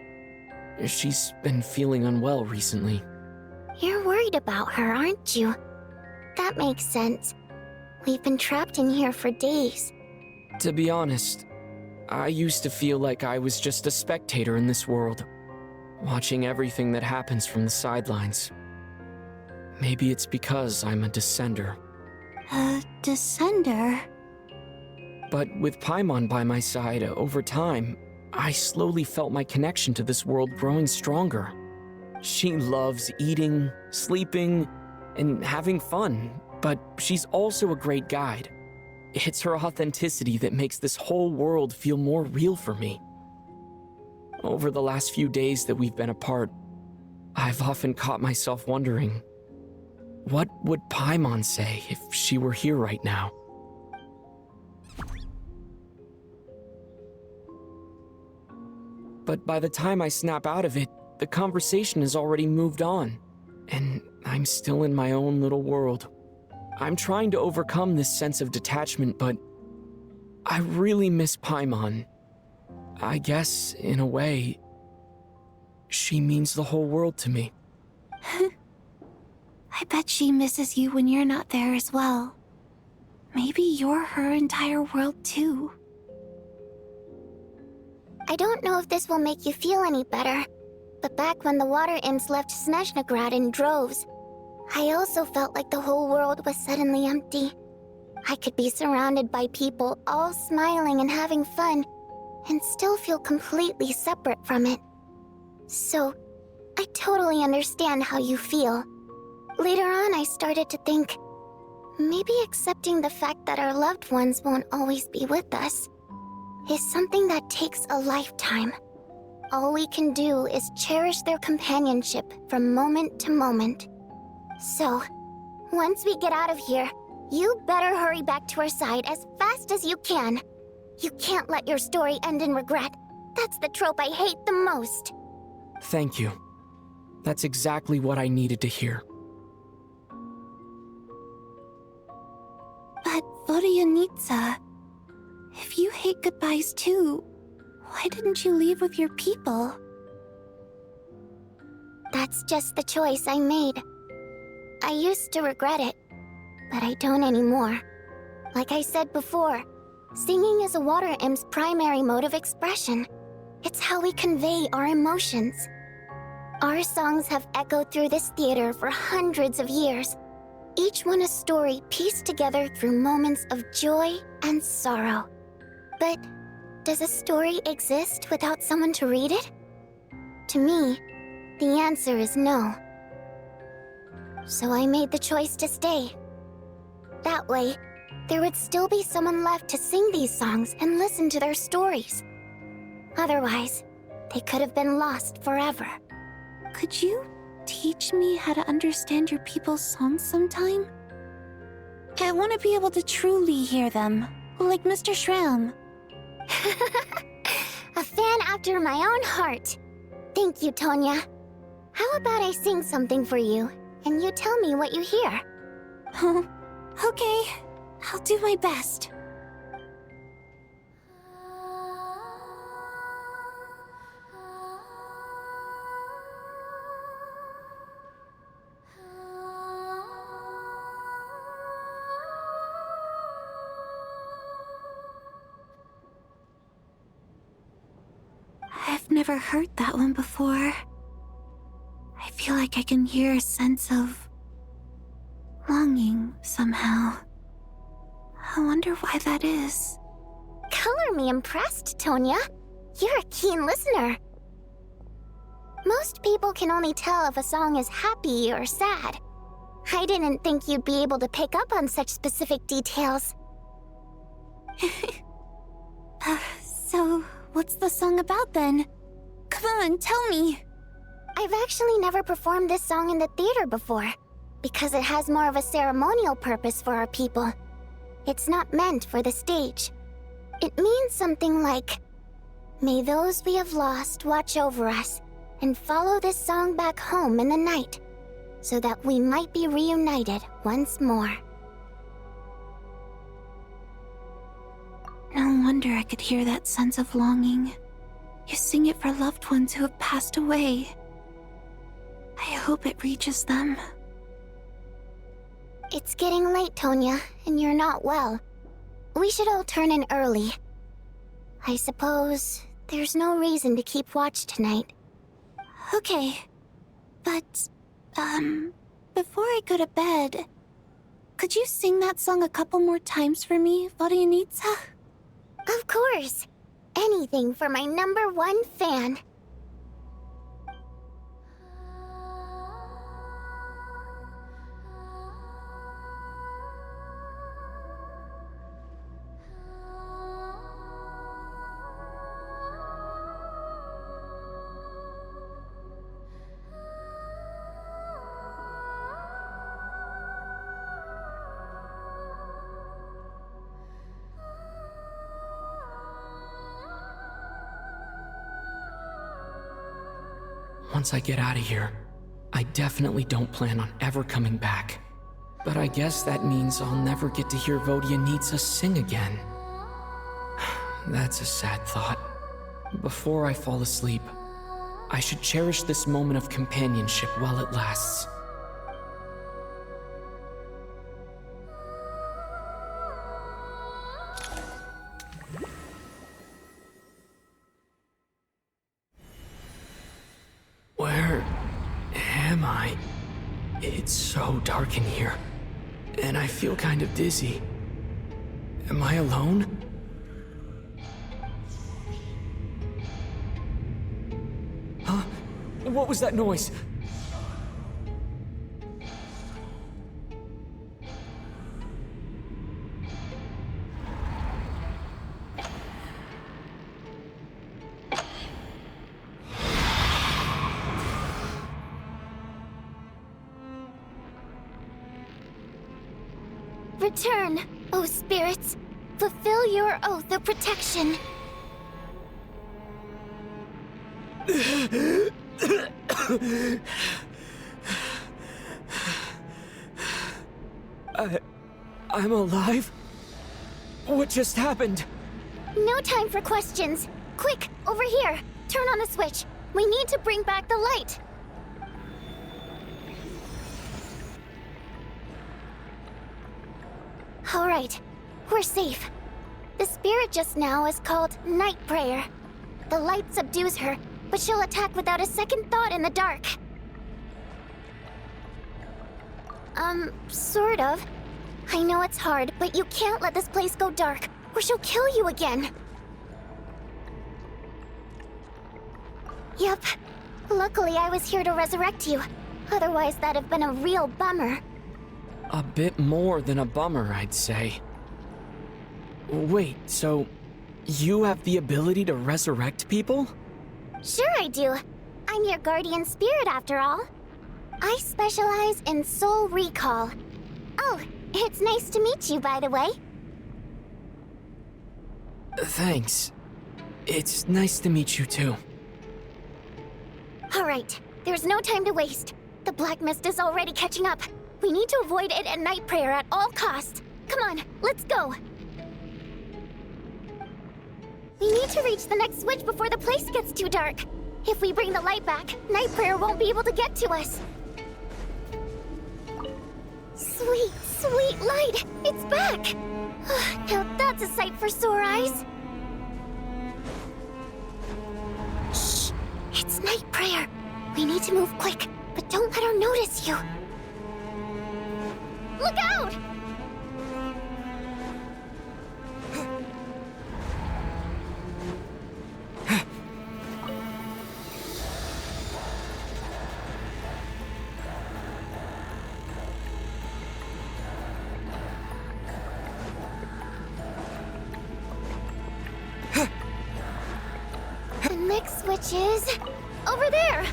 She's been feeling unwell recently. You're worried about her, aren't you? That makes sense. We've been trapped in here for days. To be honest, I used to feel like I was just a spectator in this world, watching everything that happens from the sidelines. Maybe it's because I'm a descender. A descender? But with Paimon by my side, over time, I slowly felt my connection to this world growing stronger. She loves eating, sleeping, and having fun, but she's also a great guide. It's her authenticity that makes this whole world feel more real for me. Over the last few days that we've been apart, I've often caught myself wondering, what would Paimon say if she were here right now? But by the time I snap out of it, the conversation has already moved on, and I'm still in my own little world. I'm trying to overcome this sense of detachment, but I really miss Paimon. I guess, in a way, she means the whole world to me. I bet she misses you when you're not there as well. Maybe you're her entire world too. I don't know if this will make you feel any better, but back when the water imps left Snezhnegrad in droves, I also felt like the whole world was suddenly empty. I could be surrounded by people all smiling and having fun, and still feel completely separate from it. So, I totally understand how you feel. Later on, I started to think, maybe accepting the fact that our loved ones won't always be with us is something that takes a lifetime. All we can do is cherish their companionship from moment to moment. So, once we get out of here, you better hurry back to our side as fast as you can. You can't let your story end in regret. That's the trope I hate the most. Thank you. That's exactly what I needed to hear. But Vodyanitsa, if you hate goodbyes too, why didn't you leave with your people? That's just the choice I made. I used to regret it, but I don't anymore. Like I said before, singing is a water imp's primary mode of expression. It's how we convey our emotions. Our songs have echoed through this theater for hundreds of years, each one a story pieced together through moments of joy and sorrow. But does a story exist without someone to read it? To me, the answer is no. So I made the choice to stay. That way, there would still be someone left to sing these songs and listen to their stories. Otherwise, they could have been lost forever. Could you teach me how to understand your people's songs sometime? I want to be able to truly hear them, like Mr. Shram. A fan after my own heart. Thank you, Tonya. How about I sing something for you, and you tell me what you hear? Okay, I'll do my best. I've never heard that one before. I feel like I can hear a sense of longing somehow. I wonder why that is. Color me impressed, Tonya. You're a keen listener. Most people can only tell if a song is happy or sad. I didn't think you'd be able to pick up on such specific details. So, what's the song about then? Come on, tell me! I've actually never performed this song in the theater before, because it has more of a ceremonial purpose for our people. It's not meant for the stage. It means something like, "May those we have lost watch over us, and follow this song back home in the night, so that we might be reunited once more." No wonder I could hear that sense of longing. You sing it for loved ones who have passed away. I hope it reaches them. It's getting late, Tonya, and you're not well. We should all turn in early. I suppose there's no reason to keep watch tonight. Okay. But, before I go to bed, could you sing that song a couple more times for me, Vodyanitsa? Of course. Anything for my #1 fan. once I get out of here, I definitely don't plan on ever coming back. But I guess that means I'll never get to hear Vodia Needs Us sing again. That's a sad thought. Before I fall asleep, I should cherish this moment of companionship while it lasts. Where am I? It's so dark in here, and I feel kind of dizzy. Am I alone? Huh? What was that noise? Return, O spirits. Fulfill your oath of protection. I'm alive? What just happened? No time for questions. Quick, over here. Turn on the switch. We need to bring back the light. All right, we're safe. The spirit just now is called Night Prayer. The light subdues her, but she'll attack without a second thought in the dark. Sort of. I know it's hard, but you can't let this place go dark, or she'll kill you again. Yep. Luckily, I was here to resurrect you. Otherwise, that'd have been a real bummer. A bit more than a bummer, I'd say. Wait, so you have the ability to resurrect people? Sure I do. I'm your guardian spirit after all. I specialize in soul recall. Oh, it's nice to meet you, by the way. Thanks. It's nice to meet you too. All right, there's no time to waste. The black mist is already catching up. We need to avoid it at Night Prayer at all costs. Come on, let's go. We need to reach the next switch before the place gets too dark. If we bring the light back, Night Prayer won't be able to get to us. Sweet, sweet light! It's back! Now that's a sight for sore eyes. Shh! It's Night Prayer. We need to move quick, but don't let her notice you. Look out! The next switch is over there.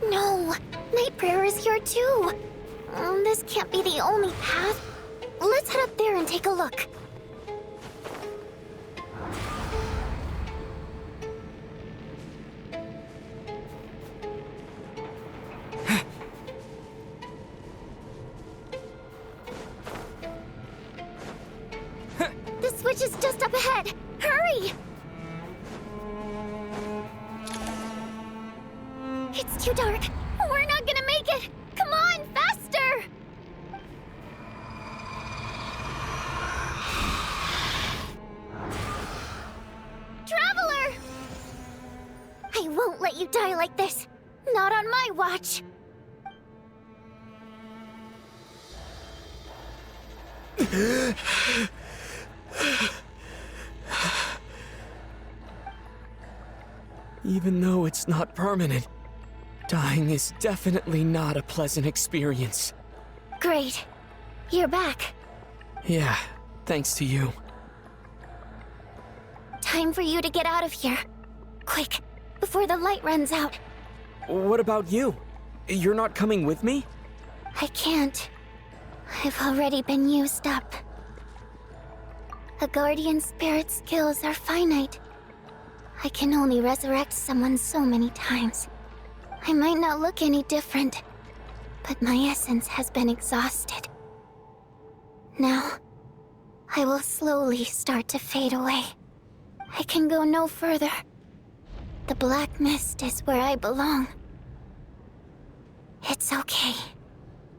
No, Night Prayer is here too. This can't be the only path. Let's head up there and take a look. The switch is just up ahead. Hurry! It's too dark. We're not gonna make it. Come on, faster! Traveler! I won't let you die like this. Not on my watch. Even though it's not permanent, dying is definitely not a pleasant experience. Great. You're back. Yeah, thanks to you. Time for you to get out of here. Quick, before the light runs out. What about you? You're not coming with me? I can't. I've already been used up. A guardian spirit's skills are finite. I can only resurrect someone so many times. I might not look any different, but my essence has been exhausted. Now, I will slowly start to fade away. I can go no further. The black mist is where I belong. It's okay.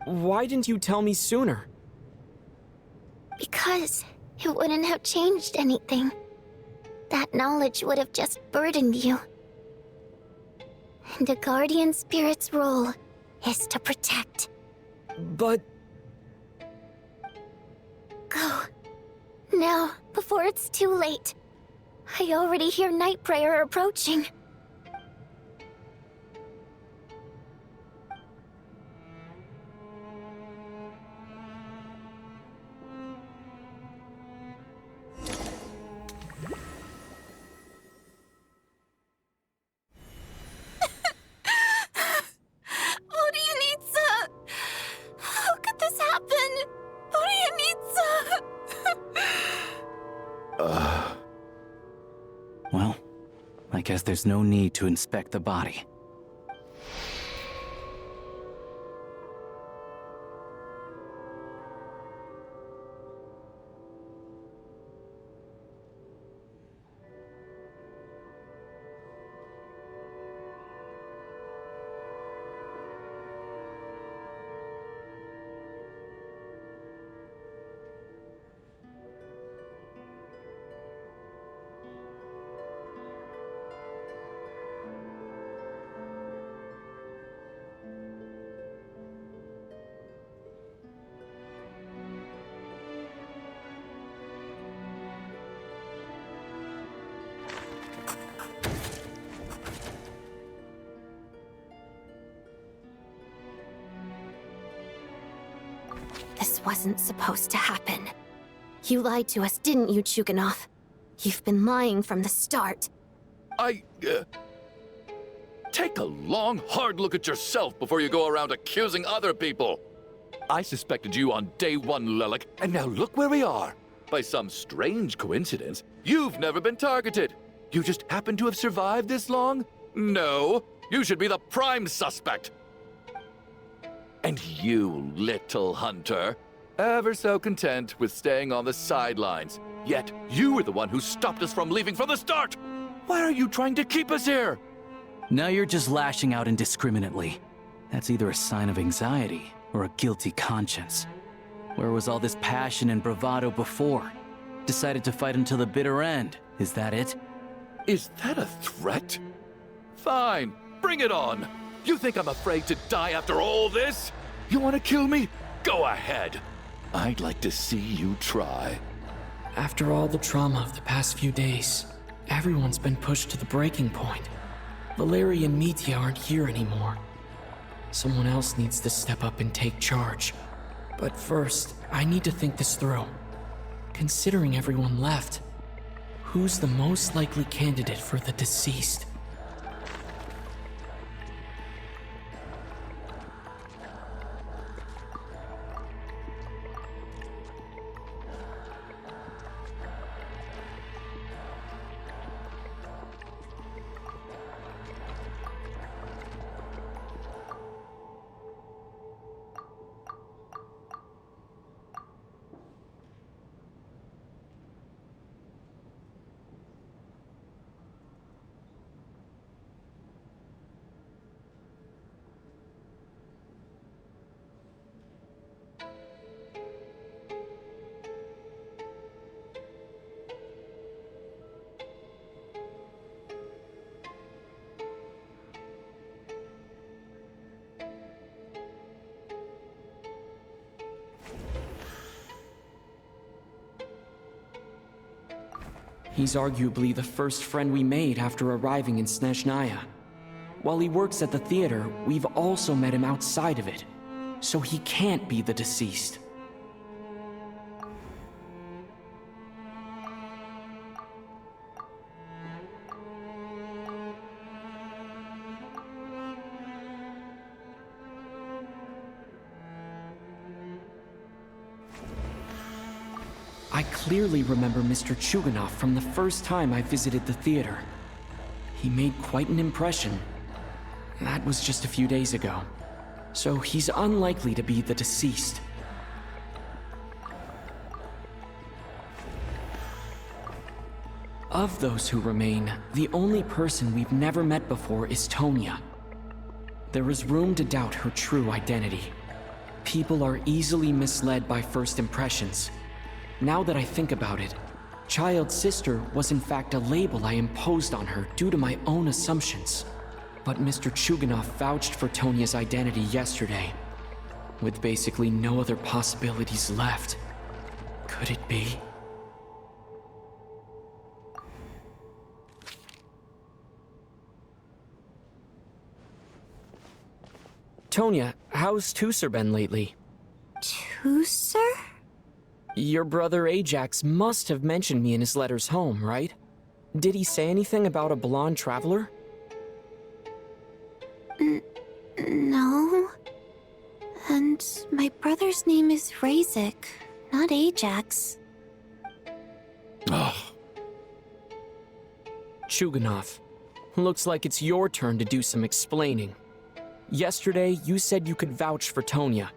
Why didn't you tell me sooner? Because it wouldn't have changed anything. That knowledge would have just burdened you. And a guardian spirit's role is to protect. But... Go. Now, before it's too late. I already hear night prayer approaching. How could this happen? Well, I guess there's no need to inspect the body. This wasn't supposed to happen. You lied to us, didn't you, Chuganov? You've been lying from the start. Take a long, hard look at yourself before you go around accusing other people. I suspected you on day one, Lilac, and now look where we are. By some strange coincidence, you've never been targeted. You just happen to have survived this long? No, you should be the prime suspect. And you, little hunter, ever so content with staying on the sidelines. Yet, you were the one who stopped us from leaving from the start! Why are you trying to keep us here? Now you're just lashing out indiscriminately. That's either a sign of anxiety or a guilty conscience. Where was all this passion and bravado before? Decided to fight until the bitter end. Is that it? Is that a threat? Fine, bring it on. You think I'm afraid to die after all this? You want to kill me? Go ahead. I'd like to see you try. After all the trauma of the past few days, everyone's been pushed to the breaking point. Valeria and Mitya aren't here anymore. Someone else needs to step up and take charge. But first, I need to think this through. Considering everyone left, who's the most likely candidate for the deceased? He's arguably the first friend we made after arriving in Snezhnaya. While he works at the theater, we've also met him outside of it, so he can't be the deceased. I clearly remember Mr. Chuganov from the first time I visited the theater. He made quite an impression. That was just a few days ago, so he's unlikely to be the deceased. Of those who remain, the only person we've never met before is Tonya. There is room to doubt her true identity. People are easily misled by first impressions. Now that I think about it, Child's sister was in fact a label I imposed on her due to my own assumptions. But Mr. Chuganov vouched for Tonya's identity yesterday, with basically no other possibilities left. Could it be? Tonya, how's Tusser been lately? Tusser? Your brother Ajax must have mentioned me in his letters home, right? Did he say anything about a blonde traveler? No. And my brother's name is Razik, not Ajax. Ugh. Chuganov, looks like it's your turn to do some explaining. Yesterday, you said you could vouch for Tonya.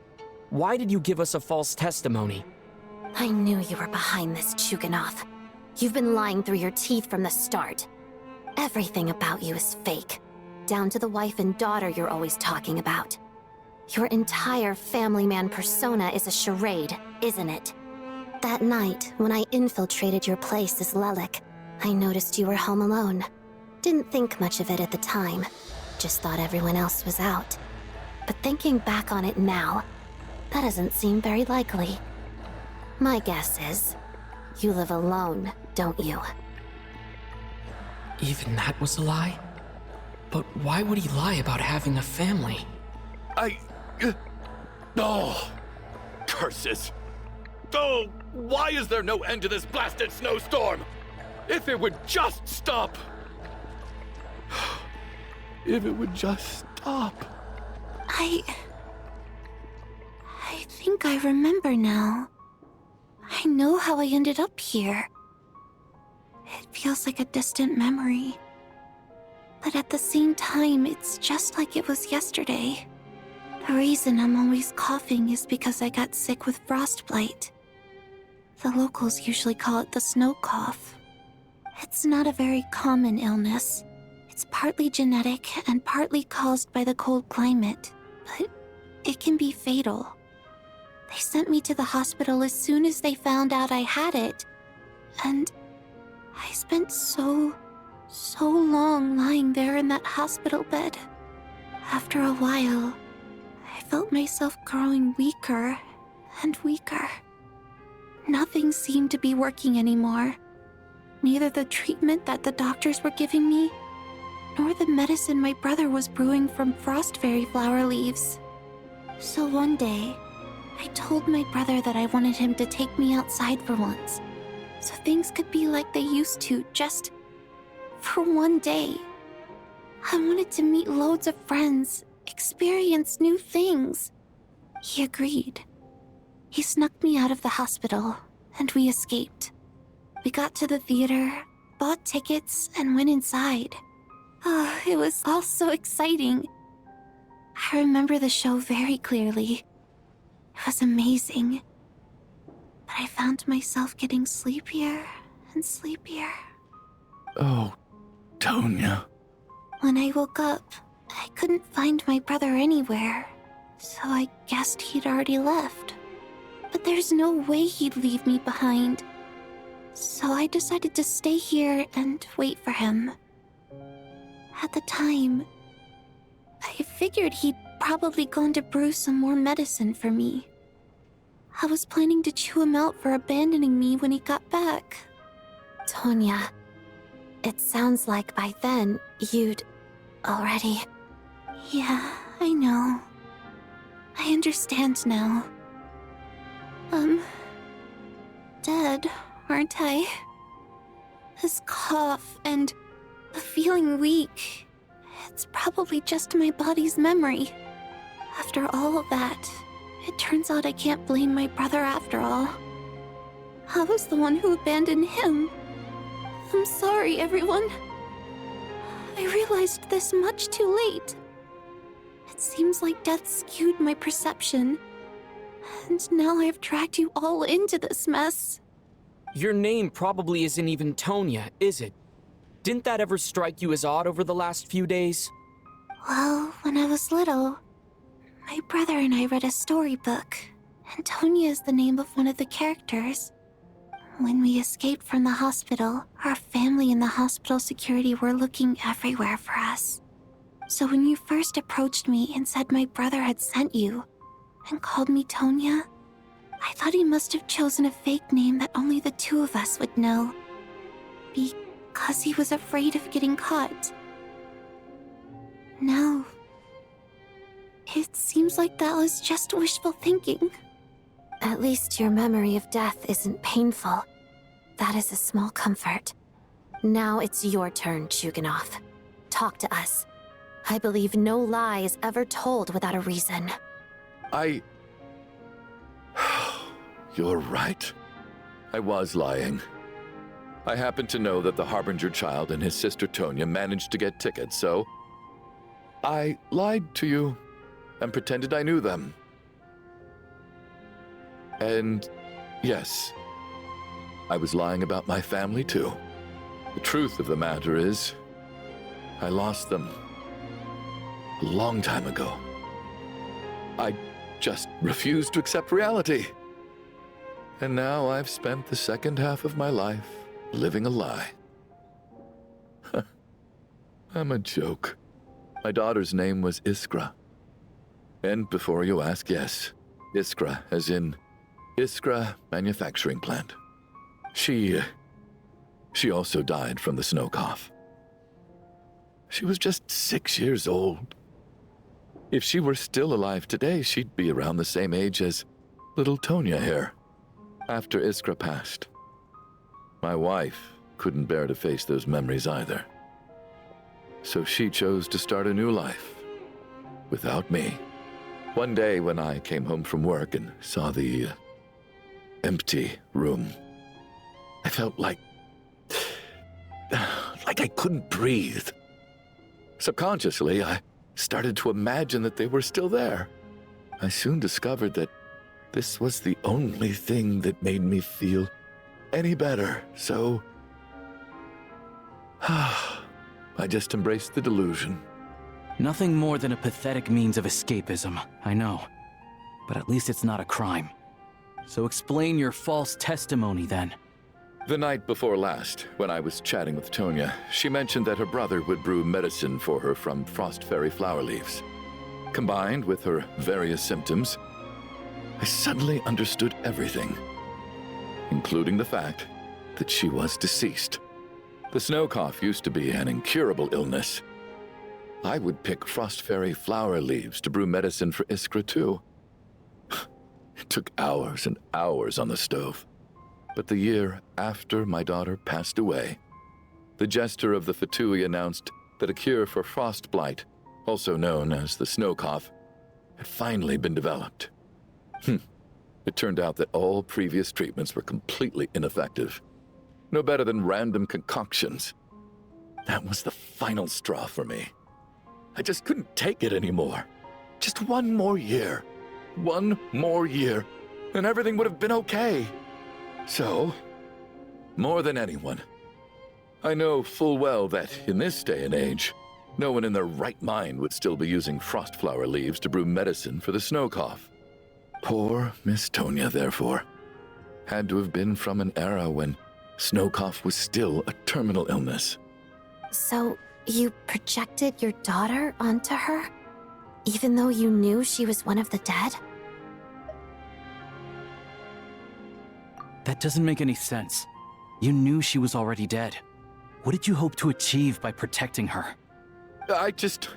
Why did you give us a false testimony? I knew you were behind this, Chuganov. You've been lying through your teeth from the start. Everything about you is fake, down to the wife and daughter you're always talking about. Your entire family man persona is a charade, isn't it? That night, when I infiltrated your place as Lelik, I noticed you were home alone. Didn't think much of it at the time. Just thought everyone else was out. But thinking back on it now, that doesn't seem very likely. My guess is, you live alone, don't you? Even that was a lie? But why would he lie about having a family? Oh, curses. Oh, why is there no end to this blasted snowstorm? If it would just stop. If it would just stop. I think I remember now. I know how I ended up here. It feels like a distant memory. But at the same time, it's just like it was yesterday. The reason I'm always coughing is because I got sick with frostbite. The locals usually call it the snow cough. It's not a very common illness. It's partly genetic and partly caused by the cold climate, but it can be fatal. They sent me to the hospital as soon as they found out I had it. And I spent so long lying there in that hospital bed. After a while, I felt myself growing weaker and weaker. Nothing seemed to be working anymore. Neither the treatment that the doctors were giving me, nor the medicine my brother was brewing from frost fairy flower leaves. So one day, I told my brother that I wanted him to take me outside for once, so things could be like they used to, just for one day. I wanted to meet loads of friends, experience new things. He agreed. He snuck me out of the hospital, and we escaped. We got to the theater, bought tickets, and went inside. Oh, it was all so exciting. I remember the show very clearly. It was amazing. But I found myself getting sleepier and sleepier. Oh, Tonya. When I woke up, I couldn't find my brother anywhere, so I guessed he'd already left. But there's no way he'd leave me behind. So I decided to stay here and wait for him. At the time, I figured he'd probably gone to brew some more medicine for me. I was planning to chew him out for abandoning me when he got back. Tonya, it sounds like by then you'd already... Yeah, I know. I understand now. Dead, aren't I? This cough and the feeling weak. It's probably just my body's memory. After all of that, it turns out I can't blame my brother after all. I was the one who abandoned him. I'm sorry, everyone. I realized this much too late. It seems like death skewed my perception. And now I've dragged you all into this mess. Your name probably isn't even Tonya, is it? Didn't that ever strike you as odd over the last few days? Well, when I was little, my brother and I read a storybook, and Tonya is the name of one of the characters. When we escaped from the hospital, our family and the hospital security were looking everywhere for us. So when you first approached me and said my brother had sent you, and called me Tonya, I thought he must have chosen a fake name that only the two of us would know. Because he was afraid of getting caught. Now, it seems like that was just wishful thinking. At least your memory of death isn't painful. That is a small comfort. Now it's your turn, Chuganov. Talk to us. I believe no lie is ever told without a reason. You're right. I was lying. I happen to know that the Harbinger child and his sister Tonya managed to get tickets, so I lied to you and pretended I knew them. And yes, I was lying about my family too. The truth of the matter is, I lost them a long time ago. I just refused to accept reality. And now I've spent the second half of my life living a lie. I'm a joke. My daughter's name was Iskra. And before you ask, yes, Iskra, as in Iskra Manufacturing Plant. She also died from the snow cough. She was just 6 years old. If she were still alive today, she'd be around the same age as little Tonya here. After Iskra passed, my wife couldn't bear to face those memories either. So she chose to start a new life without me. One day when I came home from work and saw the empty room, I felt like I couldn't breathe. Subconsciously, I started to imagine that they were still there. I soon discovered that this was the only thing that made me feel any better, so I just embraced the delusion. Nothing more than a pathetic means of escapism, I know. But at least it's not a crime. So explain your false testimony, then. The night before last, when I was chatting with Tonya, she mentioned that her brother would brew medicine for her from frost fairy flower leaves. Combined with her various symptoms, I suddenly understood everything, including the fact that she was deceased. The snow cough used to be an incurable illness. I would pick frost fairy flower leaves to brew medicine for Iskra too. It took hours and hours on the stove. But the year after my daughter passed away, the jester of the Fatui announced that a cure for frost blight, also known as the snow cough, had finally been developed. It turned out that all previous treatments were completely ineffective. No better than random concoctions. That was the final straw for me. I just couldn't take it anymore. Just one more year. One more year, and everything would have been okay. So, more than anyone, I know full well that in this day and age, no one in their right mind would still be using frost flower leaves to brew medicine for the snow cough. Poor Miss Tonya, therefore, had to have been from an era when snow cough was still a terminal illness. So, you projected your daughter onto her? Even though you knew she was one of the dead? That doesn't make any sense. You knew she was already dead. What did you hope to achieve by protecting her? I just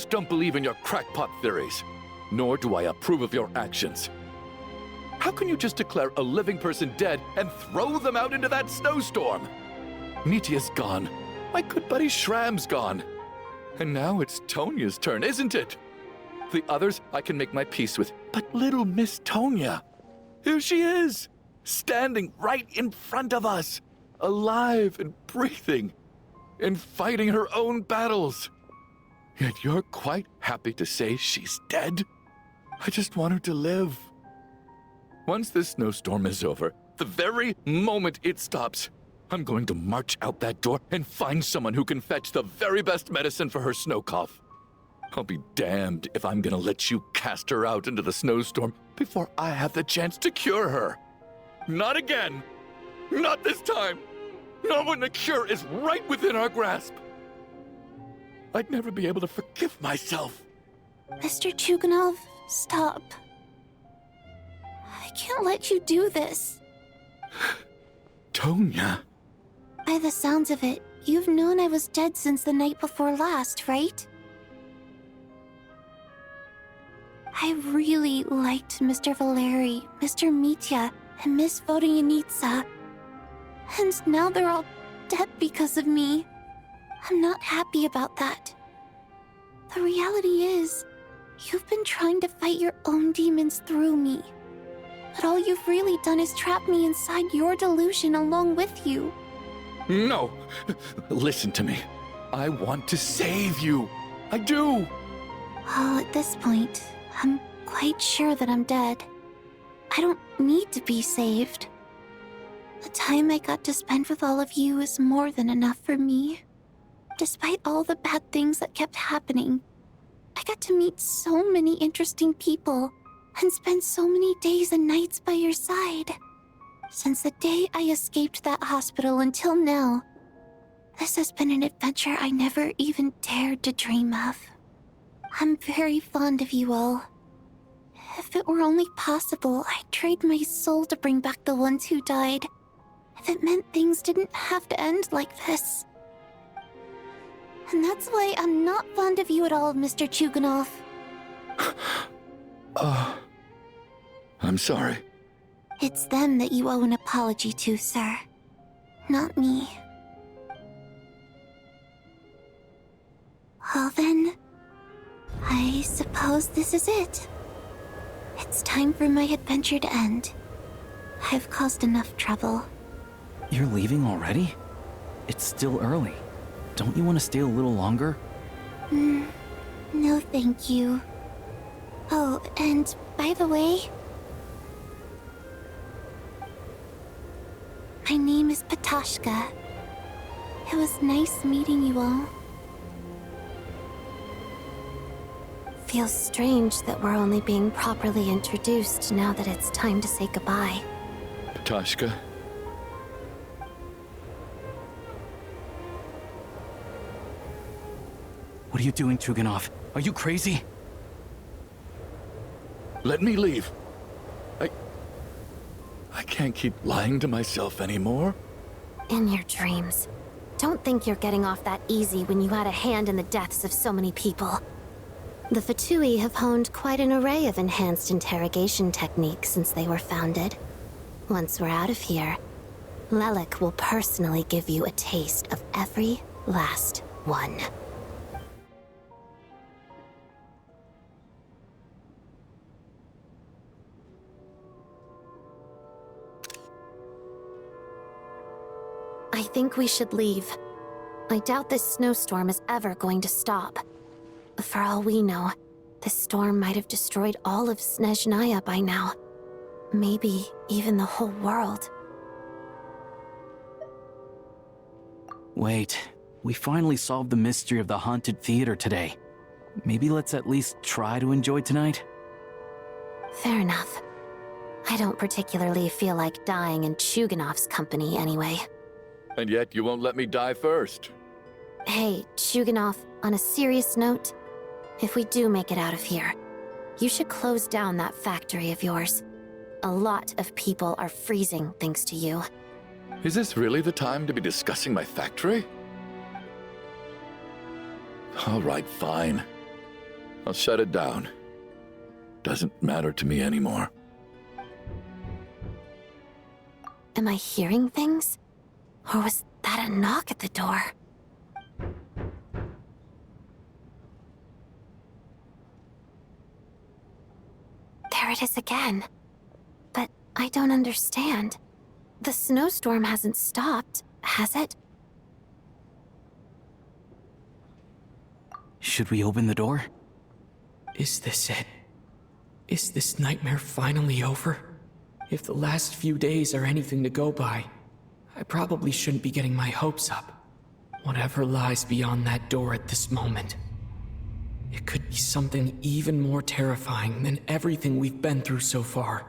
don't believe in your crackpot theories, nor do I approve of your actions. How can you just declare a living person dead and throw them out into that snowstorm? Nitia's gone. My good buddy Shram's gone. And now it's Tonia's turn, isn't it? The others I can make my peace with, but little Miss Tonia, here she is, standing right in front of us, alive and breathing, and fighting her own battles. Yet you're quite happy to say she's dead? I just want her to live. Once this snowstorm is over, the very moment it stops, I'm going to march out that door and find someone who can fetch the very best medicine for her snow cough. I'll be damned if I'm gonna let you cast her out into the snowstorm before I have the chance to cure her. Not again! Not this time! Not when the cure is right within our grasp! I'd never be able to forgive myself. Mr. Chuganov, stop. I can't let you do this. Tonia. By the sounds of it, you've known I was dead since the night before last, right? I really liked Mr. Valeri, Mr. Mitya, and Miss Vodyanitsa. And now they're all dead because of me. I'm not happy about that. The reality is, you've been trying to fight your own demons through me. But all you've really done is trap me inside your delusion along with you. No! Listen to me. I want to save you. I do. Well, at this point, I'm quite sure that I'm dead. I don't need to be saved. The time I got to spend with all of you is more than enough for me. Despite all the bad things that kept happening, I got to meet so many interesting people and spend so many days and nights by your side. Since the day I escaped that hospital until now, this has been an adventure I never even dared to dream of. I'm very fond of you all. If it were only possible, I'd trade my soul to bring back the ones who died. If it meant things didn't have to end like this. And that's why I'm not fond of you at all, Mr. Chuganov. I'm sorry. It's them that you owe an apology to, sir. Not me. Well then, I suppose this is it. It's time for my adventure to end. I've caused enough trouble. You're leaving already? It's still early. Don't you want to stay a little longer? No thank you. Oh, and by the way, my name is Patashka. It was nice meeting you all. Feels strange that we're only being properly introduced now that it's time to say goodbye. Patashka. What are you doing, Chuganov? Are you crazy? Let me leave. I can't keep lying to myself anymore. In your dreams. Don't think you're getting off that easy when you had a hand in the deaths of so many people. The Fatui have honed quite an array of enhanced interrogation techniques since they were founded. Once we're out of here, Lelik will personally give you a taste of every last one. I think we should leave. I doubt this snowstorm is ever going to stop. For all we know, this storm might have destroyed all of Snezhnaya by now. Maybe even the whole world. Wait, we finally solved the mystery of the haunted theater today. Maybe let's at least try to enjoy tonight? Fair enough. I don't particularly feel like dying in Chuganov's company anyway. And yet you won't let me die first. Hey, Chuganov, on a serious note, if we do make it out of here, you should close down that factory of yours. A lot of people are freezing thanks to you. Is this really the time to be discussing my factory? All right, fine. I'll shut it down. Doesn't matter to me anymore. Am I hearing things? Or was that a knock at the door? There it is again. But I don't understand. The snowstorm hasn't stopped, has it? Should we open the door? Is this it? Is this nightmare finally over? If the last few days are anything to go by, I probably shouldn't be getting my hopes up. Whatever lies beyond that door at this moment, it could be something even more terrifying than everything we've been through so far.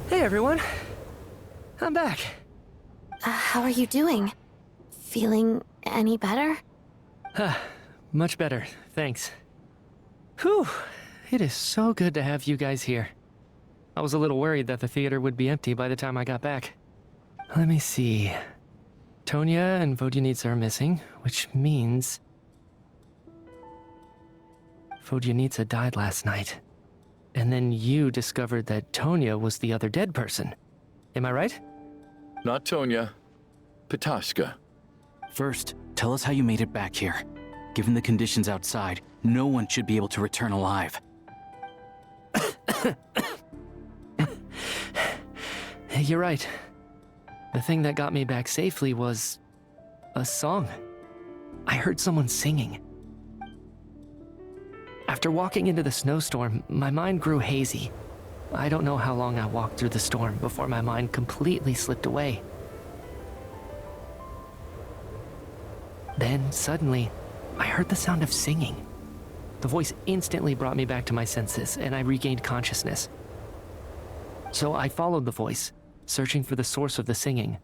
Hey everyone, I'm back. How are you doing? Feeling any better? Much better, thanks. Whew, it is so good to have you guys here. I was a little worried that the theater would be empty by the time I got back. Let me see. Tonya and Vodyanitsa are missing, which means Vodyanitsa died last night. And then you discovered that Tonya was the other dead person. Am I right? Not Tonya. Pitashka. First, tell us how you made it back here. Given the conditions outside, no one should be able to return alive. You're right. The thing that got me back safely was a song. I heard someone singing. After walking into the snowstorm, my mind grew hazy. I don't know how long I walked through the storm before my mind completely slipped away. Then, suddenly, I heard the sound of singing. The voice instantly brought me back to my senses, and I regained consciousness. So I followed the voice, searching for the source of the singing.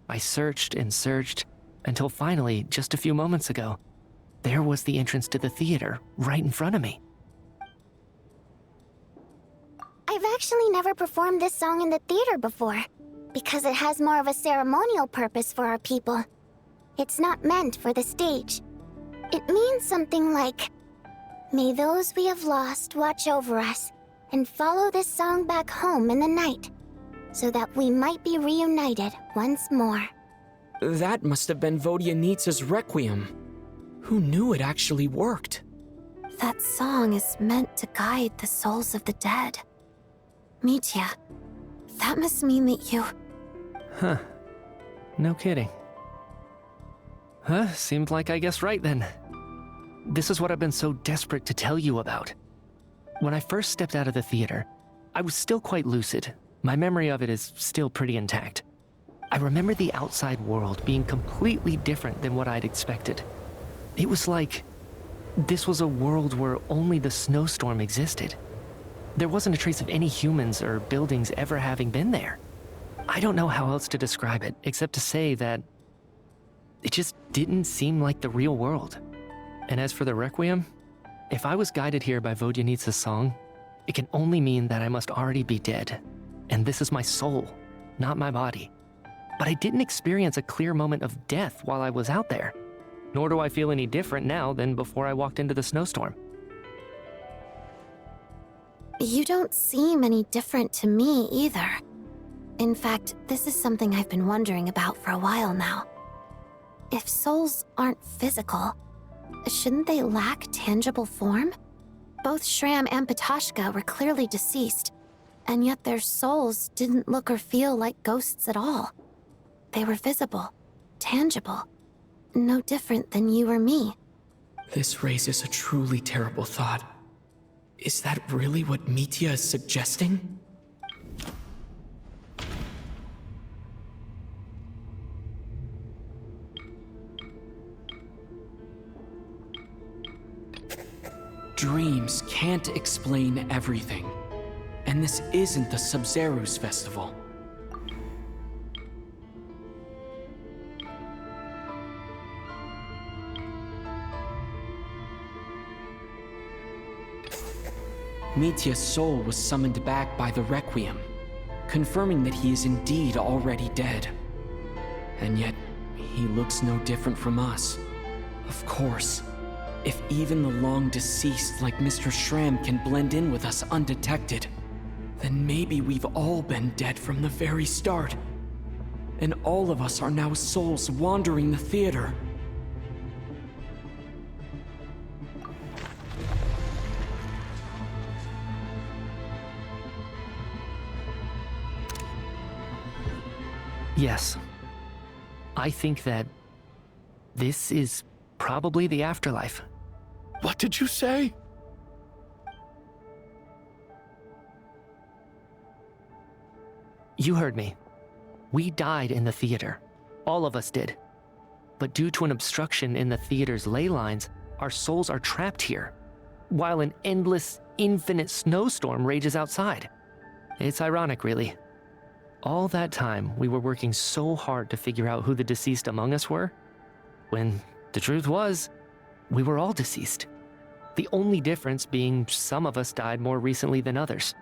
I searched and searched, until finally, just a few moments ago, there was the entrance to the theater, right in front of me. I've actually never performed this song in the theater before, because it has more of a ceremonial purpose for our people. It's not meant for the stage. It means something like, "May those we have lost watch over us, and follow this song back home in the night, so that we might be reunited once more." That must have been Vodyanitsa's Requiem. Who knew it actually worked? That song is meant to guide the souls of the dead. Mitya, that must mean that you... Huh. No kidding. Seemed like I guessed right then. This is what I've been so desperate to tell you about. When I first stepped out of the theater, I was still quite lucid. My memory of it is still pretty intact. I remember the outside world being completely different than what I'd expected. It was like this was a world where only the snowstorm existed. There wasn't a trace of any humans or buildings ever having been there. I don't know how else to describe it, except to say that it just didn't seem like the real world. And as for the Requiem, if I was guided here by Vodyanitsa's song, it can only mean that I must already be dead. And this is my soul, not my body. But I didn't experience a clear moment of death while I was out there. Nor do I feel any different now than before I walked into the snowstorm. You don't seem any different to me either. In fact, this is something I've been wondering about for a while now. If souls aren't physical, shouldn't they lack tangible form? Both Shram and Pitashka were clearly deceased, and yet their souls didn't look or feel like ghosts at all. They were visible, tangible, no different than you or me. This raises a truly terrible thought. Is that really what Mitya is suggesting? dreams can't explain everything. And this isn't the Sub-Zero's festival. Mitya's soul was summoned back by the Requiem, confirming that he is indeed already dead. And yet, he looks no different from us. Of course, if even the long-deceased like Mr. Schramm can blend in with us undetected, then maybe we've all been dead from the very start. And all of us are now souls wandering the theater. Yes. I think that this is probably the afterlife. What did you say? You heard me. We died in the theater. All of us did. But due to an obstruction in the theater's ley lines, our souls are trapped here, while an endless, infinite snowstorm rages outside. It's ironic, really. All that time, we were working so hard to figure out who the deceased among us were, when the truth was, we were all deceased. The only difference being some of us died more recently than others.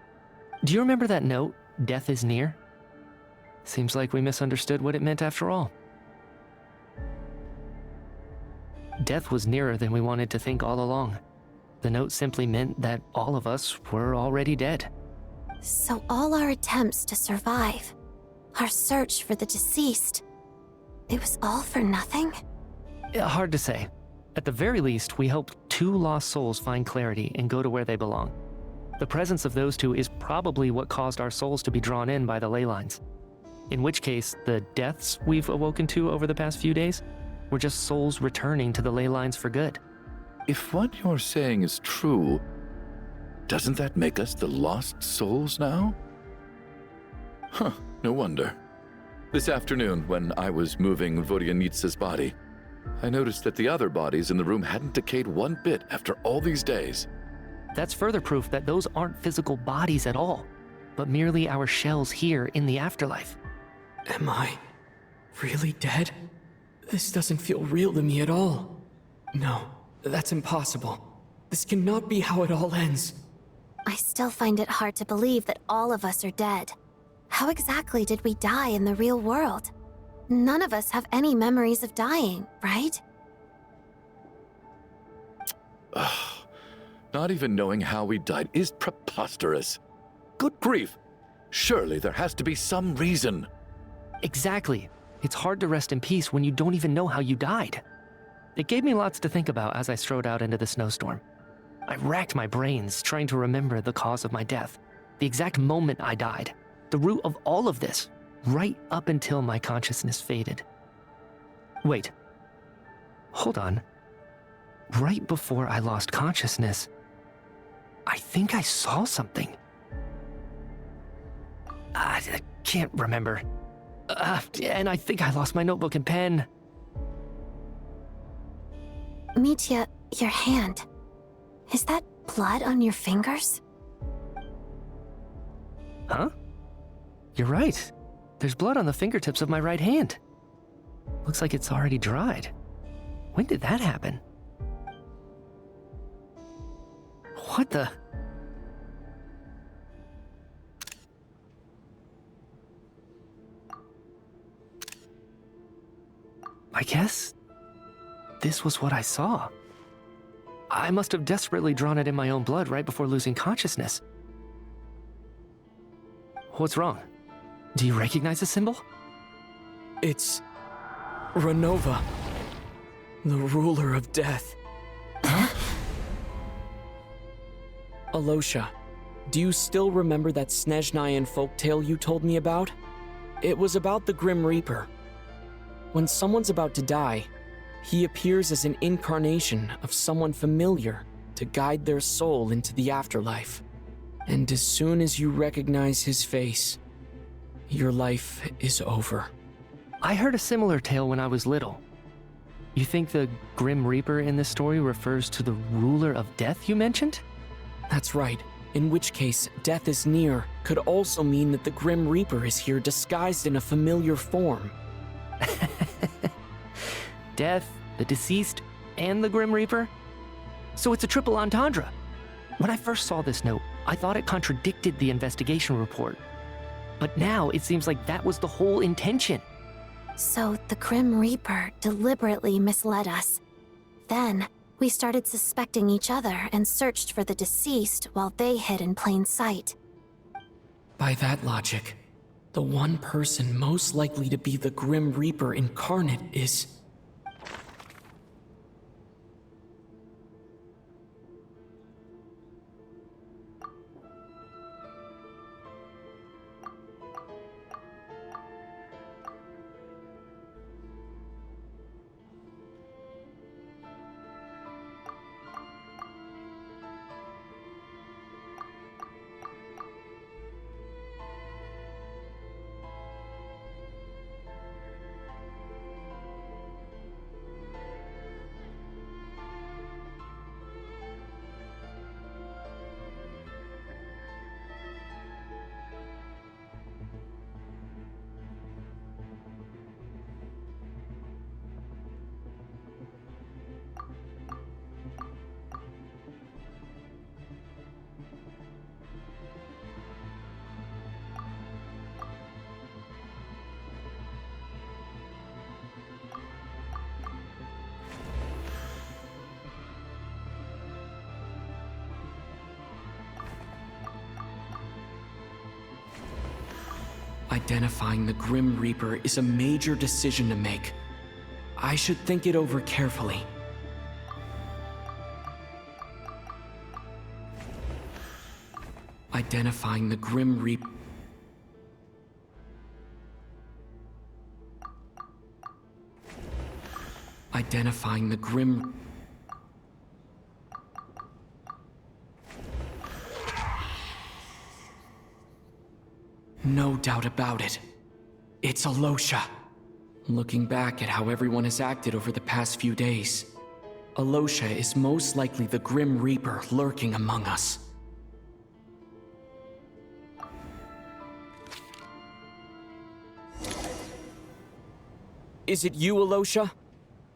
Do you remember that note, "Death is near"? Seems like we misunderstood what it meant after all. Death was nearer than we wanted to think all along. The note simply meant that all of us were already dead. So all our attempts to survive, our search for the deceased, it was all for nothing? Hard to say. At the very least, we helped 2 lost souls find clarity and go to where they belong. The presence of those 2 is probably what caused our souls to be drawn in by the ley lines. In which case, the deaths we've awoken to over the past few days were just souls returning to the ley lines for good. If what you're saying is true, doesn't that make us the lost souls now? Huh, no wonder. This afternoon, when I was moving Vodyanitsa's body, I noticed that the other bodies in the room hadn't decayed one bit after all these days. That's further proof that those aren't physical bodies at all, but merely our shells here in the afterlife. Am I really dead? This doesn't feel real to me at all. No, that's impossible. This cannot be how it all ends. I still find it hard to believe that all of us are dead. How exactly did we die in the real world? None of us have any memories of dying, right? Not even knowing how we died is preposterous. Good grief! Surely there has to be some reason. Exactly. It's hard to rest in peace when you don't even know how you died. It gave me lots to think about as I strode out into the snowstorm. I racked my brains trying to remember the cause of my death, the exact moment I died, the root of all of this, right up until my consciousness faded. Wait. Hold on. Right before I lost consciousness, I think I saw something. I can't remember. And I think I lost my notebook and pen. Mitya, your hand. Is that blood on your fingers? Huh? You're right. There's blood on the fingertips of my right hand. Looks like it's already dried. When did that happen? What the? I guess this was what I saw. I must have desperately drawn it in my own blood right before losing consciousness. What's wrong? Do you recognize the symbol? It's Renova, the ruler of death. Huh? Alosha, do you still remember that Snezhnayan folktale you told me about? It was about the Grim Reaper. When someone's about to die, he appears as an incarnation of someone familiar to guide their soul into the afterlife. And as soon as you recognize his face, your life is over. I heard a similar tale when I was little. You think the Grim Reaper in this story refers to the ruler of death you mentioned? That's right. In which case, death is near could also mean that the Grim Reaper is here disguised in a familiar form. Death, the deceased, and the Grim Reaper? So it's a triple entendre. When I first saw this note, I thought it contradicted the investigation report. But now it seems like that was the whole intention. So the Grim Reaper deliberately misled us. Then, we started suspecting each other and searched for the deceased while they hid in plain sight. By that logic, the one person most likely to be the Grim Reaper incarnate is... Identifying the Grim Reaper is a major decision to make. I should think it over carefully. Identifying the Grim Reaper... Identifying the Grim... No doubt about it. It's Alosha. Looking back at how everyone has acted over the past few days, Alosha is most likely the Grim Reaper lurking among us. Is it you, Alosha?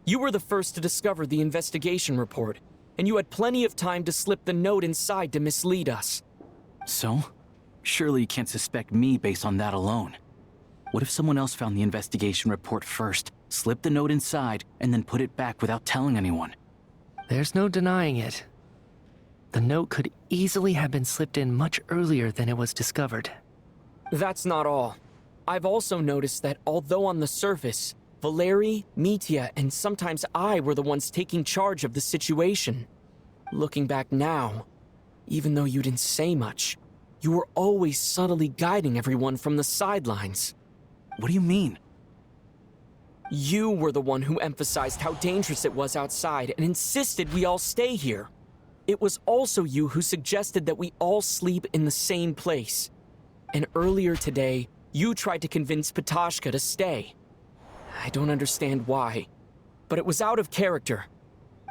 You were the first to discover the investigation report, and you had plenty of time to slip the note inside to mislead us. So? Surely you can't suspect me based on that alone. What if someone else found the investigation report first, slipped the note inside, and then put it back without telling anyone? There's no denying it. The note could easily have been slipped in much earlier than it was discovered. That's not all. I've also noticed that although on the surface, Valeri, Mitya, and sometimes I were the ones taking charge of the situation. Looking back now, even though you didn't say much, you were always subtly guiding everyone from the sidelines. What do you mean? You were the one who emphasized how dangerous it was outside and insisted we all stay here. It was also you who suggested that we all sleep in the same place. And earlier today, you tried to convince Patashka to stay. I don't understand why, but it was out of character.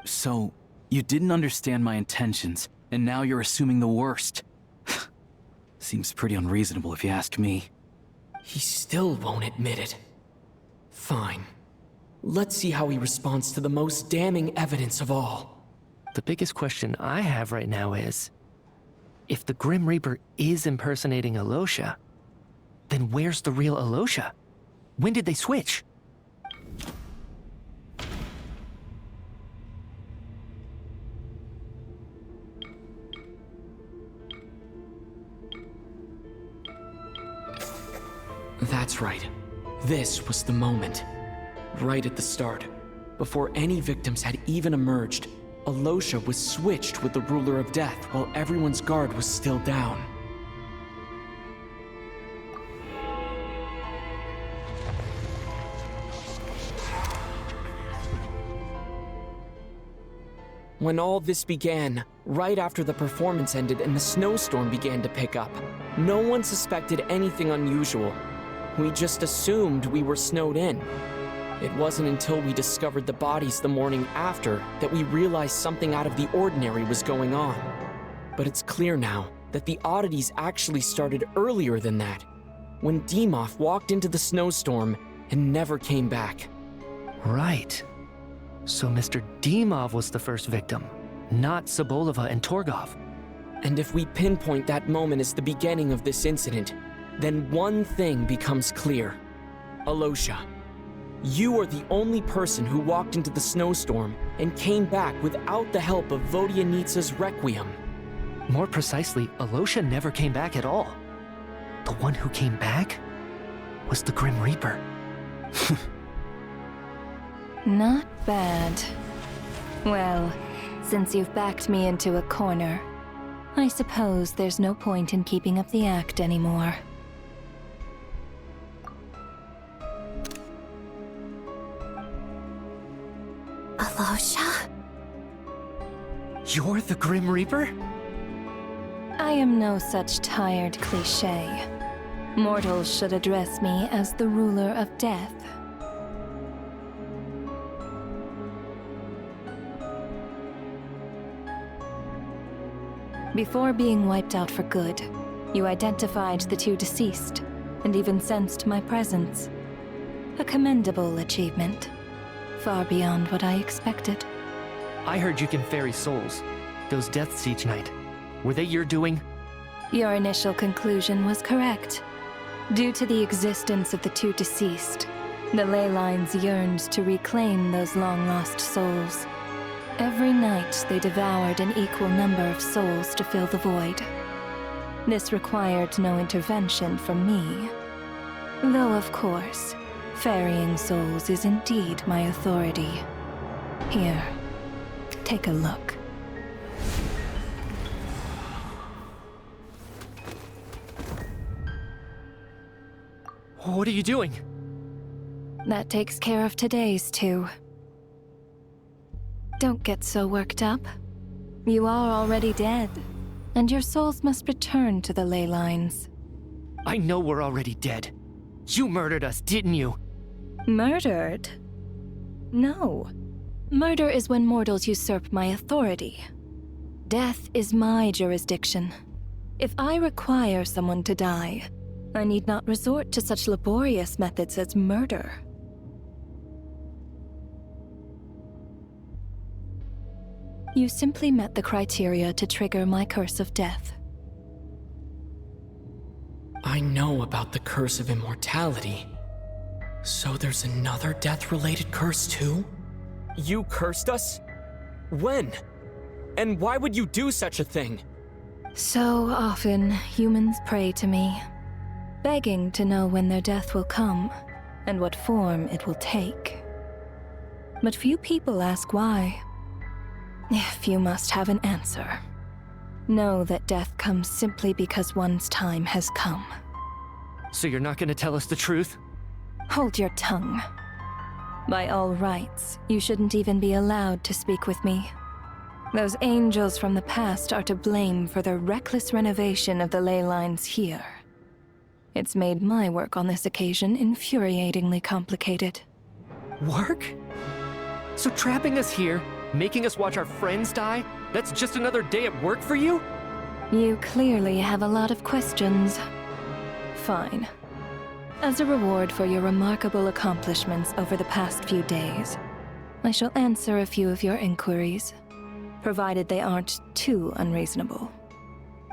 So, you didn't understand my intentions, and now you're assuming the worst. Seems pretty unreasonable if you ask me. He still won't admit it. Fine. Let's see how he responds to the most damning evidence of all. The biggest question I have right now is, if the Grim Reaper is impersonating Alosha, then where's the real Alosha? When did they switch? That's right. This was the moment. Right at the start. Before any victims had even emerged, Alosha was switched with the Ruler of Death while everyone's guard was still down. When all this began, right after the performance ended and the snowstorm began to pick up, no one suspected anything unusual. We just assumed we were snowed in. It wasn't until we discovered the bodies the morning after that we realized something out of the ordinary was going on. But it's clear now that the oddities actually started earlier than that, when Dimov walked into the snowstorm and never came back. Right. So Mr. Dimov was the first victim, not Sobolova and Torgov. And if we pinpoint that moment as the beginning of this incident, then one thing becomes clear. Alosha, you are the only person who walked into the snowstorm and came back without the help of Vodyanitsa's Requiem. More precisely, Alosha never came back at all. The one who came back was the Grim Reaper. Not bad. Well, since you've backed me into a corner, I suppose there's no point in keeping up the act anymore. Alosha? You're the Grim Reaper? I am no such tired cliché. Mortals should address me as the ruler of death. Before being wiped out for good, you identified the two deceased, and even sensed my presence. A commendable achievement. Far beyond what I expected. I heard you can ferry souls. Those deaths each night. Were they your doing? Your initial conclusion was correct. Due to the existence of the two deceased, the ley lines yearned to reclaim those long-lost souls. Every night they devoured an equal number of souls to fill the void. This required no intervention from me. Though, of course, ferrying souls is indeed my authority. Here, take a look. What are you doing? That takes care of today's too. Don't get so worked up. You are already dead, and your souls must return to the ley lines. I know we're already dead. You murdered us, didn't you? Murdered? No. Murder is when mortals usurp my authority. Death is my jurisdiction. If I require someone to die, I need not resort to such laborious methods as murder. You simply met the criteria to trigger my curse of death. I know about the curse of immortality. So there's another death-related curse too? You cursed us? When? And why would you do such a thing? So often, humans pray to me, begging to know when their death will come, and what form it will take. But few people ask why. If you must have an answer, know that death comes simply because one's time has come. So you're not gonna tell us the truth? Hold your tongue. By all rights, you shouldn't even be allowed to speak with me. Those angels from the past are to blame for their reckless renovation of the ley lines here. It's made my work on this occasion infuriatingly complicated. Work? So trapping us here, making us watch our friends die, that's just another day at work for you? You clearly have a lot of questions. Fine. As a reward for your remarkable accomplishments over the past few days, I shall answer a few of your inquiries, provided they aren't too unreasonable.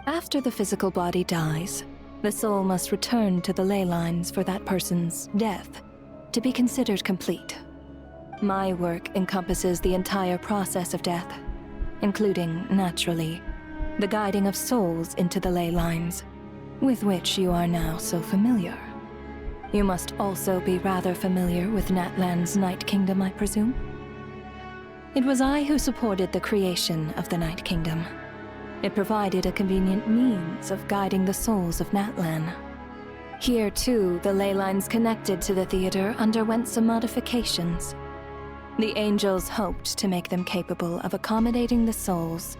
After the physical body dies, the soul must return to the ley lines for that person's death to be considered complete. My work encompasses the entire process of death, including, naturally, the guiding of souls into the ley lines, with which you are now so familiar. You must also be rather familiar with Natlan's Night Kingdom, I presume? It was I who supported the creation of the Night Kingdom. It provided a convenient means of guiding the souls of Natlan. Here, too, the ley lines connected to the theater underwent some modifications. The angels hoped to make them capable of accommodating the souls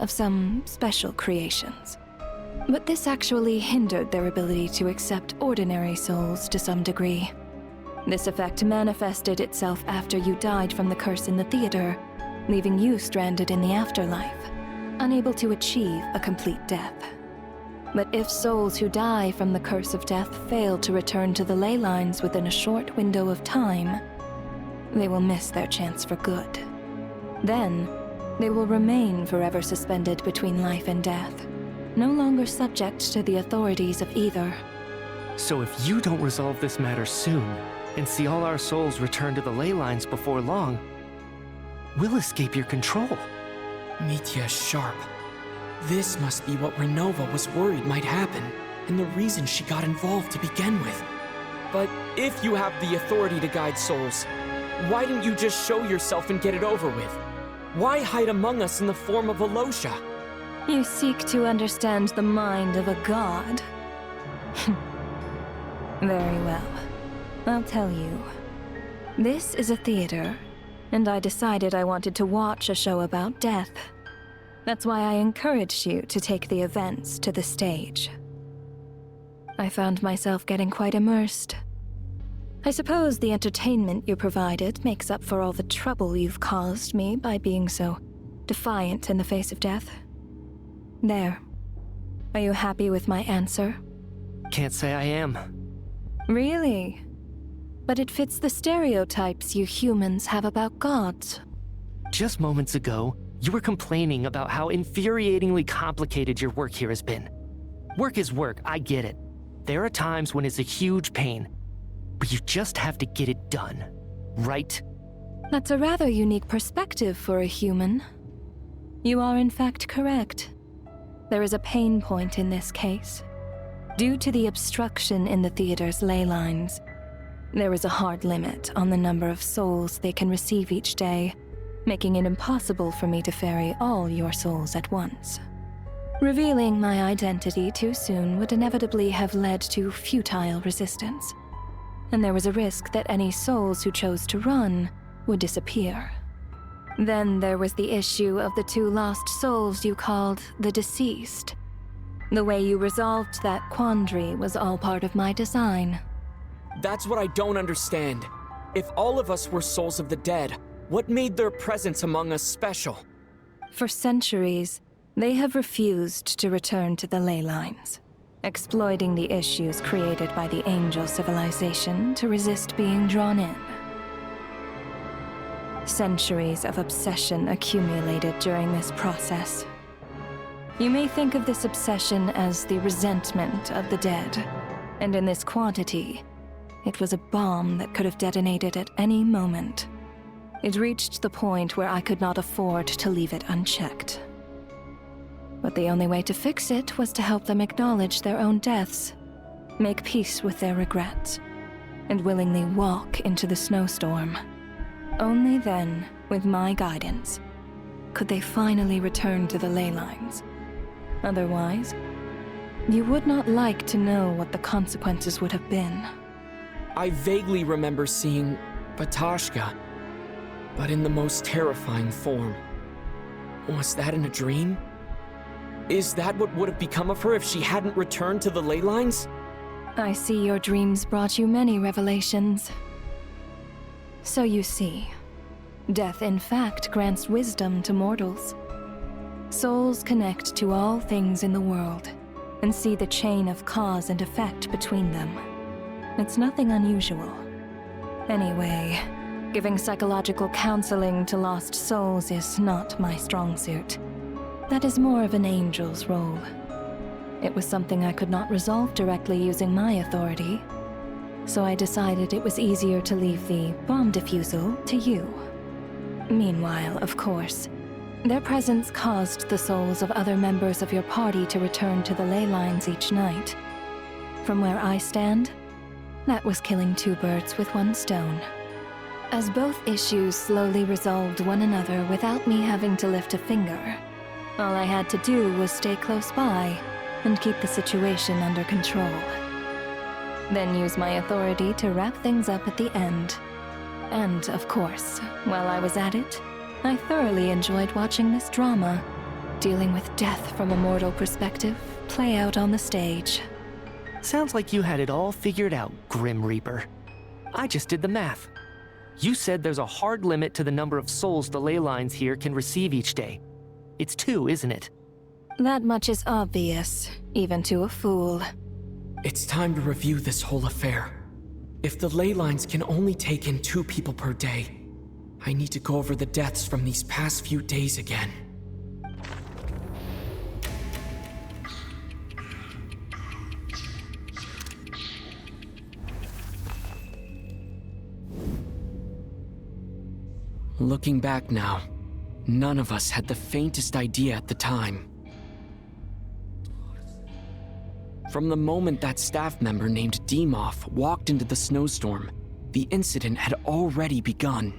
of some special creations. But this actually hindered their ability to accept ordinary souls to some degree. This effect manifested itself after you died from the curse in the theater, leaving you stranded in the afterlife, unable to achieve a complete death. But if souls who die from the curse of death fail to return to the ley lines within a short window of time, they will miss their chance for good. Then, they will remain forever suspended between life and death, no longer subject to the authorities of either. So if you don't resolve this matter soon, and see all our souls return to the ley lines before long, we'll escape your control. Mitya is sharp. This must be what Renova was worried might happen, and the reason she got involved to begin with. But if you have the authority to guide souls, why didn't you just show yourself and get it over with? Why hide among us in the form of Alosha? You seek to understand the mind of a god. Very well. I'll tell you. This is a theater, and I decided I wanted to watch a show about death. That's why I encouraged you to take the events to the stage. I found myself getting quite immersed. I suppose the entertainment you provided makes up for all the trouble you've caused me by being so defiant in the face of death. There. Are you happy with my answer? Can't say I am. Really? But it fits the stereotypes you humans have about gods. Just moments ago, you were complaining about how infuriatingly complicated your work here has been. Work is work, I get it. There are times when it's a huge pain, but you just have to get it done, right? That's a rather unique perspective for a human. You are in fact correct. There is a pain point in this case. Due to the obstruction in the theater's ley lines, there is a hard limit on the number of souls they can receive each day, making it impossible for me to ferry all your souls at once. Revealing my identity too soon would inevitably have led to futile resistance, and there was a risk that any souls who chose to run would disappear. Then there was the issue of the 2 lost souls you called the deceased. The way you resolved that quandary was all part of my design. That's what I don't understand. If all of us were souls of the dead, what made their presence among us special? For centuries, they have refused to return to the ley lines, exploiting the issues created by the angel civilization to resist being drawn in. Centuries of obsession accumulated during this process. You may think of this obsession as the resentment of the dead, and in this quantity, it was a bomb that could have detonated at any moment. It reached the point where I could not afford to leave it unchecked. But the only way to fix it was to help them acknowledge their own deaths, make peace with their regrets, and willingly walk into the snowstorm. Only then, with my guidance, could they finally return to the ley lines. Otherwise, you would not like to know what the consequences would have been. I vaguely remember seeing Batashka, but in the most terrifying form. Was that in a dream? Is that what would have become of her if she hadn't returned to the ley lines? I see your dreams brought you many revelations. So you see, death in fact grants wisdom to mortals. Souls connect to all things in the world and see the chain of cause and effect between them. It's nothing unusual. Anyway, giving psychological counseling to lost souls is not my strong suit. That is more of an angel's role. It was something I could not resolve directly using my authority, so I decided it was easier to leave the bomb defusal to you. Meanwhile, of course, their presence caused the souls of other members of your party to return to the ley lines each night. From where I stand, that was killing 2 birds with 1 stone. As both issues slowly resolved one another without me having to lift a finger, all I had to do was stay close by and keep the situation under control. Then use my authority to wrap things up at the end. And, of course, while I was at it, I thoroughly enjoyed watching this drama, dealing with death from a mortal perspective, play out on the stage. Sounds like you had it all figured out, Grim Reaper. I just did the math. You said there's a hard limit to the number of souls the ley lines here can receive each day. It's 2, isn't it? That much is obvious, even to a fool. It's time to review this whole affair. If the ley lines can only take in 2 people per day, I need to go over the deaths from these past few days again. Looking back now, none of us had the faintest idea at the time. From the moment that staff member named Demoff walked into the snowstorm, the incident had already begun.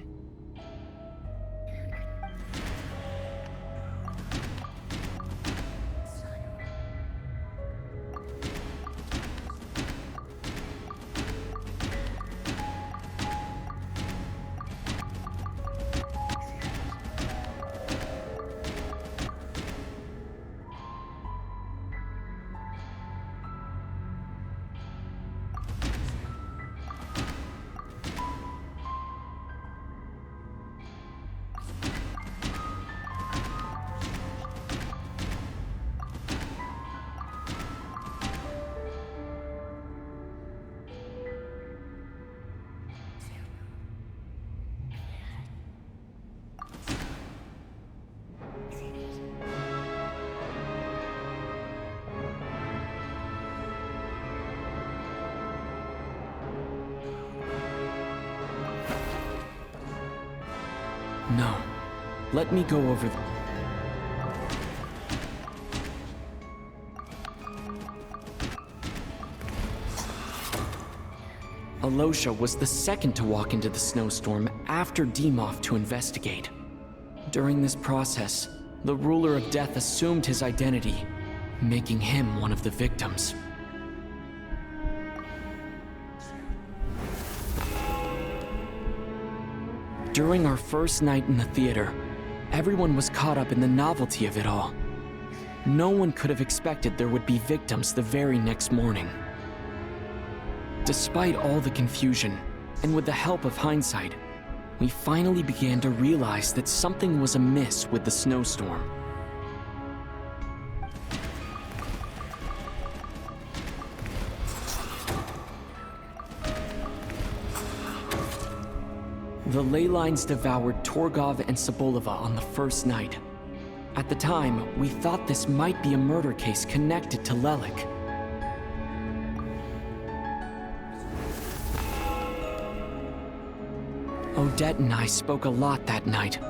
No. Let me go over the... Alosha was the second to walk into the snowstorm after Demoff to investigate. During this process, the ruler of death assumed his identity, making him one of the victims. During our first night in the theater, everyone was caught up in the novelty of it all. No one could have expected there would be victims the very next morning. Despite all the confusion, and with the help of hindsight, we finally began to realize that something was amiss with the snowstorm. The ley lines devoured Torgov and Sobolova on the first night. At the time, we thought this might be a murder case connected to Lelik. Odette and I spoke a lot that night.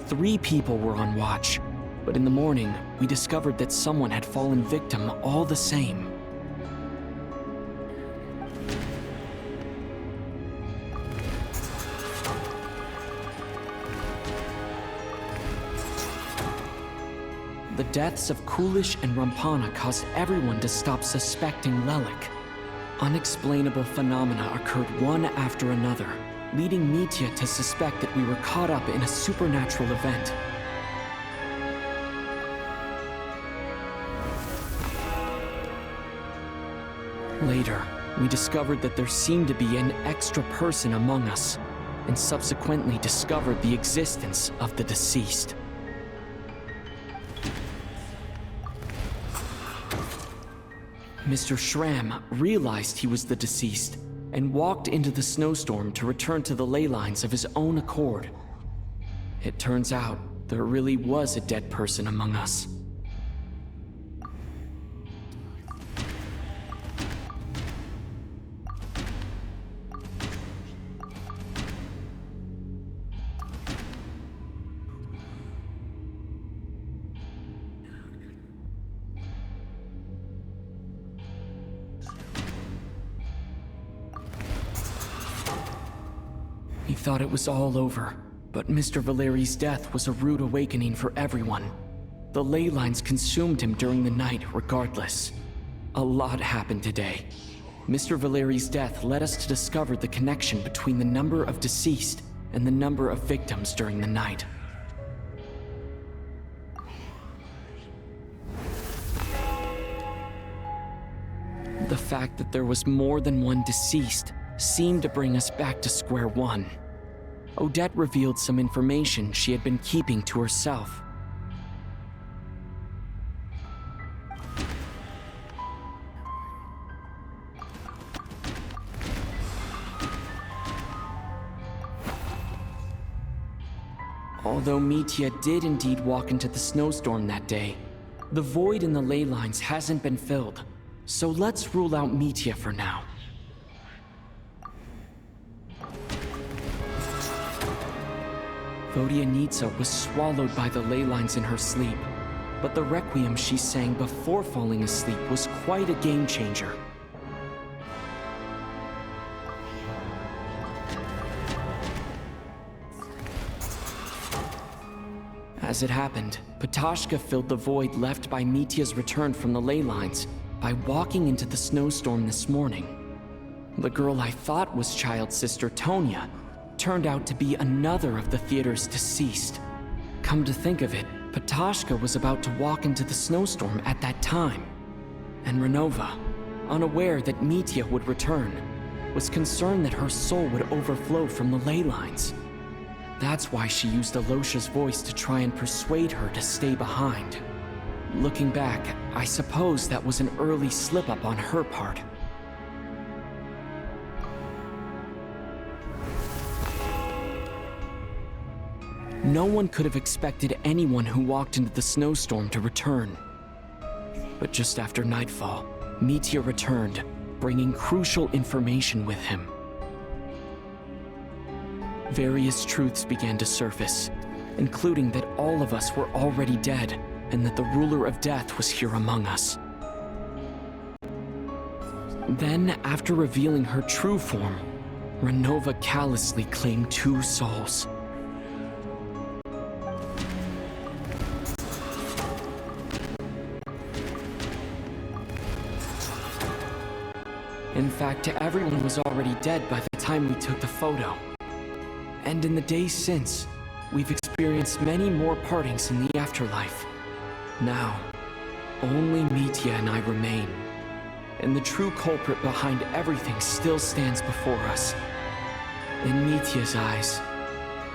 3 people were on watch, but in the morning, we discovered that someone had fallen victim all the same. The deaths of Kulish and Rampana caused everyone to stop suspecting Lelik. Unexplainable phenomena occurred one after another, leading Mitya to suspect that we were caught up in a supernatural event. Later, we discovered that there seemed to be an extra person among us, and subsequently discovered the existence of the deceased. Mr. Schramm realized he was the deceased and walked into the snowstorm to return to the ley lines of his own accord. It turns out there really was a dead person among us. We thought it was all over, but Mr. Valeri's death was a rude awakening for everyone. The ley lines consumed him during the night regardless. A lot happened today. Mr. Valeri's death led us to discover the connection between the number of deceased and the number of victims during the night. The fact that there was more than one deceased seemed to bring us back to square one. Odette revealed some information she had been keeping to herself. Although Mitya did indeed walk into the snowstorm that day, the void in the ley lines hasn't been filled, so let's rule out Mitya for now. Vodyanitsa was swallowed by the ley lines in her sleep, but the requiem she sang before falling asleep was quite a game changer. As it happened, Ptashka filled the void left by Mitya's return from the ley lines by walking into the snowstorm this morning. The girl I thought was child sister Tonya turned out to be another of the theater's deceased. Come to think of it, Ptashka was about to walk into the snowstorm at that time. And Renova, unaware that Mitya would return, was concerned that her soul would overflow from the ley lines. That's why she used Alosha's voice to try and persuade her to stay behind. Looking back, I suppose that was an early slip-up on her part. No one could have expected anyone who walked into the snowstorm to return. But just after nightfall, Mitya returned, bringing crucial information with him. Various truths began to surface, including that all of us were already dead, and that the ruler of death was here among us. Then, after revealing her true form, Renova callously claimed 2 souls. In fact, everyone was already dead by the time we took the photo. And in the days since, we've experienced many more partings in the afterlife. Now, only Mitya and I remain. And the true culprit behind everything still stands before us. In Mitya's eyes,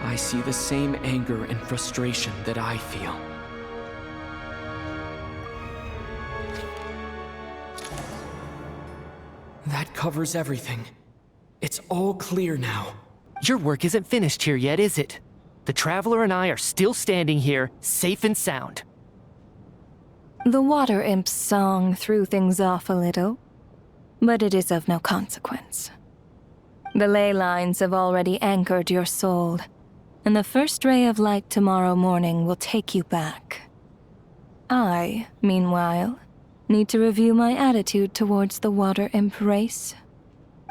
I see the same anger and frustration that I feel. That covers everything. It's all clear now. Your work isn't finished here yet, is it? The Traveler and I are still standing here, safe and sound. The Water Imp's song threw things off a little, but it is of no consequence. The ley lines have already anchored your soul, and the first ray of light tomorrow morning will take you back. I, meanwhile, need to review my attitude towards the Water Imp race.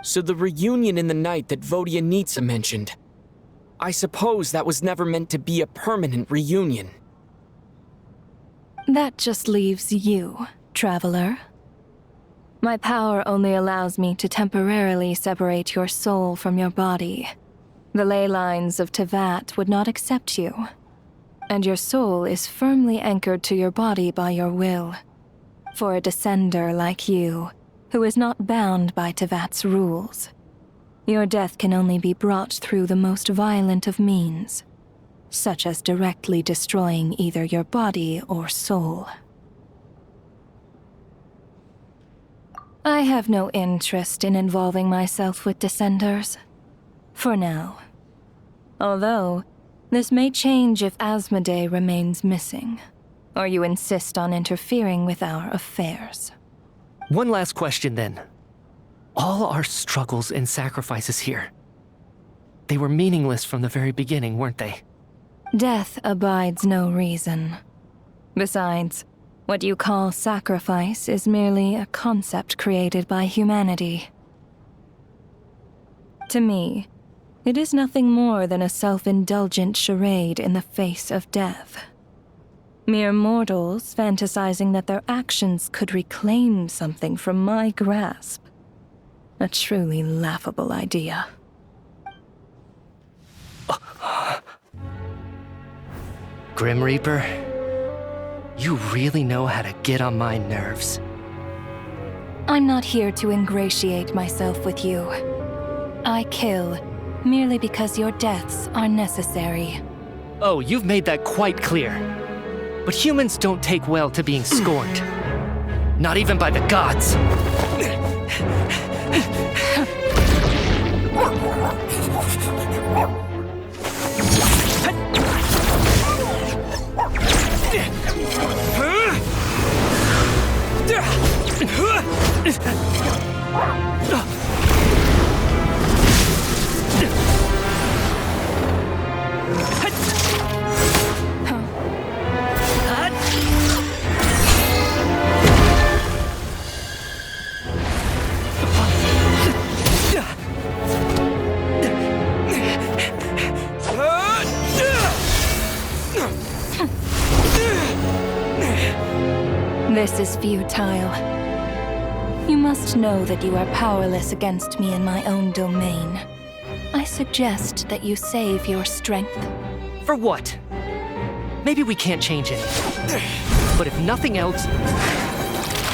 So the reunion in the night that Vodyanitsa mentioned, I suppose that was never meant to be a permanent reunion. That just leaves you, Traveler. My power only allows me to temporarily separate your soul from your body. The ley lines of Tevat would not accept you, and your soul is firmly anchored to your body by your will. For a descender like you, who is not bound by Tevat's rules, your death can only be brought through the most violent of means, such as directly destroying either your body or soul. I have no interest in involving myself with Descenders, for now. Although, this may change if Asmodee remains missing, or you insist on interfering with our affairs. One last question then. All our struggles and sacrifices here, they were meaningless from the very beginning, weren't they? Death abides no reason. Besides, what you call sacrifice is merely a concept created by humanity. To me, it is nothing more than a self-indulgent charade in the face of death. Mere mortals fantasizing that their actions could reclaim something from my grasp. A truly laughable idea. Grim Reaper, you really know how to get on my nerves. I'm not here to ingratiate myself with you. I kill, merely because your deaths are necessary. Oh, you've made that quite clear. But humans don't take well to being scorned. Not even by the gods. This is futile. You must know that you are powerless against me in my own domain. I suggest that you save your strength. For what? Maybe we can't change it. But if nothing else,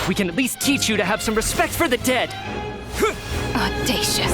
we can at least teach you to have some respect for the dead. Audacious.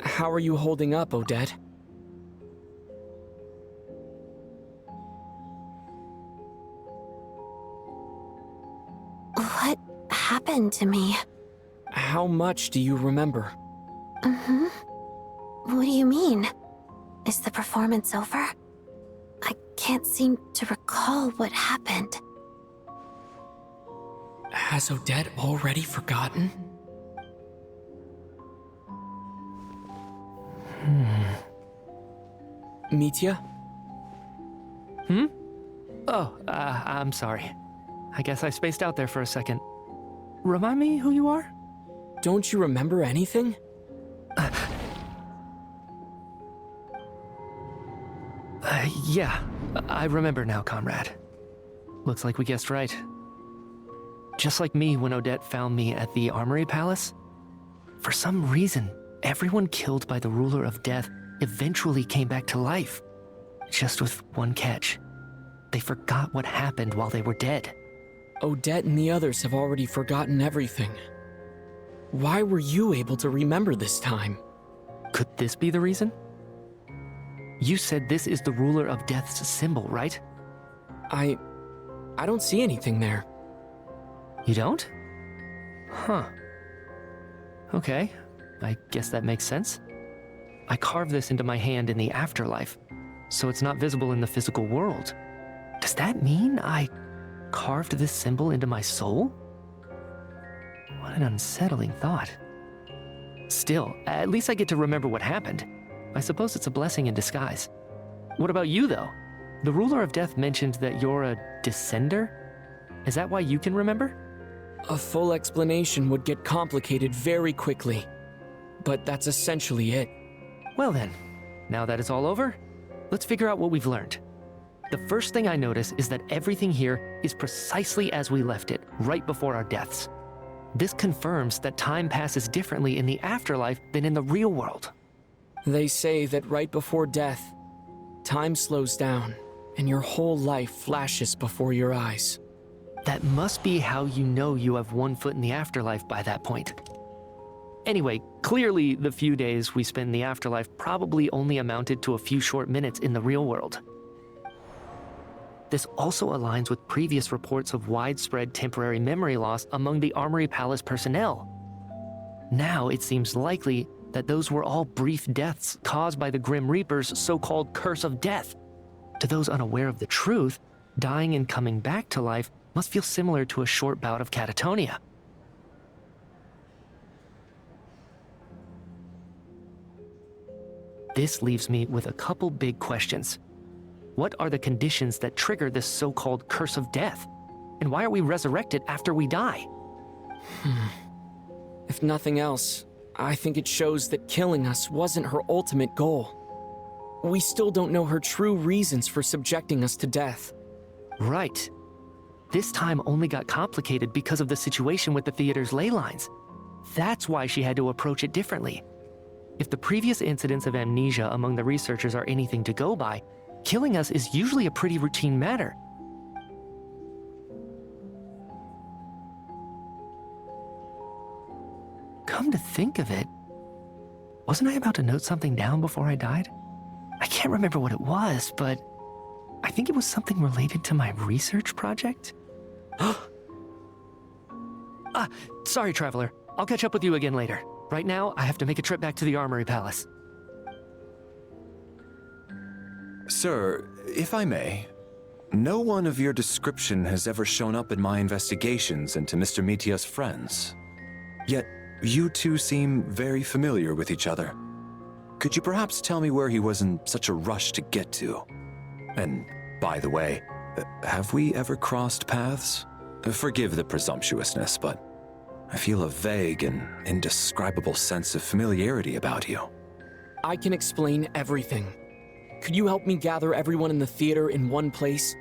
How are you holding up, Odette? What happened to me? How much do you remember? Mm-hmm. What do you mean? Is the performance over? I can't seem to recall what happened. Has Odette already forgotten? Mitya? Oh, I'm sorry. I guess I spaced out there for a second. Remind me who you are? Don't you remember anything? Yeah, I remember now, comrade. Looks like we guessed right. Just like me when Odette found me at the Armory Palace. For some reason, everyone killed by the Ruler of Death eventually came back to life. Just with one catch. They forgot what happened while they were dead. Odette and the others have already forgotten everything. Why were you able to remember this time? Could this be the reason? You said this is the Ruler of Death's symbol, right? I don't see anything there. You don't? Huh. Okay, I guess that makes sense. I carved this into my hand in the afterlife, so it's not visible in the physical world. Does that mean I carved this symbol into my soul? What an unsettling thought. Still, at least I get to remember what happened. I suppose it's a blessing in disguise. What about you, though? The ruler of death mentioned that you're a descender? Is that why you can remember? A full explanation would get complicated very quickly, but that's essentially it. Well then, now that it's all over, let's figure out what we've learned. The first thing I notice is that everything here is precisely as we left it, right before our deaths. This confirms that time passes differently in the afterlife than in the real world. They say that right before death, time slows down, and your whole life flashes before your eyes. That must be how you know you have one foot in the afterlife by that point. Anyway, clearly the few days we spend in the afterlife probably only amounted to a few short minutes in the real world. This also aligns with previous reports of widespread temporary memory loss among the Armory Palace personnel. Now it seems likely that those were all brief deaths caused by the Grim Reaper's so-called curse of death. To those unaware of the truth, dying and coming back to life must feel similar to a short bout of catatonia. This leaves me with a couple big questions. What are the conditions that trigger this so-called curse of death? And why are we resurrected after we die? If nothing else, I think it shows that killing us wasn't her ultimate goal. We still don't know her true reasons for subjecting us to death. Right. This time only got complicated because of the situation with the theater's ley lines. That's why she had to approach it differently. If the previous incidents of amnesia among the researchers are anything to go by, killing us is usually a pretty routine matter. Come to think of it, wasn't I about to note something down before I died? I can't remember what it was, but I think it was something related to my research project. Sorry, Traveler. I'll catch up with you again later. Right now, I have to make a trip back to the Armory Palace. Sir, if I may, no one of your description has ever shown up in my investigations into Mr. Mitia's friends. Yet, you two seem very familiar with each other. Could you perhaps tell me where he was in such a rush to get to? And, by the way, have we ever crossed paths? Forgive the presumptuousness, but I feel a vague and indescribable sense of familiarity about you. I can explain everything. Could you help me gather everyone in the theater in one place?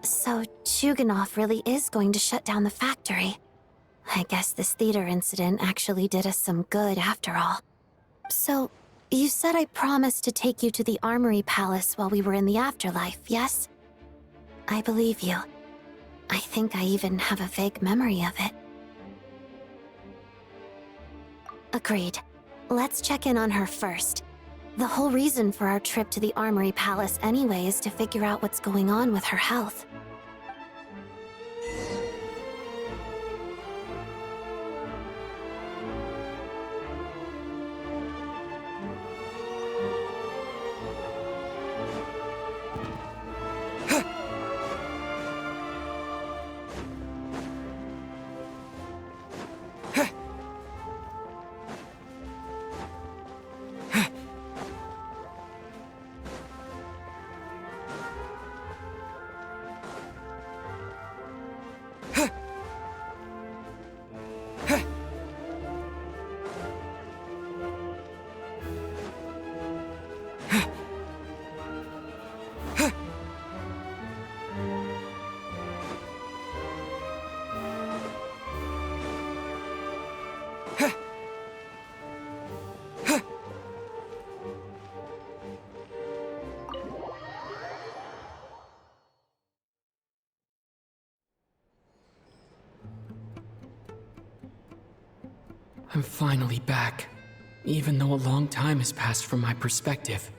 So Chuganov really is going to shut down the factory. I guess this theater incident actually did us some good after all. So, you said I promised to take you to the Armory Palace while we were in the afterlife, yes? I believe you. I think I even have a vague memory of it. Agreed. Let's check in on her first. The whole reason for our trip to the Armory Palace anyway is to figure out what's going on with her health. I'm finally back, even though a long time has passed from my perspective.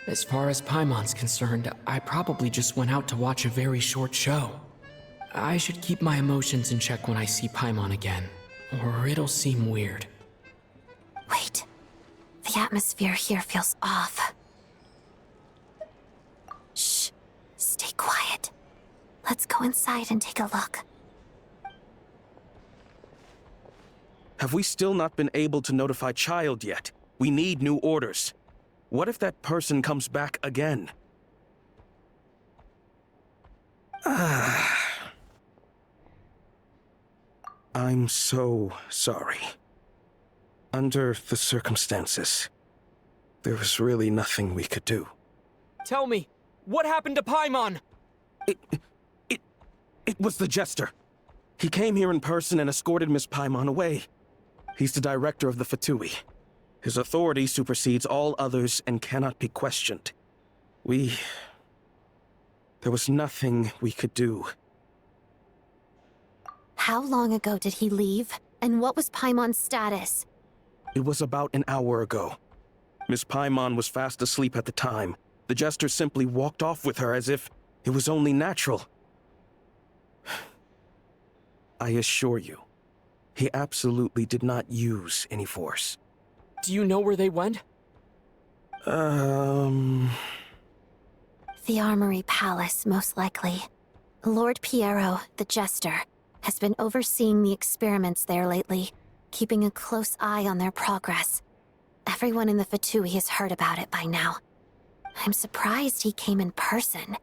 As far as Paimon's concerned, I probably just went out to watch a very short show. I should keep my emotions in check when I see Paimon again, or it'll seem weird. Wait. The atmosphere here feels off. Shh. Stay quiet. Let's go inside and take a look. Have we still not been able to notify Child yet? We need new orders. What if that person comes back again? I'm so sorry. Under the circumstances, there was really nothing we could do. Tell me, what happened to Paimon? It was the Jester. He came here in person and escorted Miss Paimon away. He's the director of the Fatui. His authority supersedes all others and cannot be questioned. There was nothing we could do. How long ago did he leave? And what was Paimon's status? It was about an hour ago. Miss Paimon was fast asleep at the time. The Jester simply walked off with her as if it was only natural. I assure you, he absolutely did not use any force. Do you know where they went? The Armory Palace, most likely. Lord Piero, the Jester, has been overseeing the experiments there lately, keeping a close eye on their progress. Everyone in the Fatui has heard about it by now. I'm surprised he came in person.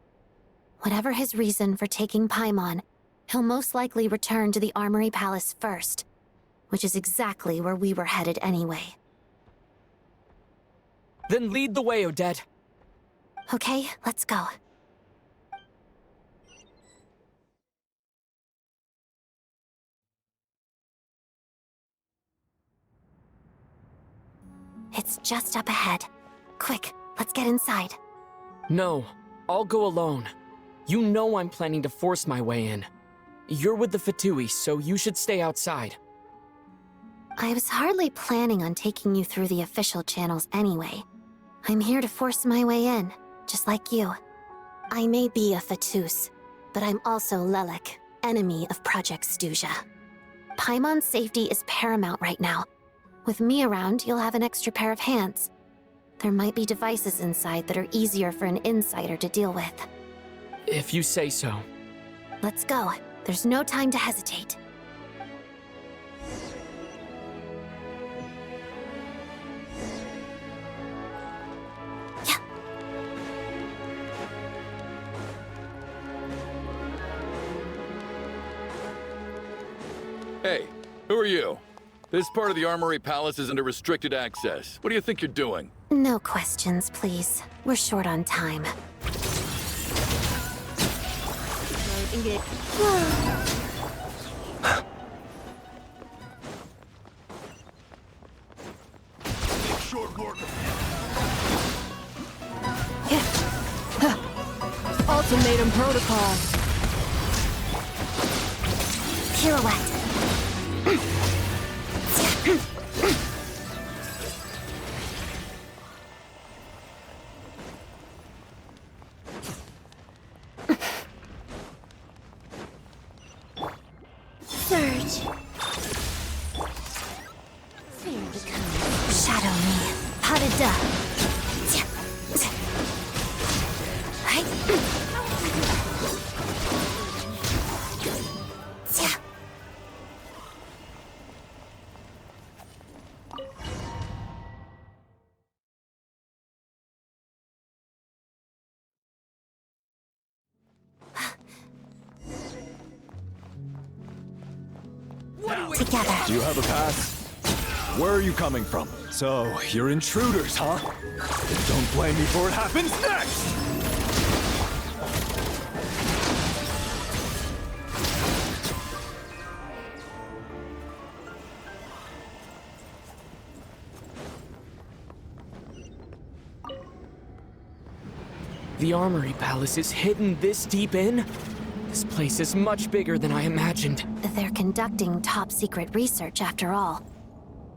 Whatever his reason for taking Paimon, he'll most likely return to the Armory Palace first, which is exactly where we were headed anyway. Then lead the way, Odette. Okay, let's go. It's just up ahead. Quick, let's get inside. No, I'll go alone. You know I'm planning to force my way in. You're with the Fatui, so you should stay outside. I was hardly planning on taking you through the official channels anyway. I'm here to force my way in, just like you. I may be a Fatus, but I'm also Lelek, enemy of Project Stuja. Paimon's safety is paramount right now. With me around, you'll have an extra pair of hands. There might be devices inside that are easier for an insider to deal with. If you say so. Let's go. There's no time to hesitate. Hey, who are you? This part of the Armory Palace is under restricted access. What do you think you're doing? No questions, please. We're short on time. Short work. Ultimatum protocol. Pirouette. Surge. Fear becomes shadow me. Pas de deux. Together. Do you have a pass? Where are you coming from? So, you're intruders, huh? Don't blame me for what happens next! The Armory Palace is hidden this deep in? This place is much bigger than I imagined. They're conducting top-secret research after all.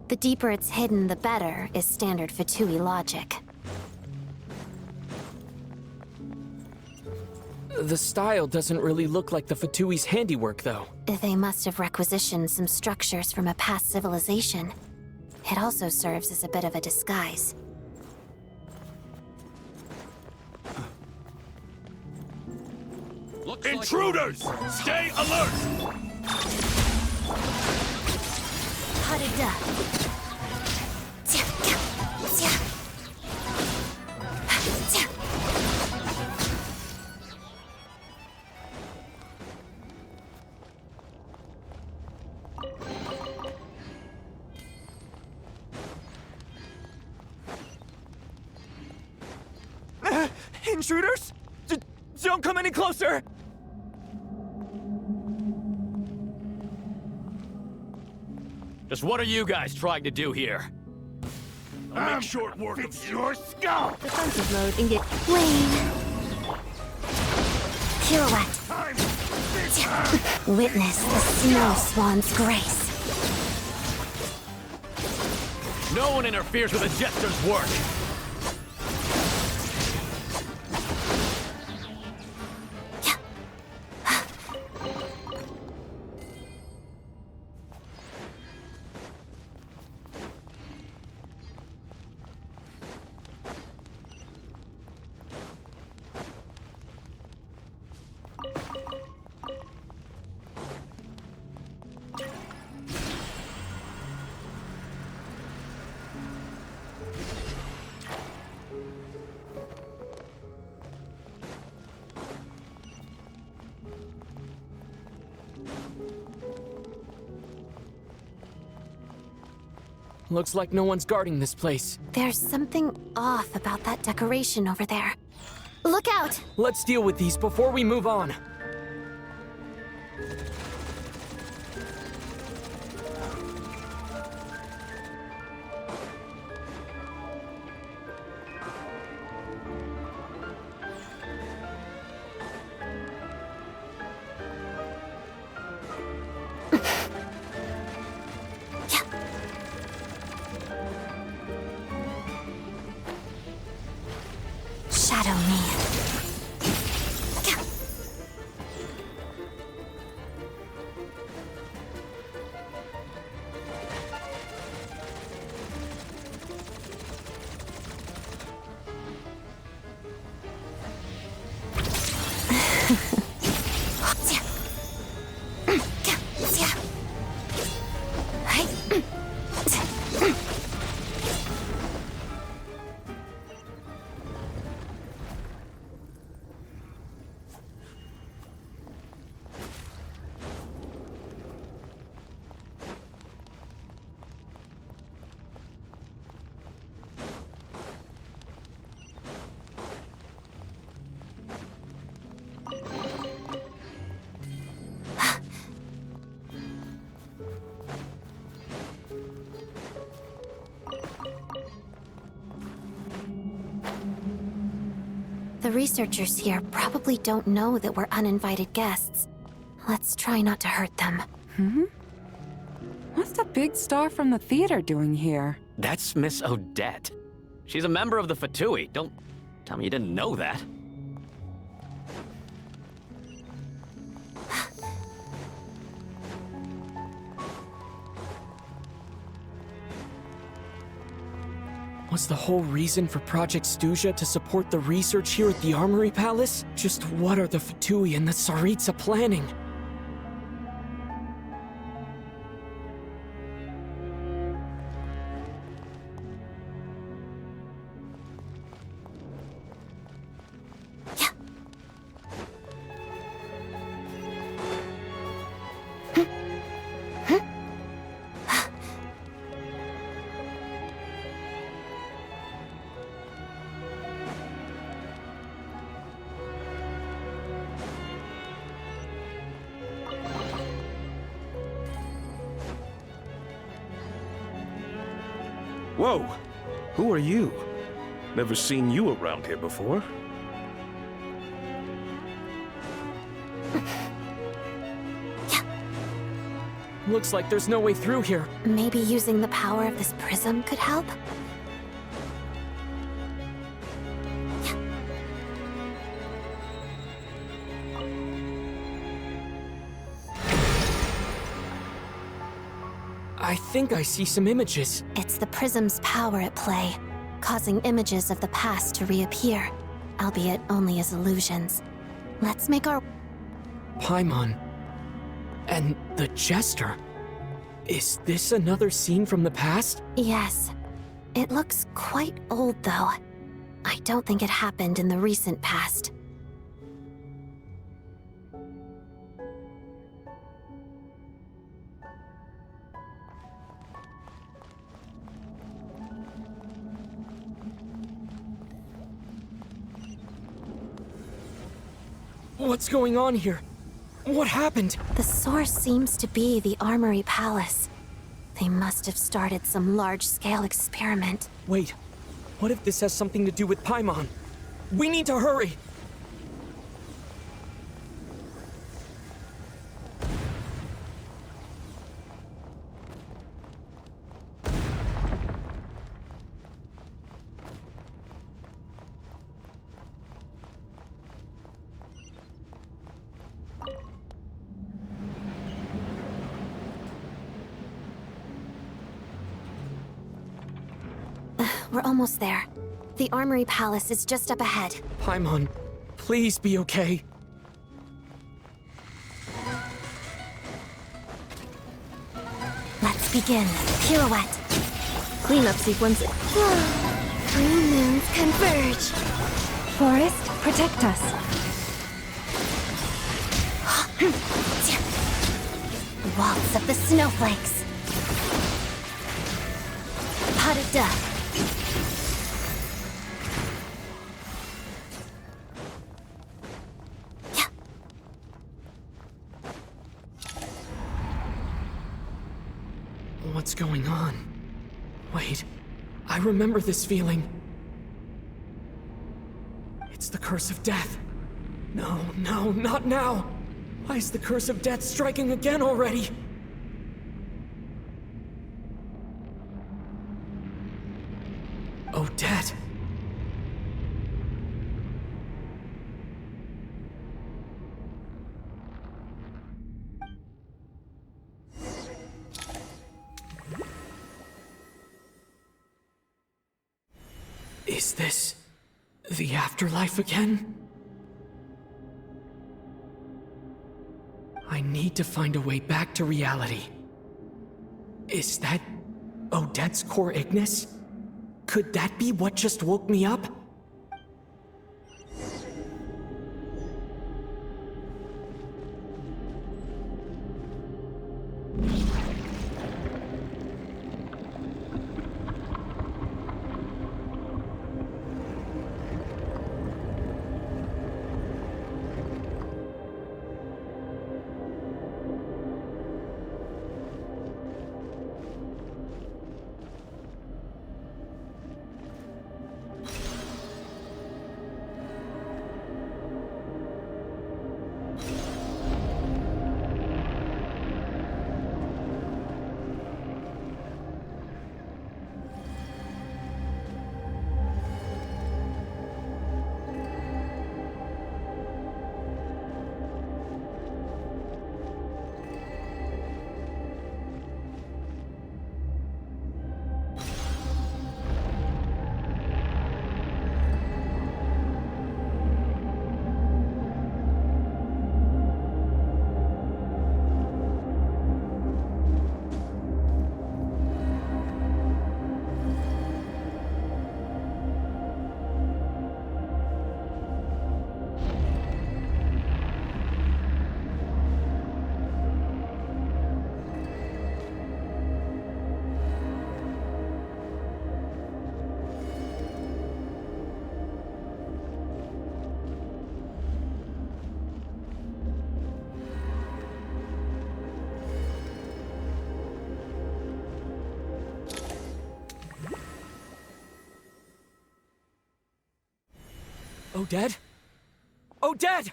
The deeper it's hidden, the better, is standard Fatui logic. The style doesn't really look like the Fatui's handiwork, though. They must have requisitioned some structures from a past civilization. It also serves as a bit of a disguise. Intruders! Stay alert! Intruders? Don't come any closer! Just what are you guys trying to do here? I'll make short work of your skull! Defensive mode engage. Wayne! Pirouette. Witness the snow swan's grace. No one interferes with a jester's work! Looks like no one's guarding this place. There's something off about that decoration over there. Look out! Let's deal with these before we move on. Shadow me. The researchers here probably don't know that we're uninvited guests. Let's try not to hurt them. What's the big star from the theater doing here? That's Miss Odette. She's a member of the Fatui. Don't tell me you didn't know that. Was the whole reason for Project Stuja to support the research here at the Armory Palace? Just what are the Fatui and the Tsaritsa planning? Whoa! Who are you? Never seen you around here before. Looks like there's no way through here. Maybe using the power of this prism could help? I think I see some images. It's the prism's power at play, causing images of the past to reappear, albeit only as illusions. Let's make our... Paimon. And the Jester. Is this another scene from the past? Yes. It looks quite old, though. I don't think it happened in the recent past. What's going on here? What happened? The source seems to be the Armory Palace. They must have started some large-scale experiment. Wait, what if this has something to do with Paimon? We need to hurry! We're almost there. The Armory Palace is just up ahead. Paimon, please be okay. Let's begin. Pirouette. Cleanup sequence. Three moons converge. Forest, protect us. Waltz of the snowflakes. Pot of death. What's going on? Wait, I remember this feeling. It's the curse of death. No, no, not now! Why is the curse of death striking again already? Odette. Is this the afterlife again? I need to find a way back to reality. Is that Odette's core Ignis? Could that be what just woke me up? Odette? Odette!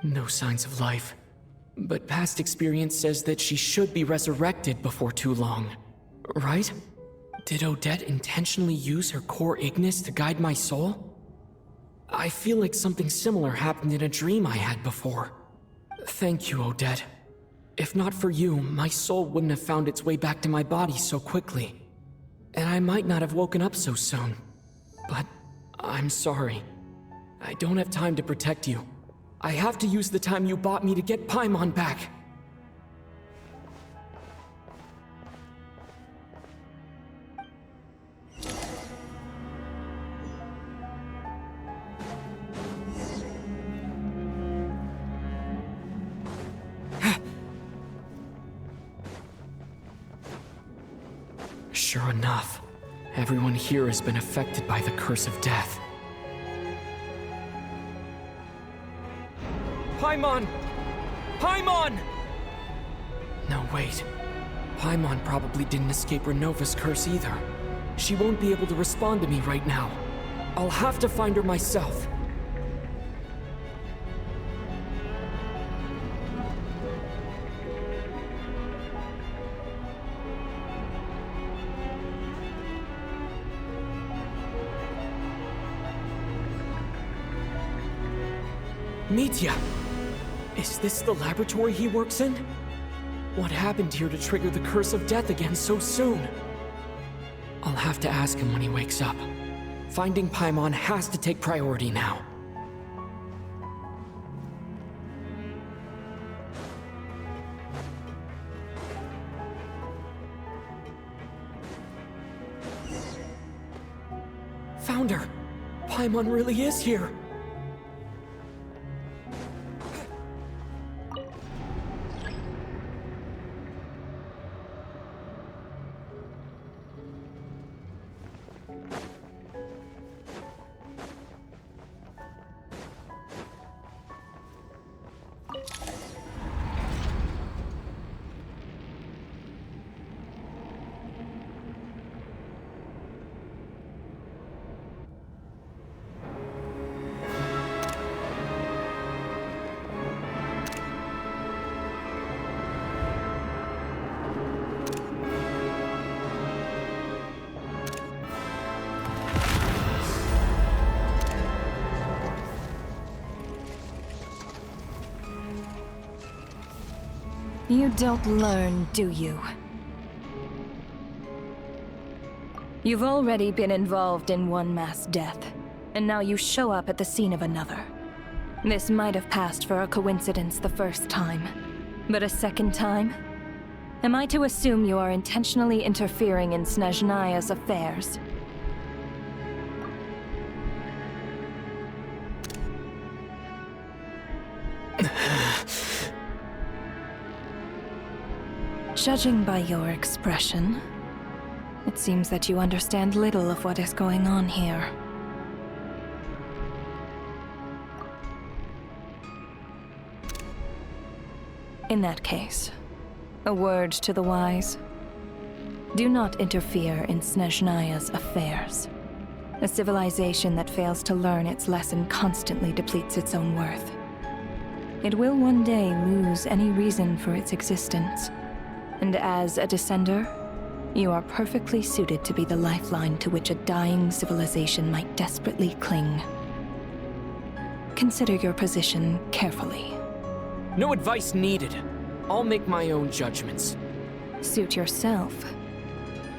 No signs of life. But past experience says that she should be resurrected before too long. Right? Did Odette intentionally use her core Ignis to guide my soul? I feel like something similar happened in a dream I had before. Thank you, Odette. If not for you, my soul wouldn't have found its way back to my body so quickly. And I might not have woken up so soon. But I'm sorry. I don't have time to protect you. I have to use the time you bought me to get Paimon back. Sure enough, everyone here has been affected by the curse of death. Paimon! Paimon! No, wait. Paimon probably didn't escape Renova's curse either. She won't be able to respond to me right now. I'll have to find her myself. Mitya! Is this the laboratory he works in? What happened here to trigger the curse of death again so soon? I'll have to ask him when he wakes up. Finding Paimon has to take priority now. Found her! Paimon really is here! You don't learn, do you? You've already been involved in one mass death, and now you show up at the scene of another. This might have passed for a coincidence the first time, but a second time? Am I to assume you are intentionally interfering in Snezhnaya's affairs? Judging by your expression, it seems that you understand little of what is going on here. In that case, a word to the wise. Do not interfere in Snezhnaya's affairs. A civilization that fails to learn its lesson constantly depletes its own worth. It will one day lose any reason for its existence. And as a descender, you are perfectly suited to be the lifeline to which a dying civilization might desperately cling. Consider your position carefully. No advice needed. I'll make my own judgments. Suit yourself.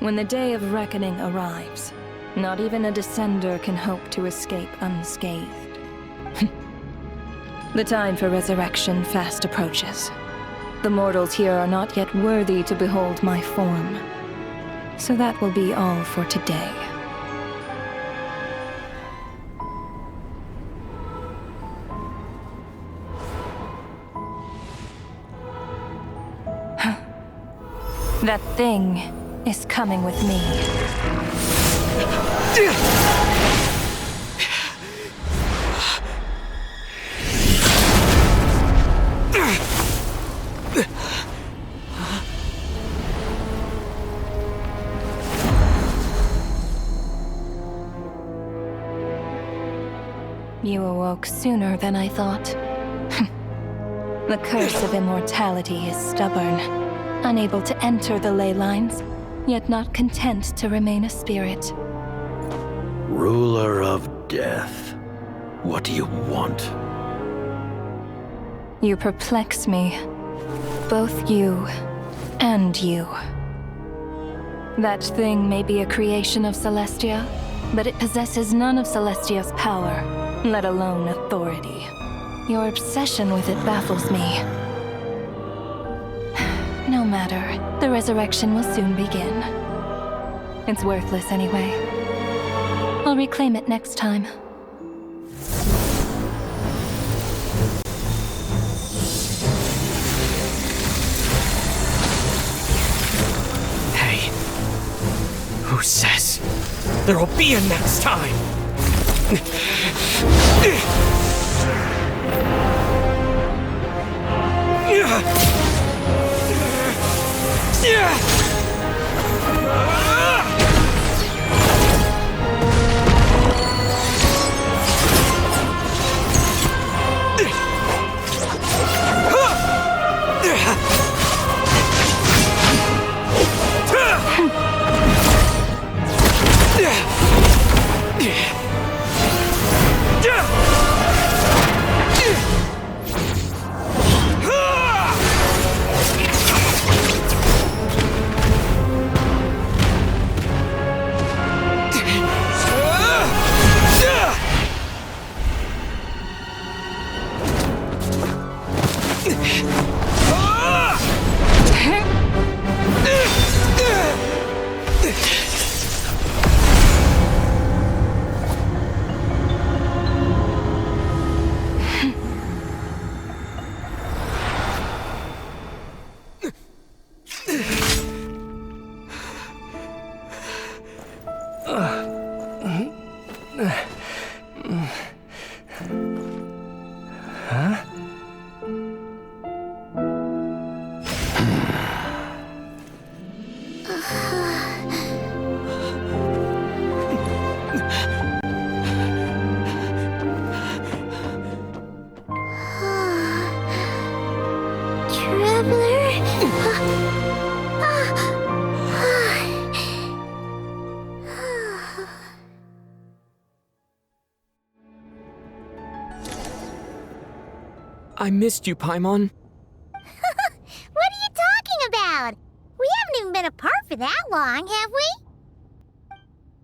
When the day of reckoning arrives, not even a descender can hope to escape unscathed. The time for resurrection fast approaches. The mortals here are not yet worthy to behold my form. So that will be all for today. That thing is coming with me. You awoke sooner than I thought. The curse of immortality is stubborn, unable to enter the ley lines, yet not content to remain a spirit. Ruler of Death, what do you want? You perplex me. Both you and you. That thing may be a creation of Celestia, but it possesses none of Celestia's power, let alone authority. Your obsession with it baffles me. No matter, the resurrection will soon begin. It's worthless anyway. I'll reclaim it next time. Hey, who says there will be a next time? I missed you, Paimon. What are you talking about? We haven't even been apart for that long, have we?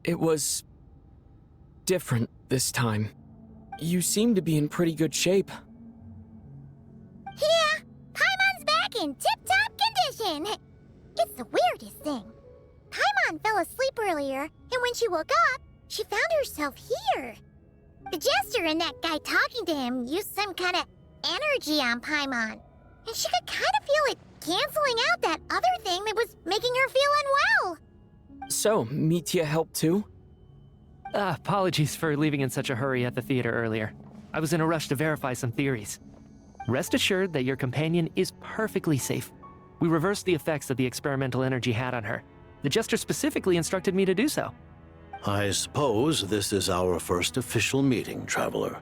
It was different this time. You seem to be in pretty good shape. Yeah, Paimon's back in tip-top condition. It's the weirdest thing. Paimon fell asleep earlier, and when she woke up, she found herself here. The jester and that guy talking to him used some kind of energy on Paimon, and she could kind of feel it canceling out that other thing that was making her feel unwell. So, Mitya helped too? Apologies for leaving in such a hurry at the theater earlier. I was in a rush to verify some theories. Rest assured that your companion is perfectly safe. We reversed the effects that the experimental energy had on her. The jester specifically instructed me to do so. I suppose this is our first official meeting, Traveler.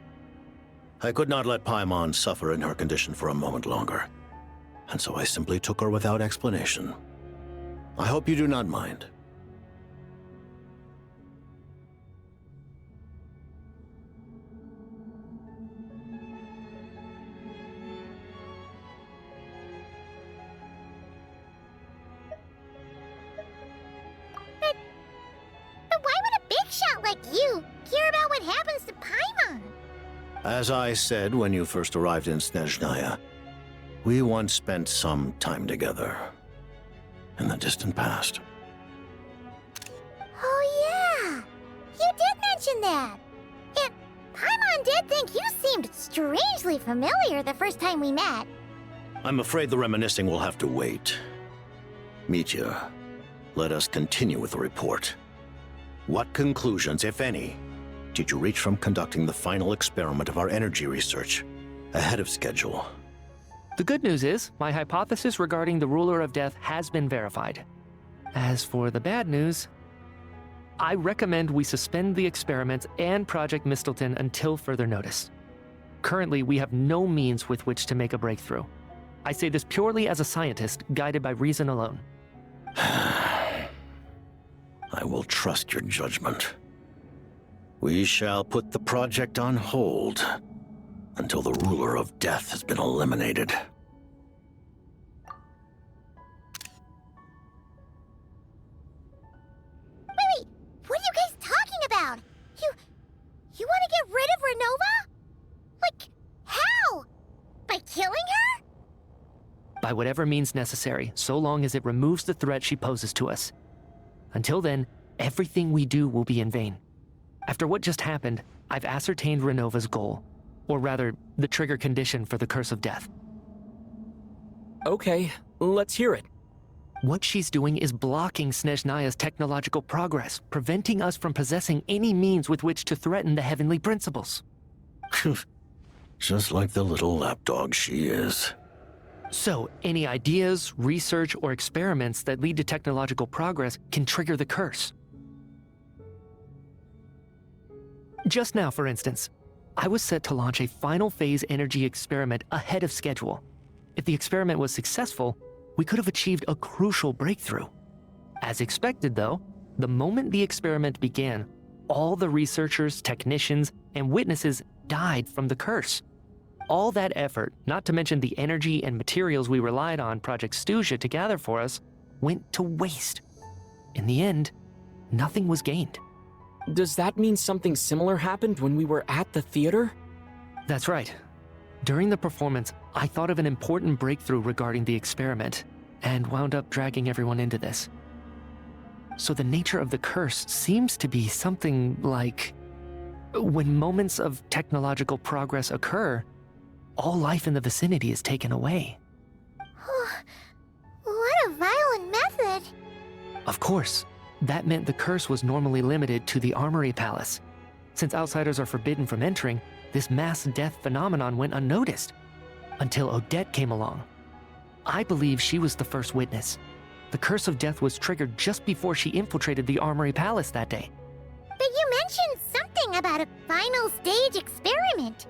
I could not let Paimon suffer in her condition for a moment longer, and so I simply took her without explanation. I hope you do not mind. But why would a big shot like you care about what happens to Paimon? As I said when you first arrived in Snezhnaya, we once spent some time together in the distant past. Oh yeah, you did mention that. And Paimon did think you seemed strangely familiar the first time we met. I'm afraid the reminiscing will have to wait. Mitya, let us continue with the report. What conclusions, if any, did you reach from conducting the final experiment of our energy research ahead of schedule? The good news is, my hypothesis regarding the Ruler of Death has been verified. As for the bad news, I recommend we suspend the experiments and Project Mistleton until further notice. Currently, we have no means with which to make a breakthrough. I say this purely as a scientist, guided by reason alone. I will trust your judgment. We shall put the project on hold until the ruler of death has been eliminated. Wait, what are you guys talking about? You want to get rid of Renova? Like, how? By killing her? By whatever means necessary, so long as it removes the threat she poses to us. Until then, everything we do will be in vain. After what just happened, I've ascertained Renova's goal. Or rather, the trigger condition for the Curse of Death. Okay, let's hear it. What she's doing is blocking Snezhnaya's technological progress, preventing us from possessing any means with which to threaten the heavenly principles. Just like the little lapdog she is. So, any ideas, research, or experiments that lead to technological progress can trigger the curse. Just now, for instance, I was set to launch a final phase energy experiment ahead of schedule. If the experiment was successful, we could have achieved a crucial breakthrough. As expected, though, the moment the experiment began, all the researchers, technicians, and witnesses died from the curse. All that effort, not to mention the energy and materials we relied on Project Stuja to gather for us, went to waste. In the end, nothing was gained. Does that mean something similar happened when we were at the theater? That's right. During the performance, I thought of an important breakthrough regarding the experiment, and wound up dragging everyone into this. So the nature of the curse seems to be something like, when moments of technological progress occur, all life in the vicinity is taken away. What a violent method! Of course, that meant the curse was normally limited to the Armory Palace. Since outsiders are forbidden from entering, this mass death phenomenon went unnoticed. Until Odette came along. I believe she was the first witness. The Curse of Death was triggered just before she infiltrated the Armory Palace that day. But you mentioned something about a final stage experiment.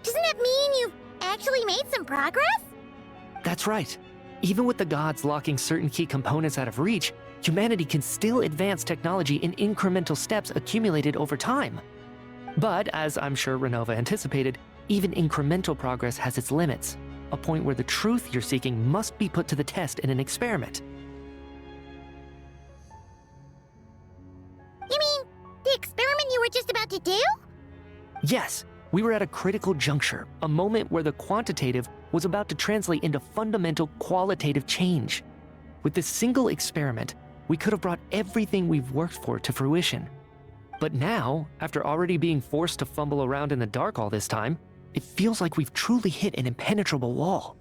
Doesn't that mean you've actually made some progress? That's right. Even with the gods locking certain key components out of reach, humanity can still advance technology in incremental steps accumulated over time. But, as I'm sure Renova anticipated, even incremental progress has its limits, a point where the truth you're seeking must be put to the test in an experiment. You mean, the experiment you were just about to do? Yes, we were at a critical juncture, a moment where the quantitative was about to translate into fundamental qualitative change. With this single experiment, we could have brought everything we've worked for to fruition. But now, after already being forced to fumble around in the dark all this time, it feels like we've truly hit an impenetrable wall.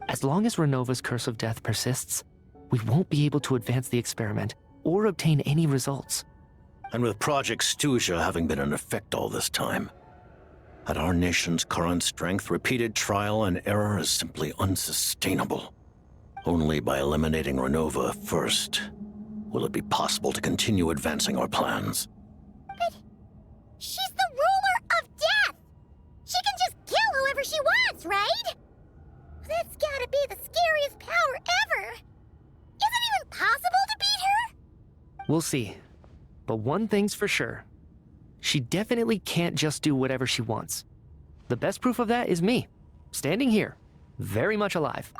As long as Renova's Curse of Death persists, we won't be able to advance the experiment or obtain any results. And with Project Stuja having been in effect all this time, at our nation's current strength, repeated trial and error is simply unsustainable. Only by eliminating Renova first will it be possible to continue advancing our plans. But she's the ruler of death! She can just kill whoever she wants, right? That's gotta be the scariest power ever! Is it even possible to beat her? We'll see. But one thing's for sure. She definitely can't just do whatever she wants. The best proof of that is me, standing here, very much alive.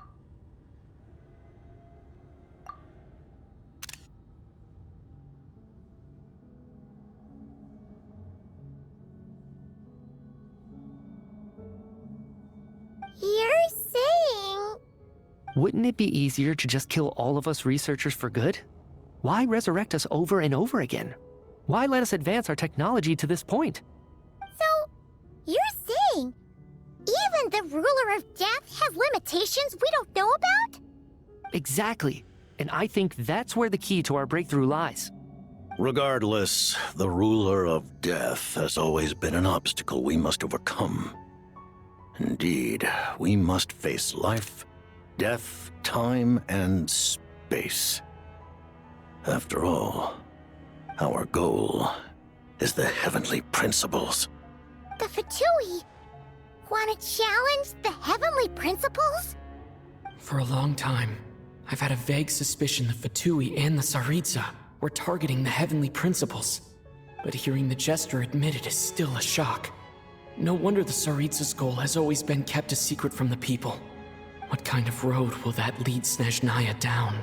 You're saying... Wouldn't it be easier to just kill all of us researchers for good? Why resurrect us over and over again? Why let us advance our technology to this point? So, you're saying even the ruler of death has limitations we don't know about? Exactly. And I think that's where the key to our breakthrough lies. Regardless, the ruler of death has always been an obstacle we must overcome. Indeed, we must face life, death, time, and space. After all, our goal is the heavenly principles. The Fatui, Want to challenge the heavenly principles? For a long time, I've had a vague suspicion the Fatui and the Tsaritsa were targeting the heavenly principles. But hearing the Jester admit it is still a shock. No wonder the Tsaritsa's goal has always been kept a secret from the people. What kind of road will that lead Snezhnaya down?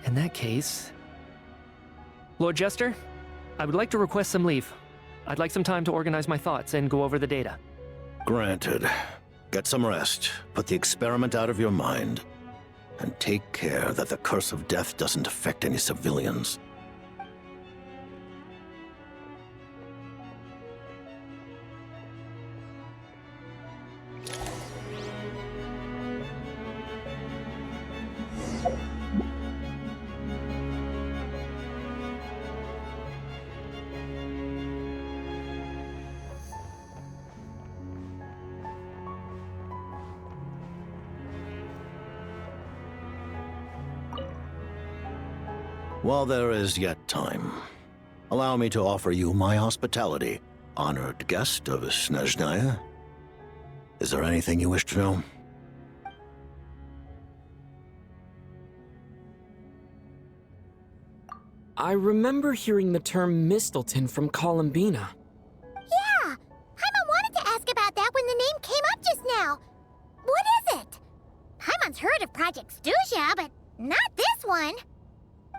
In that case... Lord Jester, I would like to request some leave. I'd like some time to organize my thoughts and go over the data. Granted. Get some rest, put the experiment out of your mind, and take care that the curse of death doesn't affect any civilians. While there is yet time, allow me to offer you my hospitality, honored guest of Snezhnaya. Is there anything you wish to know? I remember hearing the term Mistleton from Columbina. Yeah! Paimon wanted to ask about that when the name came up just now. What is it? Paimon's heard of Project Studia, but not this one.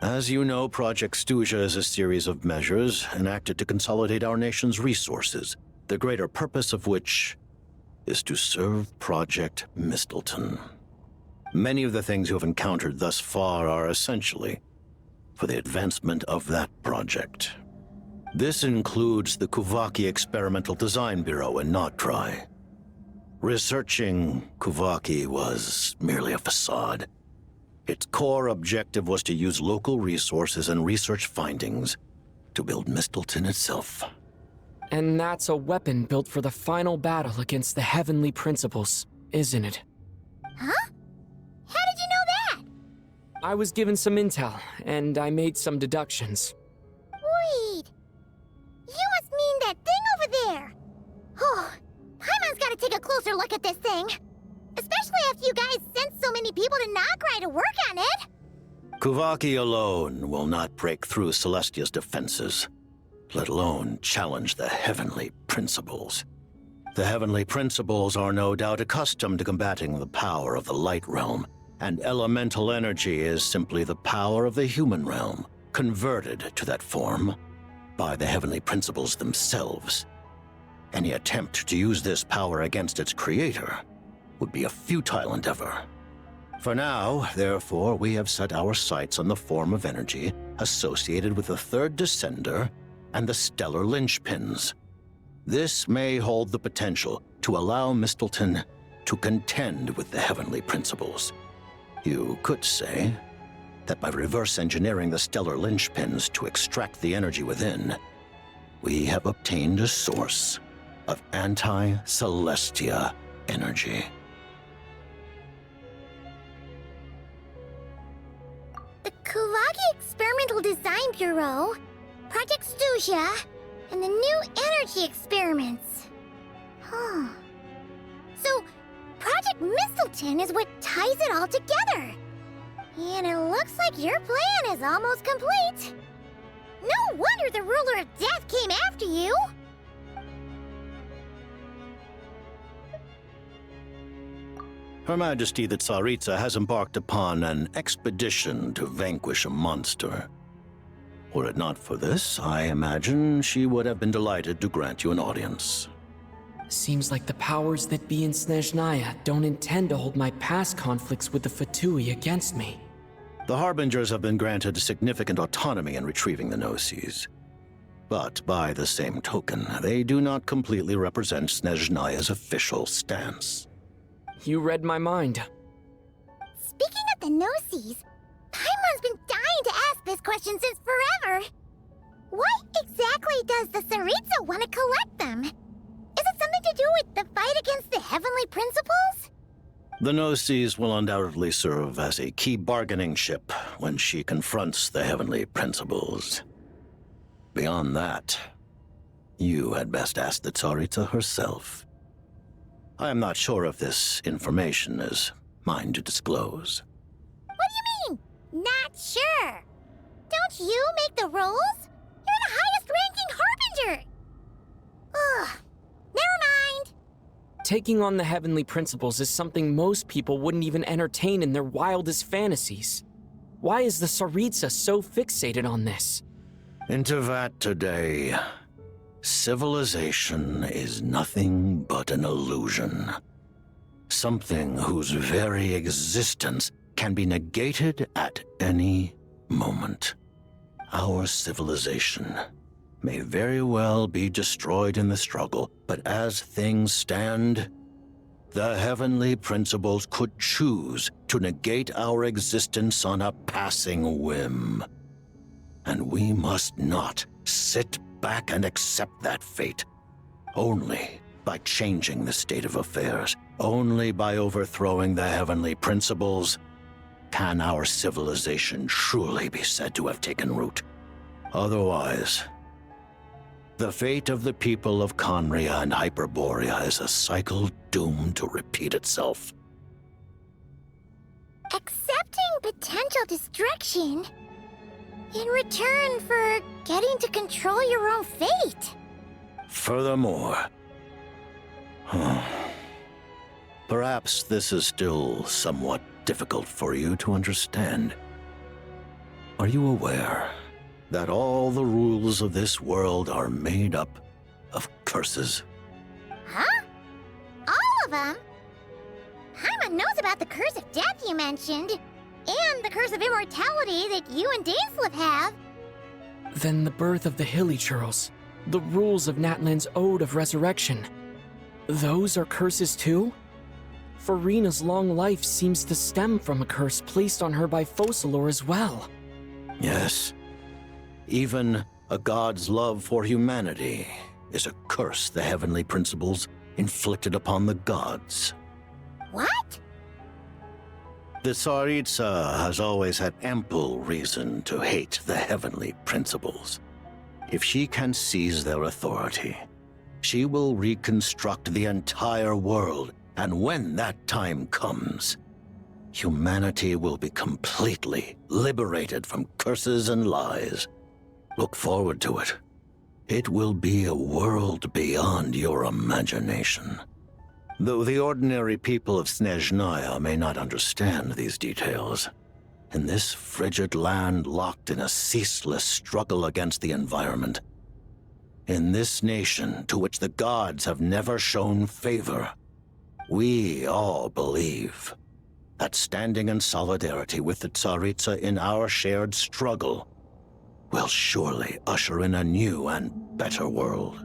As you know, Project Studia is a series of measures enacted to consolidate our nation's resources, the greater purpose of which is to serve Project Mistleton. Many of the things you have encountered thus far are essentially for the advancement of that project. This includes the Kuvaki Experimental Design Bureau in Notdry. Researching Kuvaki was merely a facade. Its core objective was to use local resources and research findings to build Mistleton itself. And that's a weapon built for the final battle against the heavenly principles, isn't it? Huh? How did you know that? I was given some intel, and I made some deductions. Wait. You must mean that thing over there. Oh, Paimon's gotta take a closer look at this thing. Especially after you guys sent so many people to Nagrai to work on it. Kuvaki alone will not break through Celestia's defenses, let alone challenge the heavenly principles. The heavenly principles are no doubt accustomed to combating the power of the light realm, and elemental energy is simply the power of the human realm, converted to that form by the heavenly principles themselves. Any attempt to use this power against its creator would be a futile endeavor. For now, therefore, we have set our sights on the form of energy associated with the third descender and the stellar linchpins. This may hold the potential to allow Mistleton to contend with the heavenly principles. You could say that by reverse engineering the stellar linchpins to extract the energy within, we have obtained a source of anti-Celestia energy. The Kuvaki Experimental Design Bureau, Project Studia, and the new energy experiments. Huh. So, Project Mistleton is what ties it all together. And it looks like your plan is almost complete. No wonder the Ruler of Death came after you. Her Majesty the Tsaritsa has embarked upon an expedition to vanquish a monster. Were it not for this, I imagine she would have been delighted to grant you an audience. Seems like the powers that be in Snezhnaya don't intend to hold my past conflicts with the Fatui against me. The Harbingers have been granted significant autonomy in retrieving the Gnosis. But by the same token, they do not completely represent Snezhnaya's official stance. You read my mind. Speaking of the Gnosis, Paimon's been dying to ask this question since forever. Why exactly does the Tsaritsa want to collect them? Is it something to do with the fight against the heavenly principles? The Gnosis will undoubtedly serve as a key bargaining chip when she confronts the heavenly principles. Beyond that, you had best ask the Tsaritsa herself. I am not sure if this information is mine to disclose. What do you mean, not sure? Don't you make the rules? You're the highest-ranking Harbinger! Ugh, never mind. Taking on the heavenly principles is something most people wouldn't even entertain in their wildest fantasies. Why is the Tsaritsa so fixated on this? Intervat today. Civilization is nothing but an illusion. Something whose very existence can be negated at any moment. Our civilization may very well be destroyed in the struggle, but as things stand, the heavenly principles could choose to negate our existence on a passing whim. And we must not sit back and accept that fate. Only by changing the state of affairs, only by overthrowing the heavenly principles, can our civilization truly be said to have taken root. Otherwise, the fate of the people of Conria and Hyperborea is a cycle doomed to repeat itself. Accepting potential destruction in return for getting to control your own fate. Furthermore, perhaps this is still somewhat difficult for you to understand. Are you aware that all the rules of this world are made up of curses? Huh? All of them? Paimon knows about the curse of death you mentioned, and the curse of immortality that you and Dainsleif have. Then the birth of the Hilly Churls, the rules of Natlan's Ode of Resurrection, those are curses too? Farina's long life seems to stem from a curse placed on her by Focalor as well. Yes. Even a god's love for humanity is a curse the heavenly principles inflicted upon the gods. What? The Tsaritsa has always had ample reason to hate the heavenly principles. If she can seize their authority, she will reconstruct the entire world, and when that time comes, humanity will be completely liberated from curses and lies. Look forward to it. It will be a world beyond your imagination. Though the ordinary people of Snezhnaya may not understand these details, in this frigid land locked in a ceaseless struggle against the environment, in this nation to which the gods have never shown favor, we all believe that standing in solidarity with the Tsaritsa in our shared struggle will surely usher in a new and better world.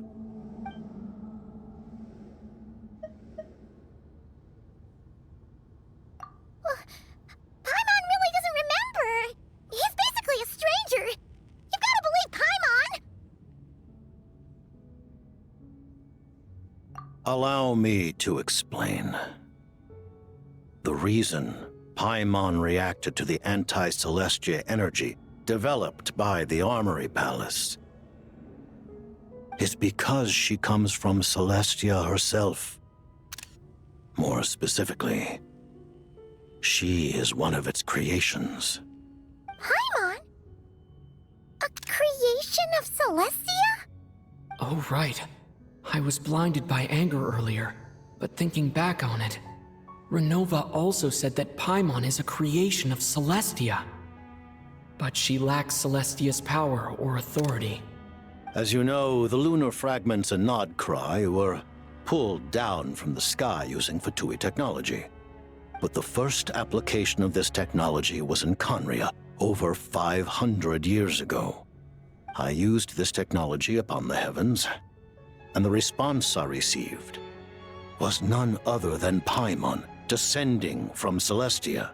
Paimon really doesn't remember! He's basically a stranger! You've gotta believe Paimon! Allow me to explain. The reason Paimon reacted to the anti-Celestia energy developed by the Armory Palace is because she comes from Celestia herself. More specifically, she is one of its creations. Paimon? A creation of Celestia? Oh, right. I was blinded by anger earlier, but thinking back on it, Renova also said that Paimon is a creation of Celestia. But she lacks Celestia's power or authority. As you know, the lunar fragments in Nodcry were pulled down from the sky using Fatui technology. But the first application of this technology was in Conria over 500 years ago. I used this technology upon the heavens, and the response I received was none other than Paimon descending from Celestia.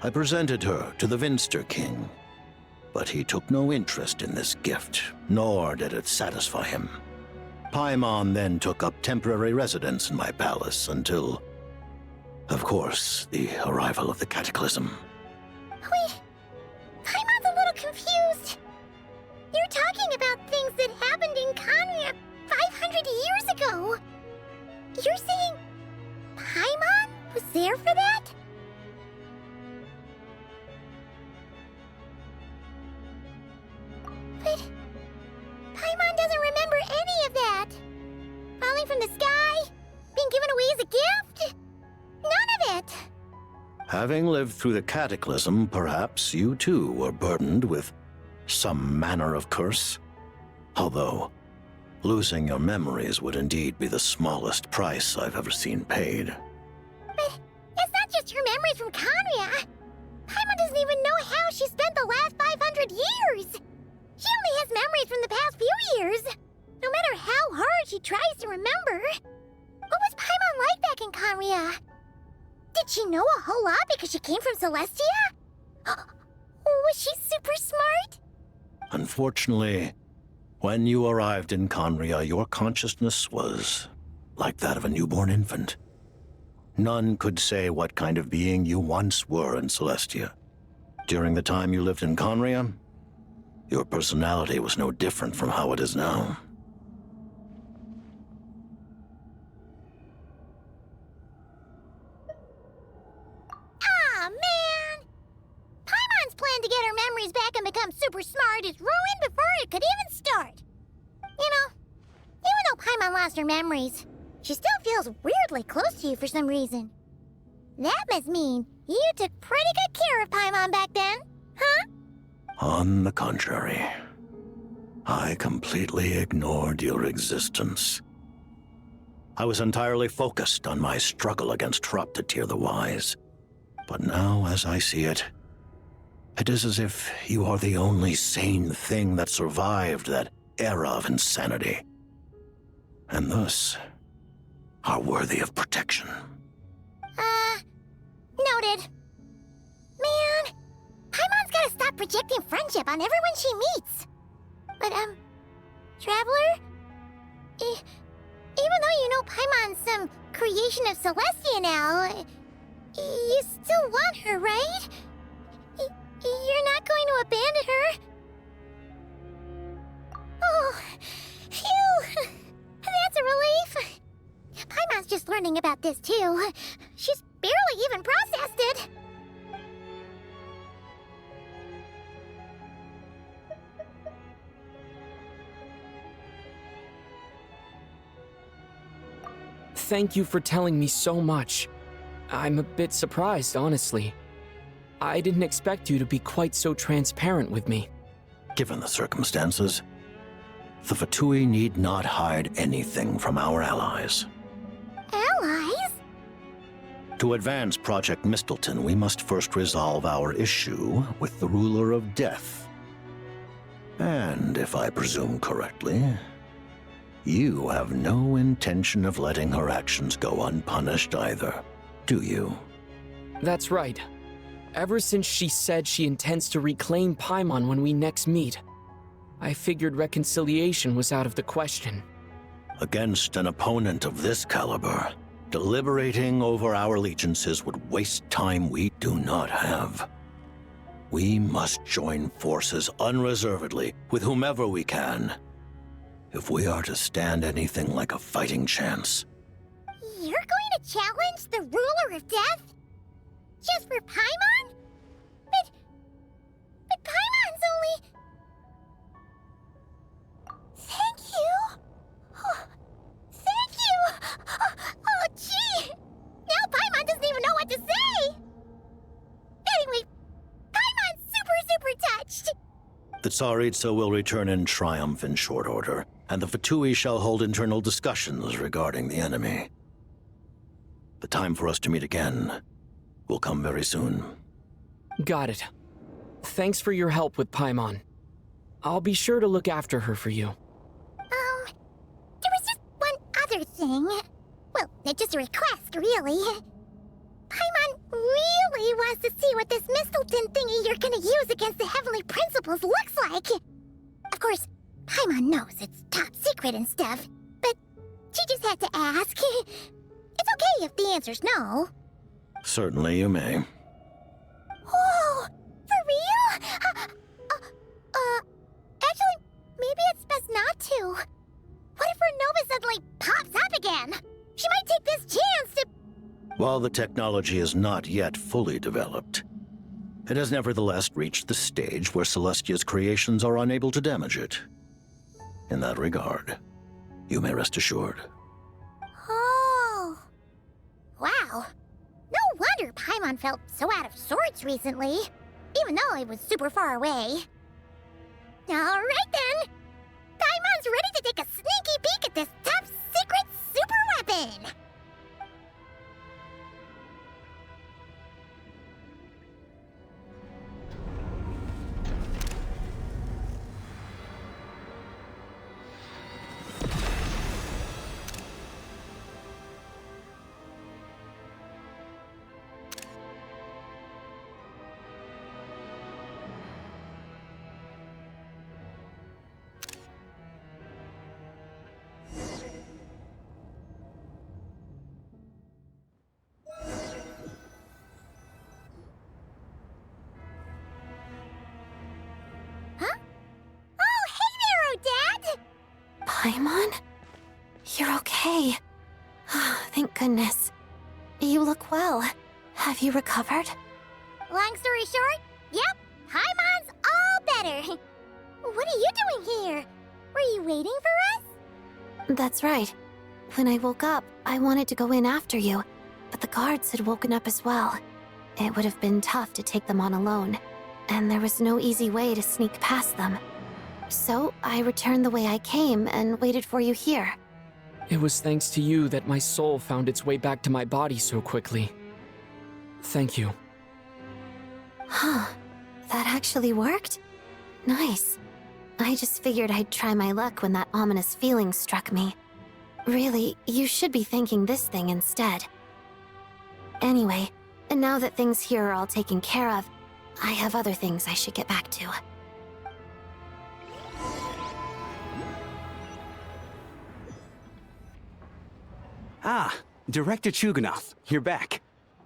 I presented her to the Vinster King, but he took no interest in this gift, nor did it satisfy him. Paimon then took up temporary residence in my palace until, of course, the arrival of the Cataclysm. Wait, Paimon's a little confused. You're talking about things that happened in Conria 500 years ago. You're saying was there for that? But Paimon doesn't remember any of that. Falling from the sky? Being given away as a gift? None of it! Having lived through the cataclysm, perhaps you too were burdened with some manner of curse. Although, losing your memories would indeed be the smallest price I've ever seen paid. But it's not just her memories from Conria. Paimon doesn't even know how she spent the last 500 years. She only has memories from the past few years. No matter how hard she tries to remember. What was Paimon like back in Conria? Did she know a whole lot because she came from Celestia? Was she super smart? Unfortunately, when you arrived in Conria, your consciousness was like that of a newborn infant. None could say what kind of being you once were in Celestia. During the time you lived in Conria, your personality was no different from how it is now. Aw, man! Paimon's plan to get her memories back and become super smart is ruined before it could even start. You know, even though Paimon lost her memories, she still feels weirdly close to you for some reason. That must mean you took pretty good care of Paimon back then, huh? On the contrary, I completely ignored your existence. I was entirely focused on my struggle against Troptatir the Wise. But now, as I see it, it is as if you are the only sane thing that survived that era of insanity. And thus, are worthy of protection. Noted. Man, Paimon's gotta stop projecting friendship on everyone she meets. But, Traveler? Even though you know Paimon's some creation of Celestia now, you still want her, right? You're not going to abandon her? Oh, phew! That's a relief. Paimon's just learning about this, too. She's barely even processed it. Thank you for telling me so much. I'm a bit surprised, honestly. I didn't expect you to be quite so transparent with me. Given the circumstances, the Fatui need not hide anything from our allies. Allies? To advance Project Mistleton, we must first resolve our issue with the Ruler of Death. And if I presume correctly, you have no intention of letting her actions go unpunished either, do you? That's right. Ever since she said she intends to reclaim Paimon when we next meet, I figured reconciliation was out of the question. Against an opponent of this caliber, deliberating over our allegiances would waste time we do not have. We must join forces unreservedly with whomever we can, if we are to stand anything like a fighting chance. You're going to challenge the Ruler of Death? Just for Paimon? But Paimon's only... Thank you! Oh, thank you! Oh, gee! Now Paimon doesn't even know what to say! Anyway, Paimon's super touched! The Tsaritsa will return in triumph in short order, and the Fatui shall hold internal discussions regarding the enemy. The time for us to meet again will come very soon. Got it. Thanks for your help with Paimon. I'll be sure to look after her for you. There was just one other thing. Well, it's just a request, really. Paimon really wants to see what this Mistleton thingy you're gonna use against the Heavenly Principles looks like. Of course, Paimon knows it's top secret and stuff, but she just had to ask. It's okay if the answer's no. Certainly you may. Whoa! For real? Actually, maybe it's best not to. What if her Nova suddenly pops up again? She might take this chance to... While the technology is not yet fully developed, it has nevertheless reached the stage where Celestia's creations are unable to damage it. In that regard, you may rest assured. Oh. Wow. No wonder Paimon felt so out of sorts recently, even though I was super far away. Alright then! Paimon's ready to take a sneaky peek at this top secret super weapon! Paimon? You're okay. Thank goodness. You look well. Have you recovered? Long story short, yep, Paimon's all better. What are you doing here? Were you waiting for us? That's right. When I woke up, I wanted to go in after you, but the guards had woken up as well. It would have been tough to take them on alone, and there was no easy way to sneak past them. So I returned the way I came and waited for you here. It was thanks to you that my soul found its way back to my body so quickly. Thank you. Huh. That actually worked? Nice. I just figured I'd try my luck when that ominous feeling struck me. Really, you should be thanking this thing instead. Anyway, now that things here are all taken care of, I have other things I should get back to. Ah, Director Chuganov, you're back.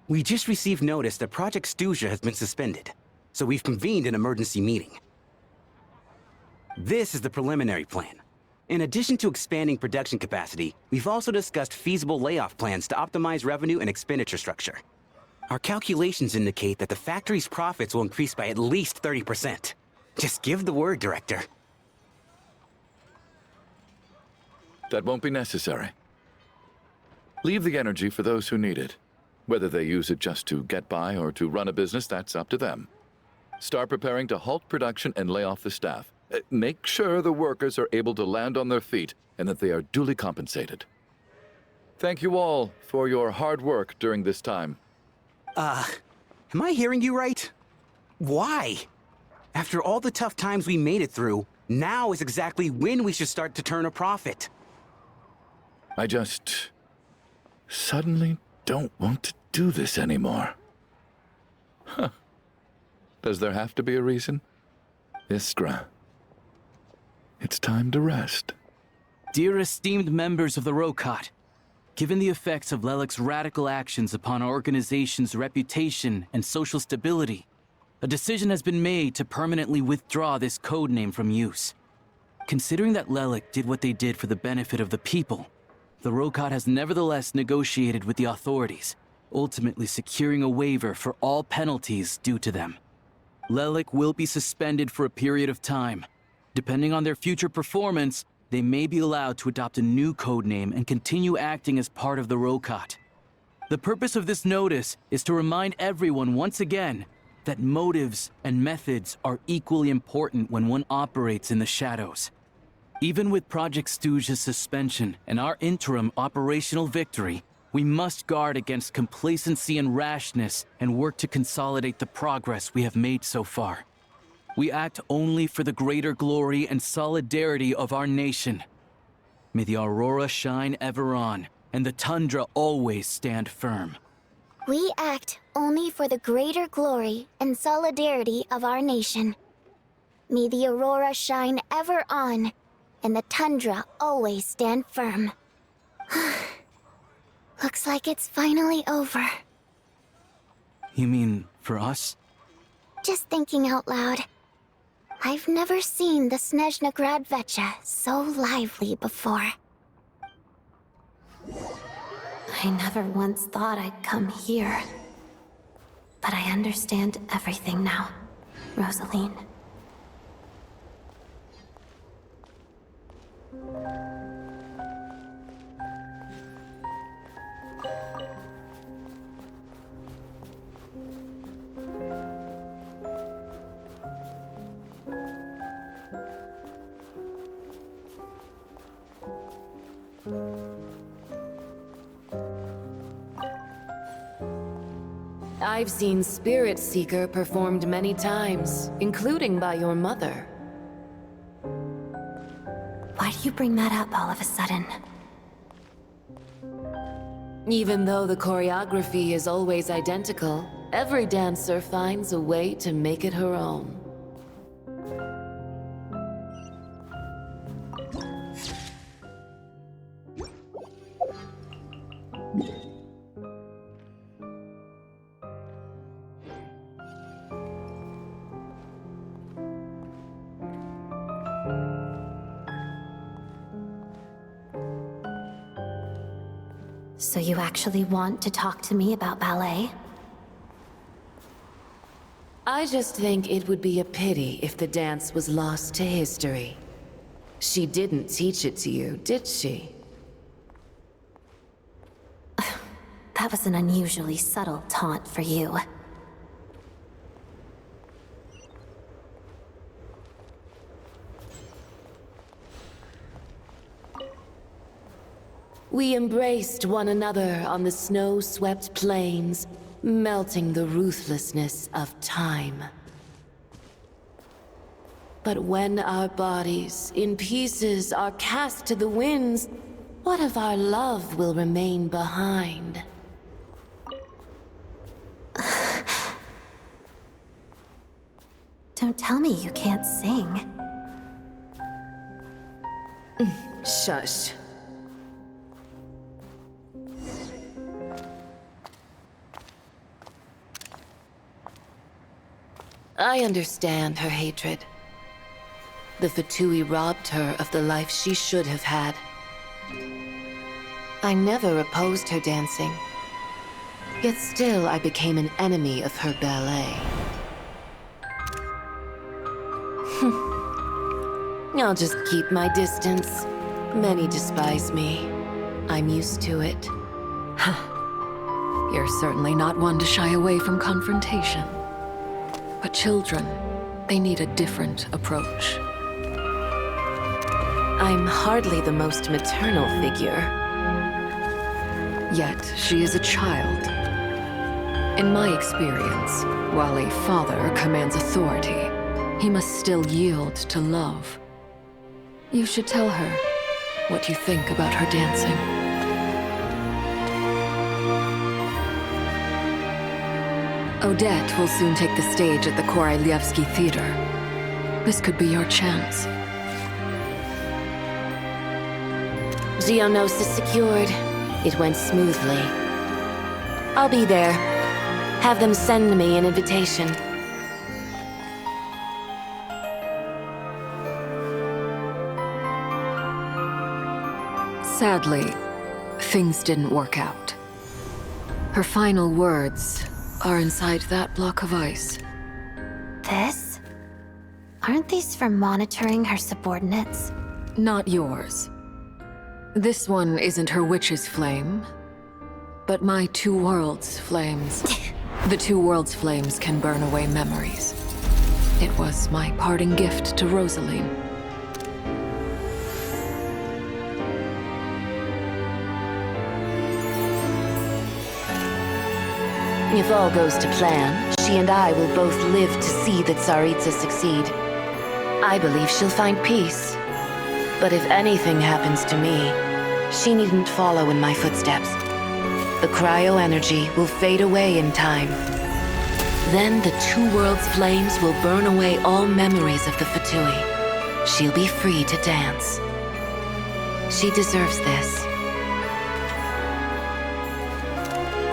We just received notice that Project Stuja has been suspended, so we've convened an emergency meeting. This is the preliminary plan. In addition to expanding production capacity, we've also discussed feasible layoff plans to optimize revenue and expenditure structure. Our calculations indicate that the factory's profits will increase by at least 30%. Just give the word, Director. That won't be necessary. Leave the energy for those who need it. Whether they use it just to get by or to run a business, that's up to them. Start preparing to halt production and lay off the staff. Make sure the workers are able to land on their feet and that they are duly compensated. Thank you all for your hard work during this time. Am I hearing you right? Why? After all the tough times we made it through, now is exactly when we should start to turn a profit. I just suddenly don't want to do this anymore. Huh. Does there have to be a reason? Iskra, it's time to rest. Dear esteemed members of the Rokat, given the effects of Lelik's radical actions upon our organization's reputation and social stability, a decision has been made to permanently withdraw this codename from use. Considering that Lelik did what they did for the benefit of the people, the Rokat has nevertheless negotiated with the authorities, ultimately securing a waiver for all penalties due to them. Lelik will be suspended for a period of time. Depending on their future performance, they may be allowed to adopt a new codename and continue acting as part of the Rokat. The purpose of this notice is to remind everyone once again that motives and methods are equally important when one operates in the shadows. Even with Project Stuja's suspension and our interim operational victory, we must guard against complacency and rashness and work to consolidate the progress we have made so far. We act only for the greater glory and solidarity of our nation. May the aurora shine ever on, and the tundra always stand firm. We act only for the greater glory and solidarity of our nation. May the aurora shine ever on, and the tundra always stand firm. Looks like it's finally over. You mean for us? Just thinking out loud. I've never seen the Snezhna Gradvecha so lively before. I never once thought I'd come here. But I understand everything now, Rosaline. I've seen Spirit Seeker performed many times, including by your mother. Why do you bring that up all of a sudden? Even though the choreography is always identical, every dancer finds a way to make it her own. So you actually want to talk to me about ballet? I just think it would be a pity if the dance was lost to history. She didn't teach it to you, did she? That was an unusually subtle taunt for you. We embraced one another on the snow-swept plains, melting the ruthlessness of time. But when our bodies, in pieces, are cast to the winds, what of our love will remain behind? Don't tell me you can't sing. Shush. I understand her hatred. The Fatui robbed her of the life she should have had. I never opposed her dancing. Yet still I became an enemy of her ballet. I'll just keep my distance. Many despise me. I'm used to it. You're certainly not one to shy away from confrontation. But children, they need a different approach. I'm hardly the most maternal figure. Yet, she is a child. In my experience, while a father commands authority, he must still yield to love. You should tell her what you think about her dancing. Odette will soon take the stage at the Koralyevsky Theater. This could be your chance. Geonosis secured. It went smoothly. I'll be there. Have them send me an invitation. Sadly, things didn't work out. Her final words are inside that block of ice. This? Aren't these for monitoring her subordinates? Not yours. This one isn't her witch's flame, but my two worlds' flames. The two worlds' flames can burn away memories. It was my parting gift to Rosaline. If all goes to plan, she and I will both live to see the Tsaritsa succeed. I believe she'll find peace. But if anything happens to me, she needn't follow in my footsteps. The cryo-energy will fade away in time. Then the two worlds' flames will burn away all memories of the Fatui. She'll be free to dance. She deserves this.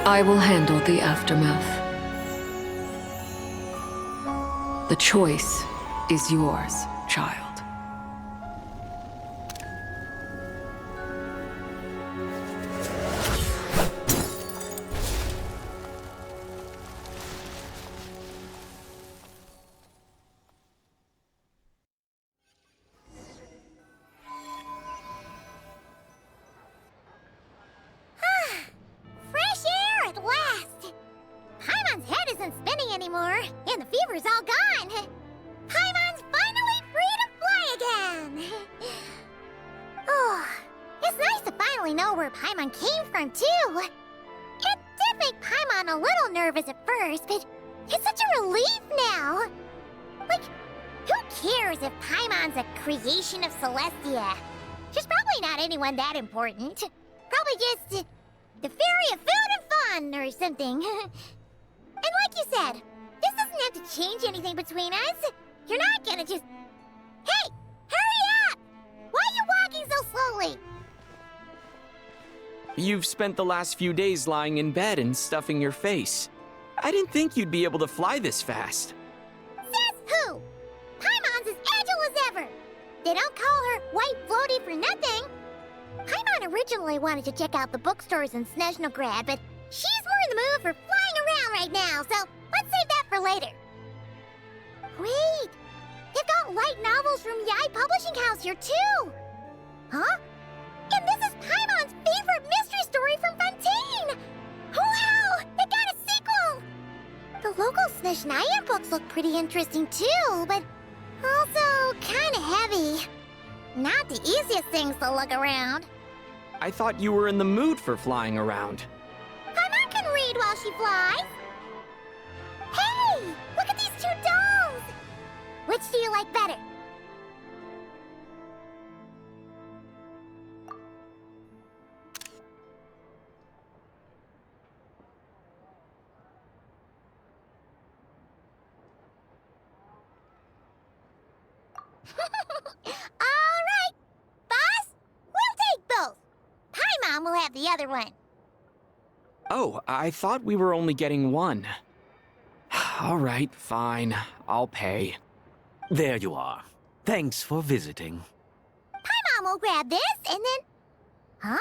I will handle the aftermath. The choice is yours, child. and the fever's all gone. Paimon's finally free to fly again. Oh, it's nice to finally know where Paimon came from, too. It did make Paimon a little nervous at first, but it's such a relief now. Like, who cares if Paimon's a creation of Celestia? She's probably not anyone that important. Probably just the fairy of food and fun or something. And like you said, this doesn't have to change anything between us. You're not gonna just... Hey! Hurry up! Why are you walking so slowly? You've spent the last few days lying in bed and stuffing your face. I didn't think you'd be able to fly this fast. Says who? Paimon's as agile as ever. They don't call her White Floaty for nothing. Paimon originally wanted to check out the bookstores in Snezhnograd, but she's more in the mood for flying around right now, so let's save that for later. Wait, they've got light novels from Yai Publishing House here too. Huh? And this is Paimon's favorite mystery story from Fontaine! Wow! They got a sequel! The local Snezhnaya books look pretty interesting too, but also kinda heavy. Not the easiest things to look around. I thought you were in the mood for flying around. Paimon can read while she flies. Hey! Look at these two dolls! Which do you like better? All right, boss. We'll take both. Paimon will have the other one. Oh, I thought we were only getting one. All right, fine. I'll pay. There you are. Thanks for visiting. Paimon will grab this and then... Huh?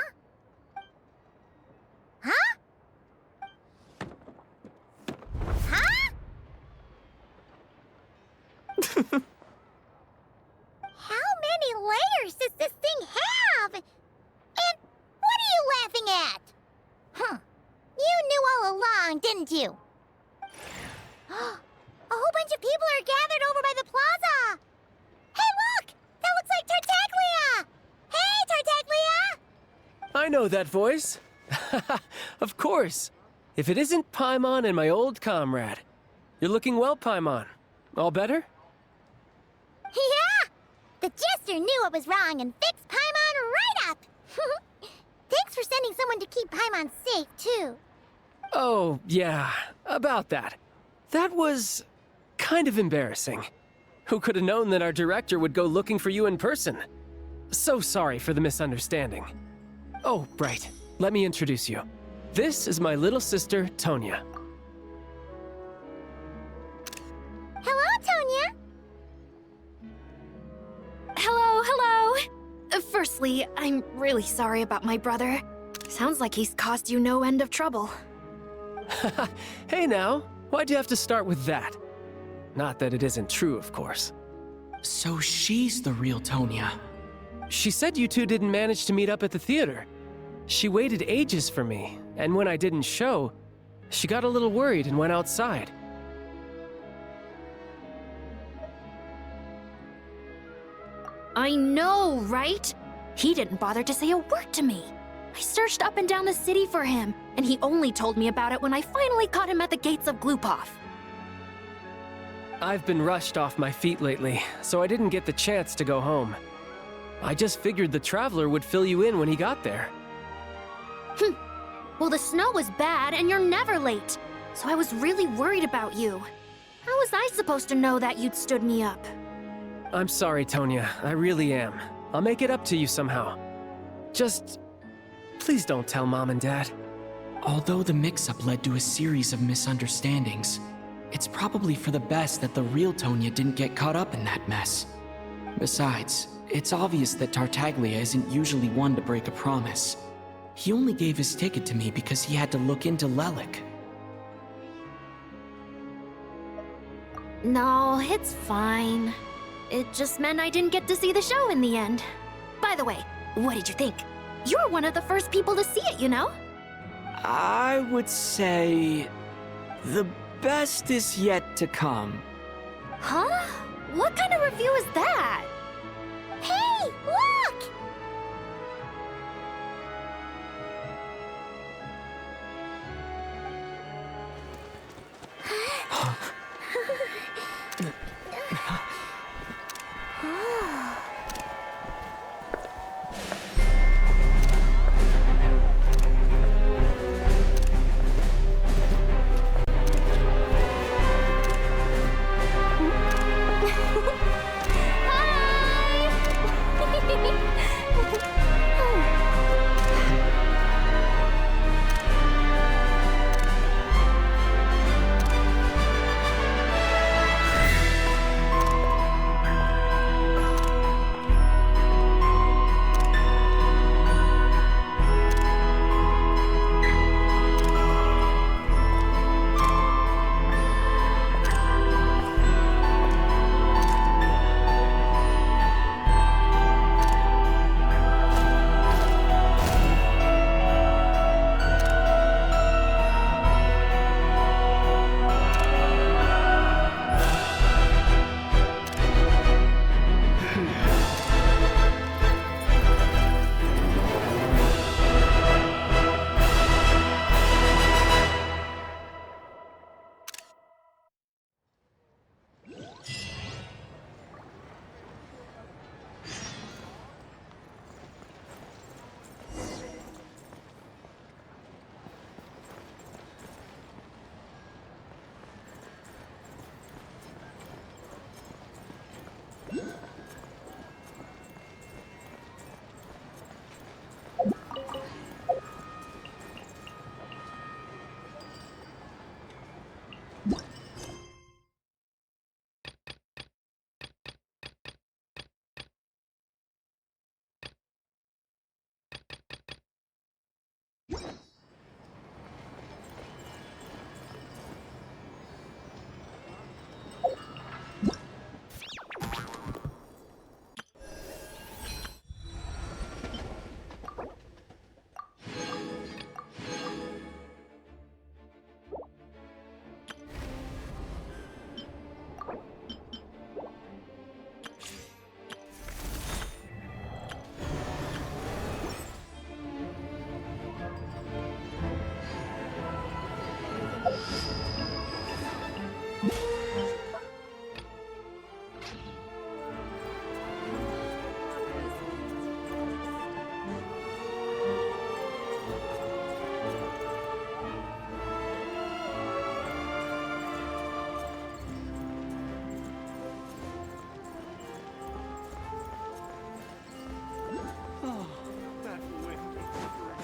Huh? Huh? How many layers does this thing have? And what are you laughing at? Huh. You knew all along, didn't you? A whole bunch of people are gathered over by the plaza. Hey, look! That looks like Tartaglia! Hey, Tartaglia! I know that voice. Of course. If it isn't Paimon and my old comrade. You're looking well, Paimon. All better? Yeah! The Jester knew it was wrong and fixed Paimon right up! Thanks for sending someone to keep Paimon safe, too. Oh, yeah. About that. That was... kind of embarrassing. Who could have known that our director would go looking for you in person? So sorry for the misunderstanding. Oh, right. Let me introduce you. This is my little sister, Tonya. Hello, Tonya! Hello. Firstly, I'm really sorry about my brother. Sounds like he's caused you no end of trouble. Hey now, why'd you have to start with that? Not that it isn't true, of course. So she's the real Tonya. She said you two didn't manage to meet up at the theater. She waited ages for me, and when I didn't show, she got a little worried and went outside. I know, right? He didn't bother to say a word to me. I searched up and down the city for him, and he only told me about it when I finally caught him at the gates of Glupov. I've been rushed off my feet lately, so I didn't get the chance to go home. I just figured the Traveler would fill you in when he got there. Well, the snow was bad, and you're never late. So I was really worried about you. How was I supposed to know that you'd stood me up? I'm sorry, Tonya. I really am. I'll make it up to you somehow. Just... please don't tell Mom and Dad. Although the mix-up led to a series of misunderstandings, it's probably for the best that the real Tonya didn't get caught up in that mess. Besides, it's obvious that Tartaglia isn't usually one to break a promise. He only gave his ticket to me because he had to look into Lelik. No, it's fine. It just meant I didn't get to see the show in the end. By the way, what did you think? You were one of the first people to see it, you know? I would say... the best is yet to come. Huh? What kind of review is that? Hey, look!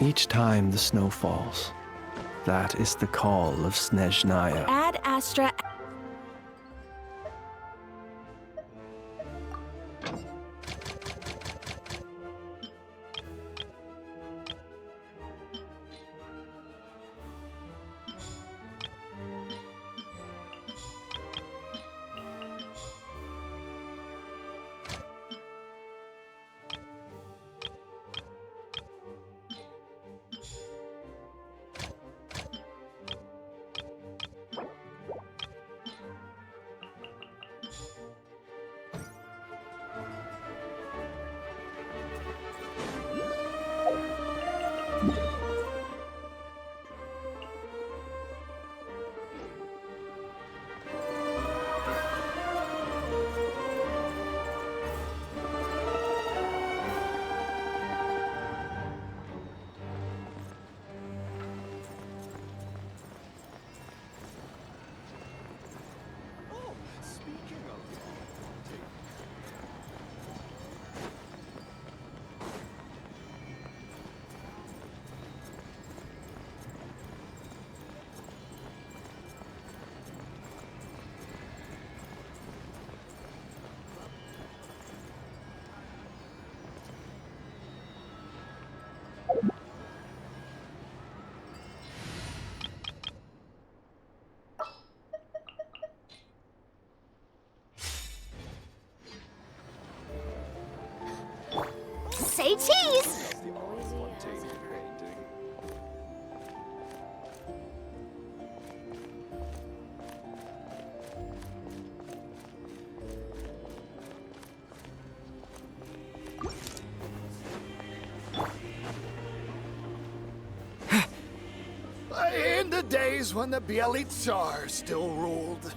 Each time the snow falls, that is the call of Snezhnaya. Ad Astra. Say cheese! In the days when the Bielitsar still ruled.